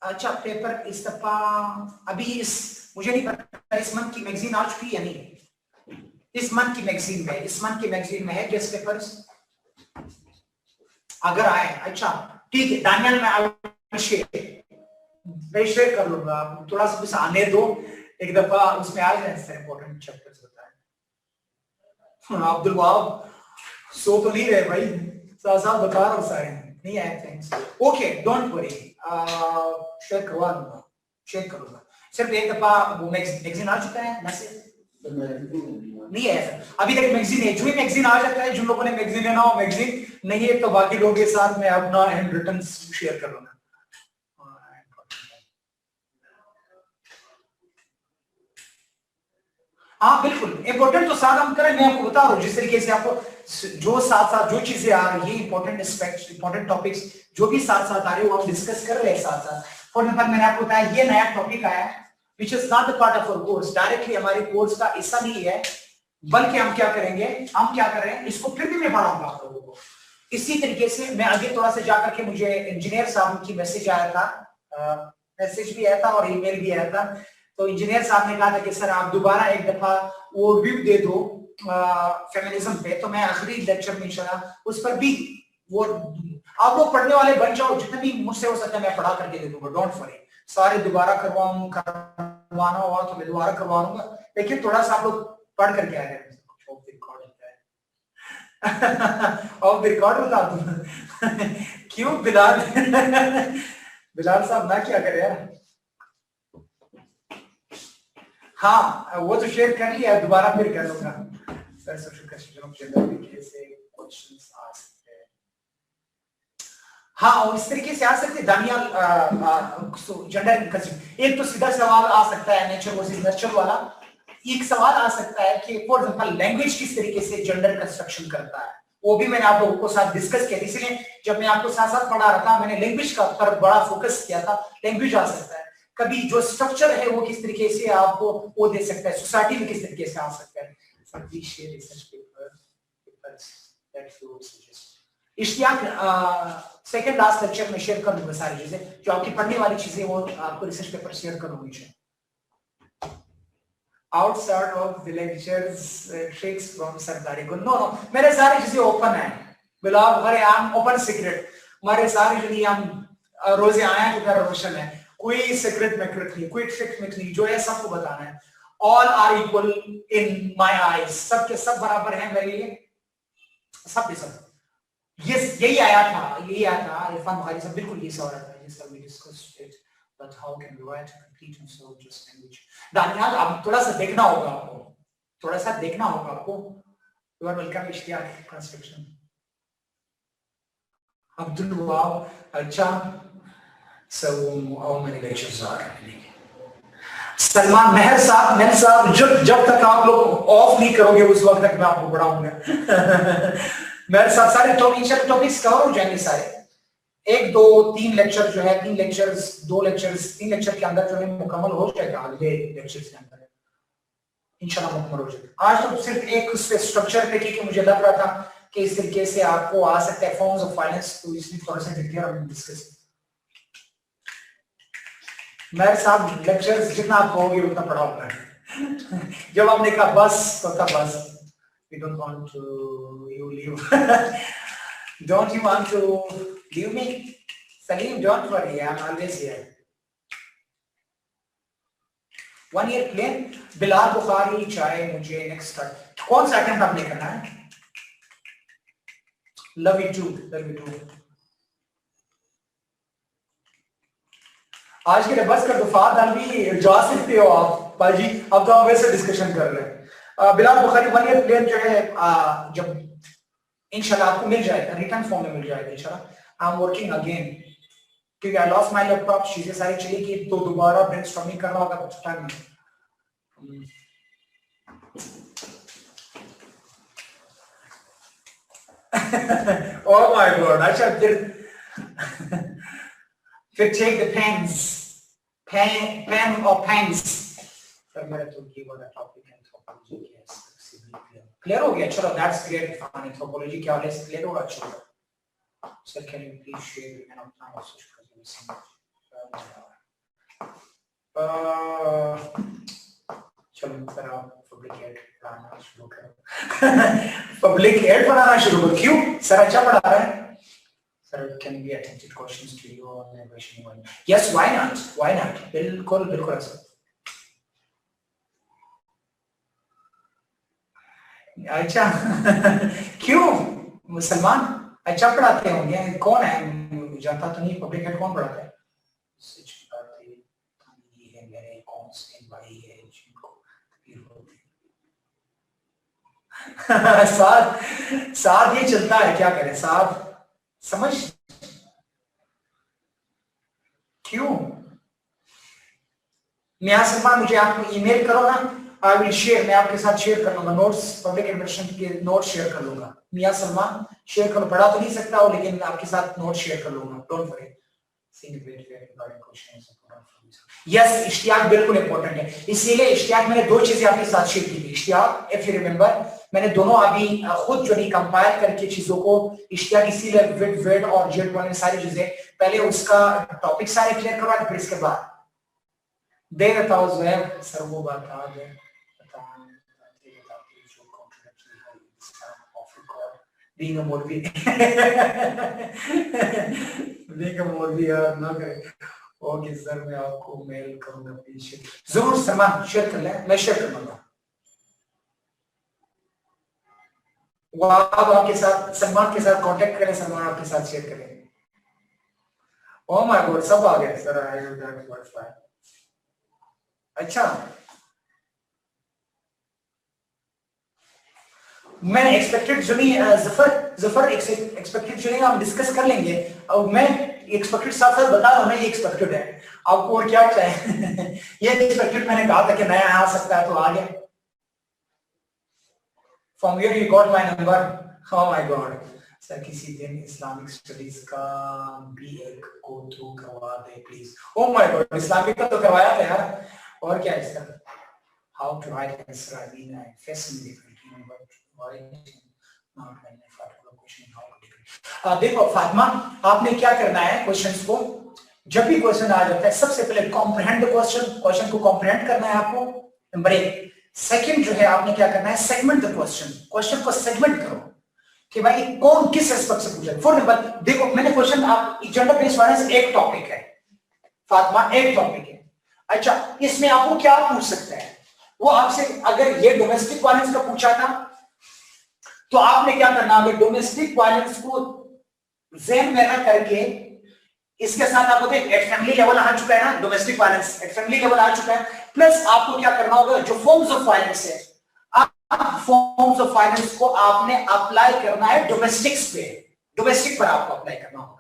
अच्छा पेपर इस दफा अभी इस मुझे नहीं पता इस मंथ की मैगजीन आ चुकी है या नहीं, इस मंथ की मैगजीन में है गेस्ट पेपर्स अगर आए। अच्छा ठीक है दानियाल मैं शेयर कर लूंगा, थोड़ा सा कुछ आने दो, एक दफा उसमें आ जाए सर इंपॉर्टेंट चैप्टर्स बताएं। अब्दुल वहाब सो तो नहीं रहे भाई, साथ बता रहा हूँ सारे नहीं आए, thanks okay don't worry, share करवा लूंगा, शेयर करूंगा। सिर्फ एक दफा वो मैगजीन आ चुका है मैसेज नहीं है सर अभी तक मैगजीन है, जो ही मैगजीन आ जाता है, जिन लोगों ने मैगजीन लेना हो मैगजीन नहीं है तो बाकी लोगों के साथ मैं अपना हैंड रिटन शेयर कर लूंगा। हाँ बिल्कुल इंपॉर्टेंट तो साथ हम करें, मैं आपको बता रहा हूँ जिस तरीके से आपको जो साथ साथ जो चीजें आ रही है इंपॉर्टेंट एस्पेक्ट्स इंपॉर्टेंट टॉपिक्स जो भी साथ साथ आ रहे हो हम डिस्कस कर रहे हैं साथ साथ। फॉर एग्जांपल मैंने आपको बताया ये नया टॉपिक आया which is not the part of our course, directly हमारे कोर्स का हिस्सा नहीं है, बल्कि हम क्या करेंगे, हम क्या कर रहे हैं इसको फिर भी मैं पढ़ाऊंगा आप लोगों को। इसी तरीके से मैं आगे थोड़ा सा जाकर के मुझे इंजीनियर साहब की मैसेज आया था, मैसेज भी आया था और ईमेल भी आया था, तो इंजीनियर साहब ने कहा था कि सर आप दोबारा एक दफा वो रिव्यू दे दो फेमिनिज्म पे, तो मैं आखिरी लेक्चर में इंशाल्लाह उस पर भी वो आप लोग पढ़ने वाले बन जाओ, जितने भी मुझसे हो सकता है मैं पढ़ा करके दे दूंगा, डोंट वरी। सारे दोबारा करवाना हुआ तो मैं दोबारा करवा लूंगा, लेकिन थोड़ा सा आप लोग पढ़ करके आ गए। ऑफ द रिकॉर्ड बता दूं। क्यों बिलाल? बिलाल साहब मैं क्या करें यार। हाँ वो तो शेयर कर लिया, दोबारा फिर कर लूंगा। सर सोशल तरीके से क्वेश्चंस आ सकते हैं। हाँ और इस तरीके से आ सकते हैं दानियाल, जेंडर। एक तो सीधा सवाल आ सकता है नेचर वर्सेस नर्चर वाला। एक सवाल आ सकता है कि फॉर एग्जांपल लैंग्वेज किस तरीके से जेंडर कंस्ट्रक्शन करता है, वो भी मैंने आप लोगों को साथ डिस्कस किया। इसलिए जब मैं आपको साथ साथ पढ़ा रहा था मैंने लैंग्वेज का पर बड़ा फोकस किया था। लैंग्वेज आ सकता है, कभी जो स्ट्रक्चर है वो किस तरीके से आपको वो दे सकता है, सोसाइटी में किस तरीके से आ सकता है। इश्तियाक सेकंड लास्ट लेक्चर में शेयर कर दूंगा सारी चीजें जो आपकी पढ़ने वाली चीजें, वो आपको रिसर्च पेपर शेयर करूंगी। Outside of the lectures, tricks from सरकारी को no, मेरे सारी चीजें ओपन है बिलाव घरे आम ओपन सीक्रेट। हमारे सारे जो हम रोजे आए तो घर रोशन है, कोई सीक्रेट मैक्रेट नहीं, कोई ट्रिक नहीं, जो है सबको बताना है। All are equal in my eyes, सब के सब बराबर हैं मेरे लिए, सब के सब। यही आया था इरफान बुखारी साहब, बिल्कुल ये सवाल था जिसका we discussed it, but how can we write a complete and so just language। Daniyal अब थोड़ा सा देखना होगा आपको, You are welcome Ishtiaq construction. Abdul wow अच्छा, so how many lectures are happening? Salman मेहर साहब जब तक आप लोग ऑफ नहीं करोगे उस वक्त तक मैं आपको पढ़ाऊंगा। मेरे साथ सारे टॉपिक्स कवर हो जाएंगे सारे। 1 2 3 लेक्चर जो है, 3 लेक्चर के अंदर जो है मुकम्मल हो जाएगा। अगले लेक्चर्स के अंदर इंशाल्लाह मुकम्मल हो जाएगा। आज तो सिर्फ एक उस स्ट्रक्चर पे कि मुझे लग रहा था कि इस तरीके से आपको आ सकता है फॉर्म्स ऑफ फाइनेंस, तो इसलिए थोड़ा सा डिटेल हम डिस्कस। मेरे साथ लेक्चर्स जितना आप कहोगे उतना पढ़ाऊंगा। जब आपने कहा बस तो तब बस। We don't want to you leave। Don't you want to leave me? Salim, don't worry, I'm always here। 1 year plan, Bilal Bukhari चाहे मुझे नेक्स्ट स्टार्ट। कौन सा अटेम्प्ट आपने करना है? Love you too। आज के लिए बस कर दो, फाद अलवी जा सकते हो आप भाई। अब तो हम वैसे डिस्कशन कर रहे हैं। बिलाल बुखारी 1 year प्लान जो है जब इंशाल्लाह आपको मिल जाएगा, रिटर्न फॉर्म में मिल जाएगा इंशाल्लाह। आई एम वर्किंग अगेन क्योंकि आई लॉस्ट माय लैपटॉप, चीजें सारी चली गई, तो दोबारा ब्रेनस्टॉर्मिंग करना होगा, कुछ टाइम नहीं। ओह माय गॉड, अच्छा फिर चेक द पेन और पेन्स। पर मेरा तो ये वाला टॉपिक एंथ्रोपोलॉजी क्लियर हो गया। चलो दैट्स ग्रेट। फाइन, एंथ्रोपोलॉजी क्या है क्लियर होगा। चलो sir can you please share an of time सोच चलो सर आप पब्लिक एड पढ़ाना शुरू करो। पब्लिक एड पढ़ाना शुरू करो। क्यों सर अच्छा पढ़ा रहा है? Sir, can we attempt questions to you on the question one? Yes, why not? बिल्कुल ऐसा। अच्छा क्यों मुसलमान अच्छा पढ़ाते होंगे? कौन है जानता तो नहीं, पब्लिक हेड कौन पढ़ाता है? ये मेरे कौन से भाई है जिनको साथ ये चलता है, क्या करें साथ समझ। क्यों मियां सलमान, मुझे आप ईमेल करो ना, आई विल शेयर, मैं आपके साथ शेयर कर लूंगा नोट्स, पब्लिक एडमिनिस्ट्रेशन के नोट्स शेयर कर लूंगा। मियां सलमान शेयर करो, पढ़ा तो नहीं सकता हो लेकिन आपके साथ नोट्स शेयर कर लूंगा, डोंट वरी। यस इश्तियाक बिल्कुल इंपॉर्टेंट है, इसीलिए इश्तियाक मैंने 2 चीजें आपके साथ शेयर की थी। इश्तियाक इफ यू रिमेंबर मैंने दोनों अभी खुद जो नहीं कंपाइल करके चीजों को, इश्तियाक इसीलिए विद और जेड वाले सारी चीजें पहले उसका टॉपिक सारे क्लियर करवा फिर इसके बाद दे देता हूं जो है सर वो बात आ गई being a Molvi being a Molvi ना करे ओके सर, मैं आपको मेल करूंगा, प्लीज जरूर सलमान शेयर कर लें, मैं शेयर करूंगा। वो आप आपके साथ सलमान के साथ कांटेक्ट करें, सलमान आपके साथ शेयर करें। ओह माय गॉड, सब आ गए sir, I know that word fine. अच्छा, मैं एक्सपेक्टेड जो नहीं जफर एक्सपेक्टेड जो नहीं हम डिस्कस कर लेंगे। और मैं एक्सपेक्टेड साथ साथ बता रहा हूँ ना, ये एक्सपेक्टेड है, आपको और क्या चाहिए। ये एक्सपेक्टेड मैंने कहा था कि नया आ सकता है तो आ गया। From where you got my number? Oh my God sir, किसी दिन इस्लामिक स्टडीज का भी एक गो थ्रू करवा दे please. Oh my God, Islamic का तो करवाया था यार, और क्या है इसका? How to write answer, I mean I face difficulty but why not when I find the question how to. देखो फातिमा, आपने क्या करना है, क्वेश्चंस को जब भी क्वेश्चन आ जाता है सबसे पहले कॉम्प्रिहेंड द क्वेश्चन को कॉम्प्रिहेंड करना है आपको, नंबर 1। सेकंड जो है आपने क्या करना है, सेगमेंट द क्वेश्चन को सेगमेंट करो कि भाई कौन किस एस्पेक्ट से पूछा। फॉर एग्जांपल देखो, मैंने क्वेश्चन, आप जेंडर बेस्ड वायलेंस एक टॉपिक है फातिमा, एक टॉपिक है। अच्छा, इसमें आपको क्या पूछ सकता है वो आपसे, अगर ये डोमेस्टिक वायलेंस का पूछा था तो आपने क्या करना, अगर डोमेस्टिक वायलेंस को ज़हन में रख करके इसके साथ आपको एक फैमिली लेवल आ चुका है ना, डोमेस्टिक वायलेंस एक फैमिली लेवल आ चुका है, प्लस आपको क्या करना होगा, जो फॉर्म्स ऑफ वायलेंस है, फॉर्म्स ऑफ वायलेंस को आपने अप्लाई करना है डोमेस्टिक्स पे, डोमेस्टिक पर आपको अप्लाई करना होगा।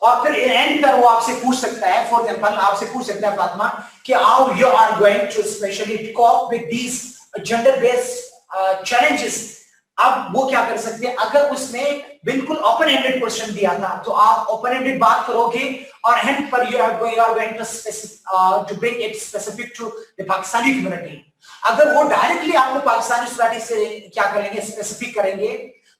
और फिर एंड पर वो आपसे पूछ सकता है, फॉर एग्जांपल आपसे पूछ सकता है फातिमा कि how you are going to specially cope with these gender based challenges. अब वो क्या कर सकते हैं, अगर उसने बिल्कुल ओपन एंडेड क्वेश्चन दिया था तो आप ओपन एंडेड बात करोगे, और एंड पर you are going to bring it specific to the Pakistani community. अगर वो डायरेक्टली आपको पाकिस्तानी सोसाइटी से क्या करेंगे, स्पेसिफिक करेंगे,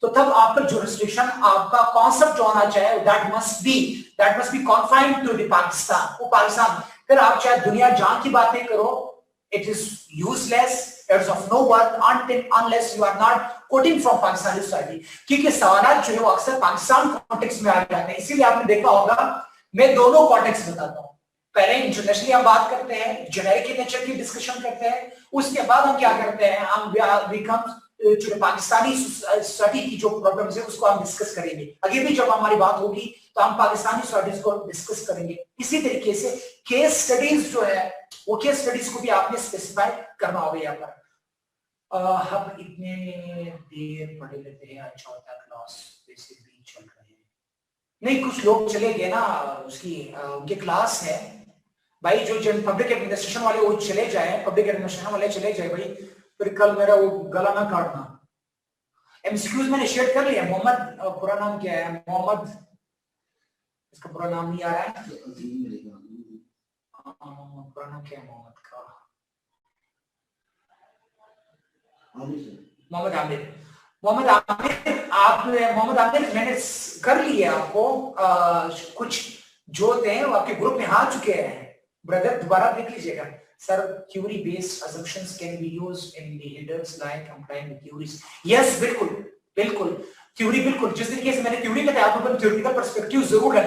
तो तब आपका जुरिस्डिक्शन, आपका कॉन्सेप्ट जो होना चाहिए, that must be confined to the Pakistan, वो पाकिस्तान। फिर आप चाहे दुनिया जहां की बातें करो, it is useless, it is of no worth unless you are not quoting from Pakistani society, क्योंकि सवाल जो है वो अक्सर पाकिस्तान कॉन्टेक्स्ट में आ जाते हैं। इसीलिए आपने देखा होगा मैं दोनों कॉन्टेक्स्ट बताता हूँ, पहले इंटरनेशनली हम बात करते हैं, जेनेरिक नेचर की डिस्कशन करते हैं, उसके बाद हम क्या करते हैं, हम जो पाकिस्तानी सोसाइटी की जो प्रॉब्लम्स है उसको हम डिस्कस करेंगे। आगे भी जब हमारी बात होगी तो हम पाकिस्तानी सोसाइटीज को डिस्कस करेंगे। इसी तरीके से केस स्टडीज जो है वो केस स्टडीज को भी आपने स्पेसिफाई करना होगा यहाँ पर। हम इतने देर पढ़े लेते हैं, अच्छा होता है क्लास वैसे भी चल रहे हैं, नहीं कुछ लोग चले गए ना, उसकी उनकी क्लास है भाई, जो पब्लिक एडमिनिस्ट्रेशन वाले वो चले जाए, पब्लिक एडमिनिस्ट्रेशन वाले चले जाए भाई, फिर कल मेरा वो गला ना काटना। एमसीक्यूज मैंने शेयर कर लिया। मोहम्मद, पूरा नाम क्या है मोहम्मद, इसका पूरा नाम नहीं आ रहा है, पूरा नाम क्या है मोहम्मद का, मोहम्मद आमिर। मोहम्मद आमिर मैंने कर लिया आपको, कुछ जो थे वो आपके ग्रुप में आ चुके हैं ब्रदर, दोबारा देख लीजिएगा। Sir theory based assumptions can be used in the headers like applying the theories। yes बिल्कुल थ्योरी, बिल्कुल जिस तरीके से मैंने थ्योरी बताया आपको, थ्योरेटिकल पर्सपेक्टिव जरूर है।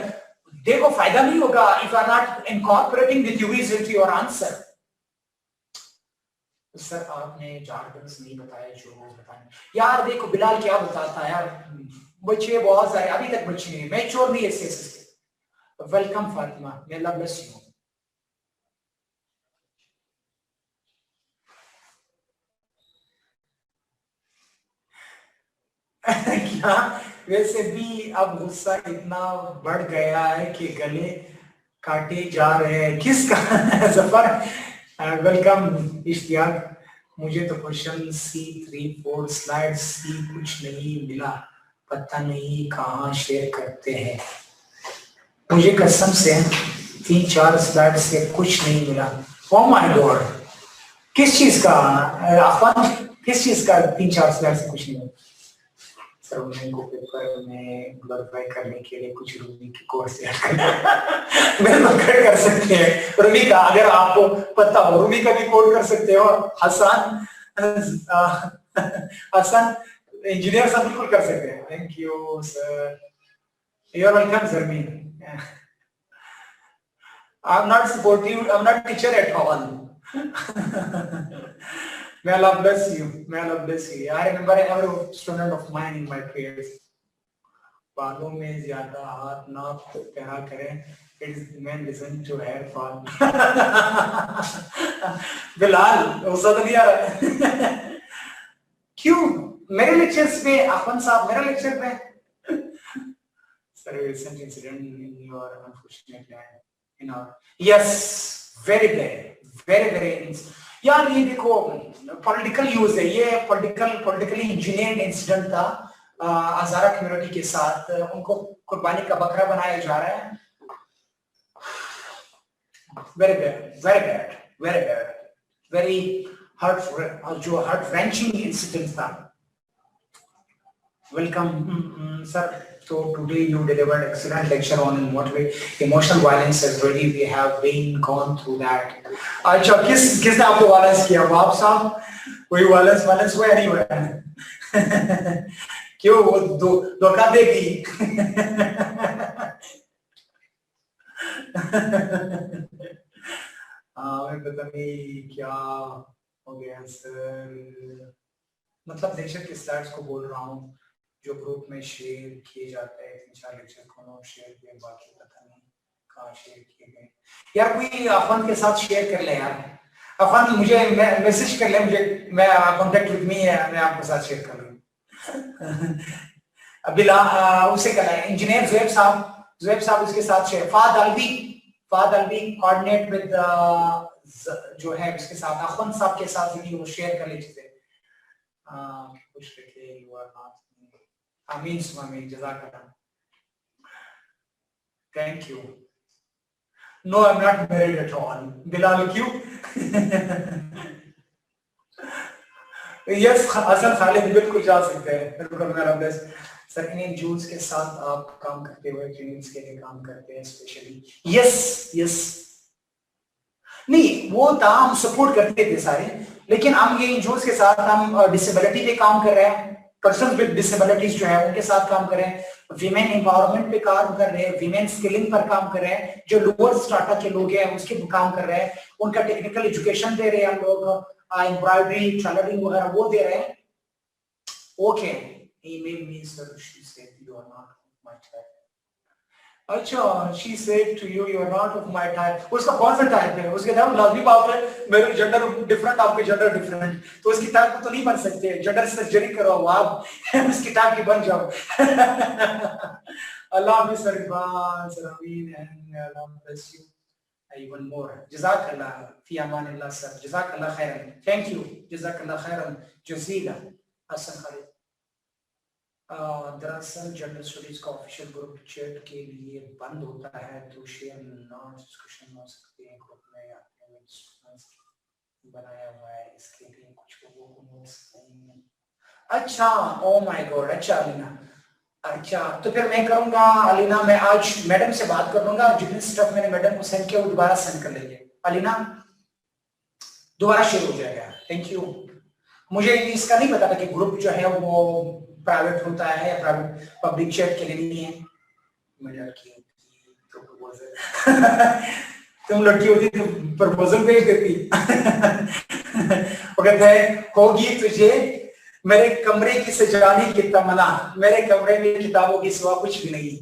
देखो फायदा नहीं होगा if you are not incorporating the theories into your answer। Sir आपने जार्गन्स नहीं बताया जो बताने यार, देखो बिलाल क्या बताता है यार, बच्चे बहुत सारे अभी तक बच्चे हैं, मैच्योर नहीं है। Welcome Fatima, may Allah bless you। क्या वैसे भी अब गुस्सा इतना बढ़ गया है कि गले काटे जा रहे हैं, किसका? जफर वेलकम। इश्तियाक, मुझे तो क्वेश्चन C3-4 स्लाइड सी कुछ नहीं मिला, पता नहीं कहाँ शेयर करते हैं, मुझे कसम से 3-4 स्लाइड से कुछ नहीं मिला। ओह माय गॉड, किस चीज का अफवाह, किस चीज का 3-4 स्लाइड से कुछ नहीं मिला? सर को पेपर में ग्लोरीफाई करने के लिए कुछ रूमी की कोर्स ऐड करना बिल्कुल कर सकते हैं। रूमी का अगर आपको पता हो, रूमी का भी कोड कर सकते हो। हसन इंजीनियर सब बिल्कुल कर सकते हैं। Thank you sir, you are welcome Jeremy. I'm not supportive. I'm not teacher at all. May Allah bless you. May Allah bless you. I remember every student of mine in my prayers. बालों में ज़्यादा हाथ ना पहना करें. It is men listen to hair fall. Bilal उसका तो नहीं आ रहा. क्यों? मेरे लेक्चर्स में अफन साहब मेरे लेक्चर में. Sir, recent incident in your unfortunate land. You know. Yes, very very. यार ये देखो पॉलिटिकल यूज है. ये पॉलिटिकली इंजीनियर्ड इंसिडेंट था हज़ारा कम्युनिटी के साथ. उनको कुर्बानी का बकरा बनाया जा रहा है. very bad, very hurtful, जो heart wrenching incident था. Welcome, sir. So today you delivered excellent lecture on what way emotional violence has already we have been gone through that. अच्छा किसने आपको वायलेंस किया? बाप साहब कोई वायलेंस हुआ नहीं हुआ? क्यों वो धोखा देगी? मैं पता नहीं क्या हो गया सर. मतलब लेक्चर के स्लाइड्स को बोल रहा हूँ जो ग्रुप में शेयर किए जाते हैं. 3-4 लेक्चर को शेयर किए, बाकी पता नहीं कहाँ शेयर किए गए. यार कोई अफन के साथ शेयर कर ले यार. अफन मुझे मैसेज कर ले, मुझे मैं कांटेक्ट विद मी है, मैं आपके साथ शेयर कर लूँ. अभी उसे कर ले इंजीनियर ज़ुएब साहब उसके साथ share. Fahd Alvi coordinate with जो है उसके साथ अफन साहब के साथ वीडियो शेयर कर लीजिए. कुछ लिखे यू आर नॉट आमीन सुमीन जज़ाकल्लाह. Thank you. No I am not married at all. Bilal क्यों? यस हसन खालिद बिल्कुल जा सकते हैं. बिल्कुल मेरा बेस्ट. सर इन जूल्स के साथ आप काम करते हुए क्लिनिक्स के लिए काम करते हैं स्पेशली? यस नहीं वो था हम सपोर्ट करते थे सारे, लेकिन हम ये जूल्स के साथ हम डिसेबिलिटी पे काम कर रहे हैं. पर्सन विद डिसेबिलिटीज जो है उनके साथ काम कर रहे हैं. विमेन एम्पावरमेंट पे काम कर रहे हैं. विमेन स्किलिंग पर काम कर रहे हैं. जो लोअर स्ट्राटा के लोग हैं उसके काम कर रहे हैं. उनका टेक्निकल एजुकेशन दे रहे हैं हम लोग. एम्ब्रॉयडरी टेलरिंग वगैरह वो दे रहे हैं. Okay email me sir she said you are not my type. अच्छा she said to you you are not of my type. उसका कौन सा टाइप है? उसके टाइप लाजमी बात है मेरे जेंडर डिफरेंट आपके जेंडर डिफरेंट, तो उसकी टाइप तो नहीं बन सकते. जेंडर सर्जरी करो आप उसकी टाइप की बन जाओ. अल्लाह हाफिज़ सर. आमीन and Allah bless you even more. जज़ाकल्लाह फी अमानिल्लाह सर. जज़ाकल्लाह खैरन. Thank you. जज़ाकल्लाह खैरन जज़ीला. हसन खालिद. दरअसल जनरल स्टडीज का ऑफिशियल ग्रुप चैट के लिए बंद होता है तो शेयर नोट्स डिस्कशन हो सकते हैं ग्रुप में बनाया हुआ है इसके लिए कुछ लोगों को नोट्स नहीं. अच्छा ओ माय गॉड. अच्छा अलीना. अच्छा तो फिर मैं करूंगा अलीना, मैं आज मैडम से बात कर लूंगा. जितने स्टफ मैंने मैडम को सेंड किया वो दोबारा सेंड कर लेंगे. अलीना दोबारा शेयर हो जाएगा. Thank you. मुझे इसका नहीं पता था कि ग्रुप जो है वो प्राइवेट होता है या प्राइवेट पब्लिक चैट के लिए नहीं है. मैं लड़की होती तो प्रपोजल तुम लड़की होती तो प्रपोजल भेज देती. वो कहते हैं होगी तुझे मेरे कमरे की सजाने की तमन्ना, मेरे कमरे में किताबों की सिवा कुछ भी नहीं.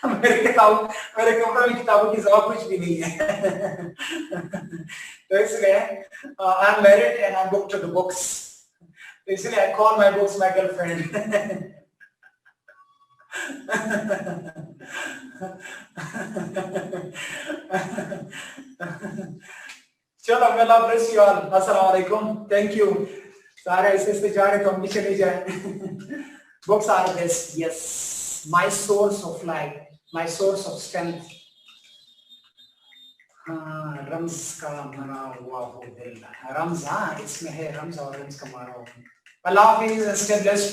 मेरे कमरे में किताबों की सिवा कुछ भी नहीं है. तो इसलिए I am married and I book to the books. इसलिए I call my books my girlfriend. चलो अल्लाह bless you all. अस्सलाम वालेकुम. Thank you. सारे ऐसे जा रहे तो हम भी चले जाएं. Books are best. Yes. My source of life, my source of strength. रम्ज का मरा हुआ हो दिल. रम्ज इसमें है रम्ज और रम्ज का मारा हुआ. Allah Hafiz, stay blessed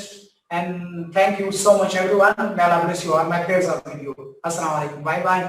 and thank you so much everyone. May Allah bless you all. My prayers are with you. Assalamu alaikum. Bye bye.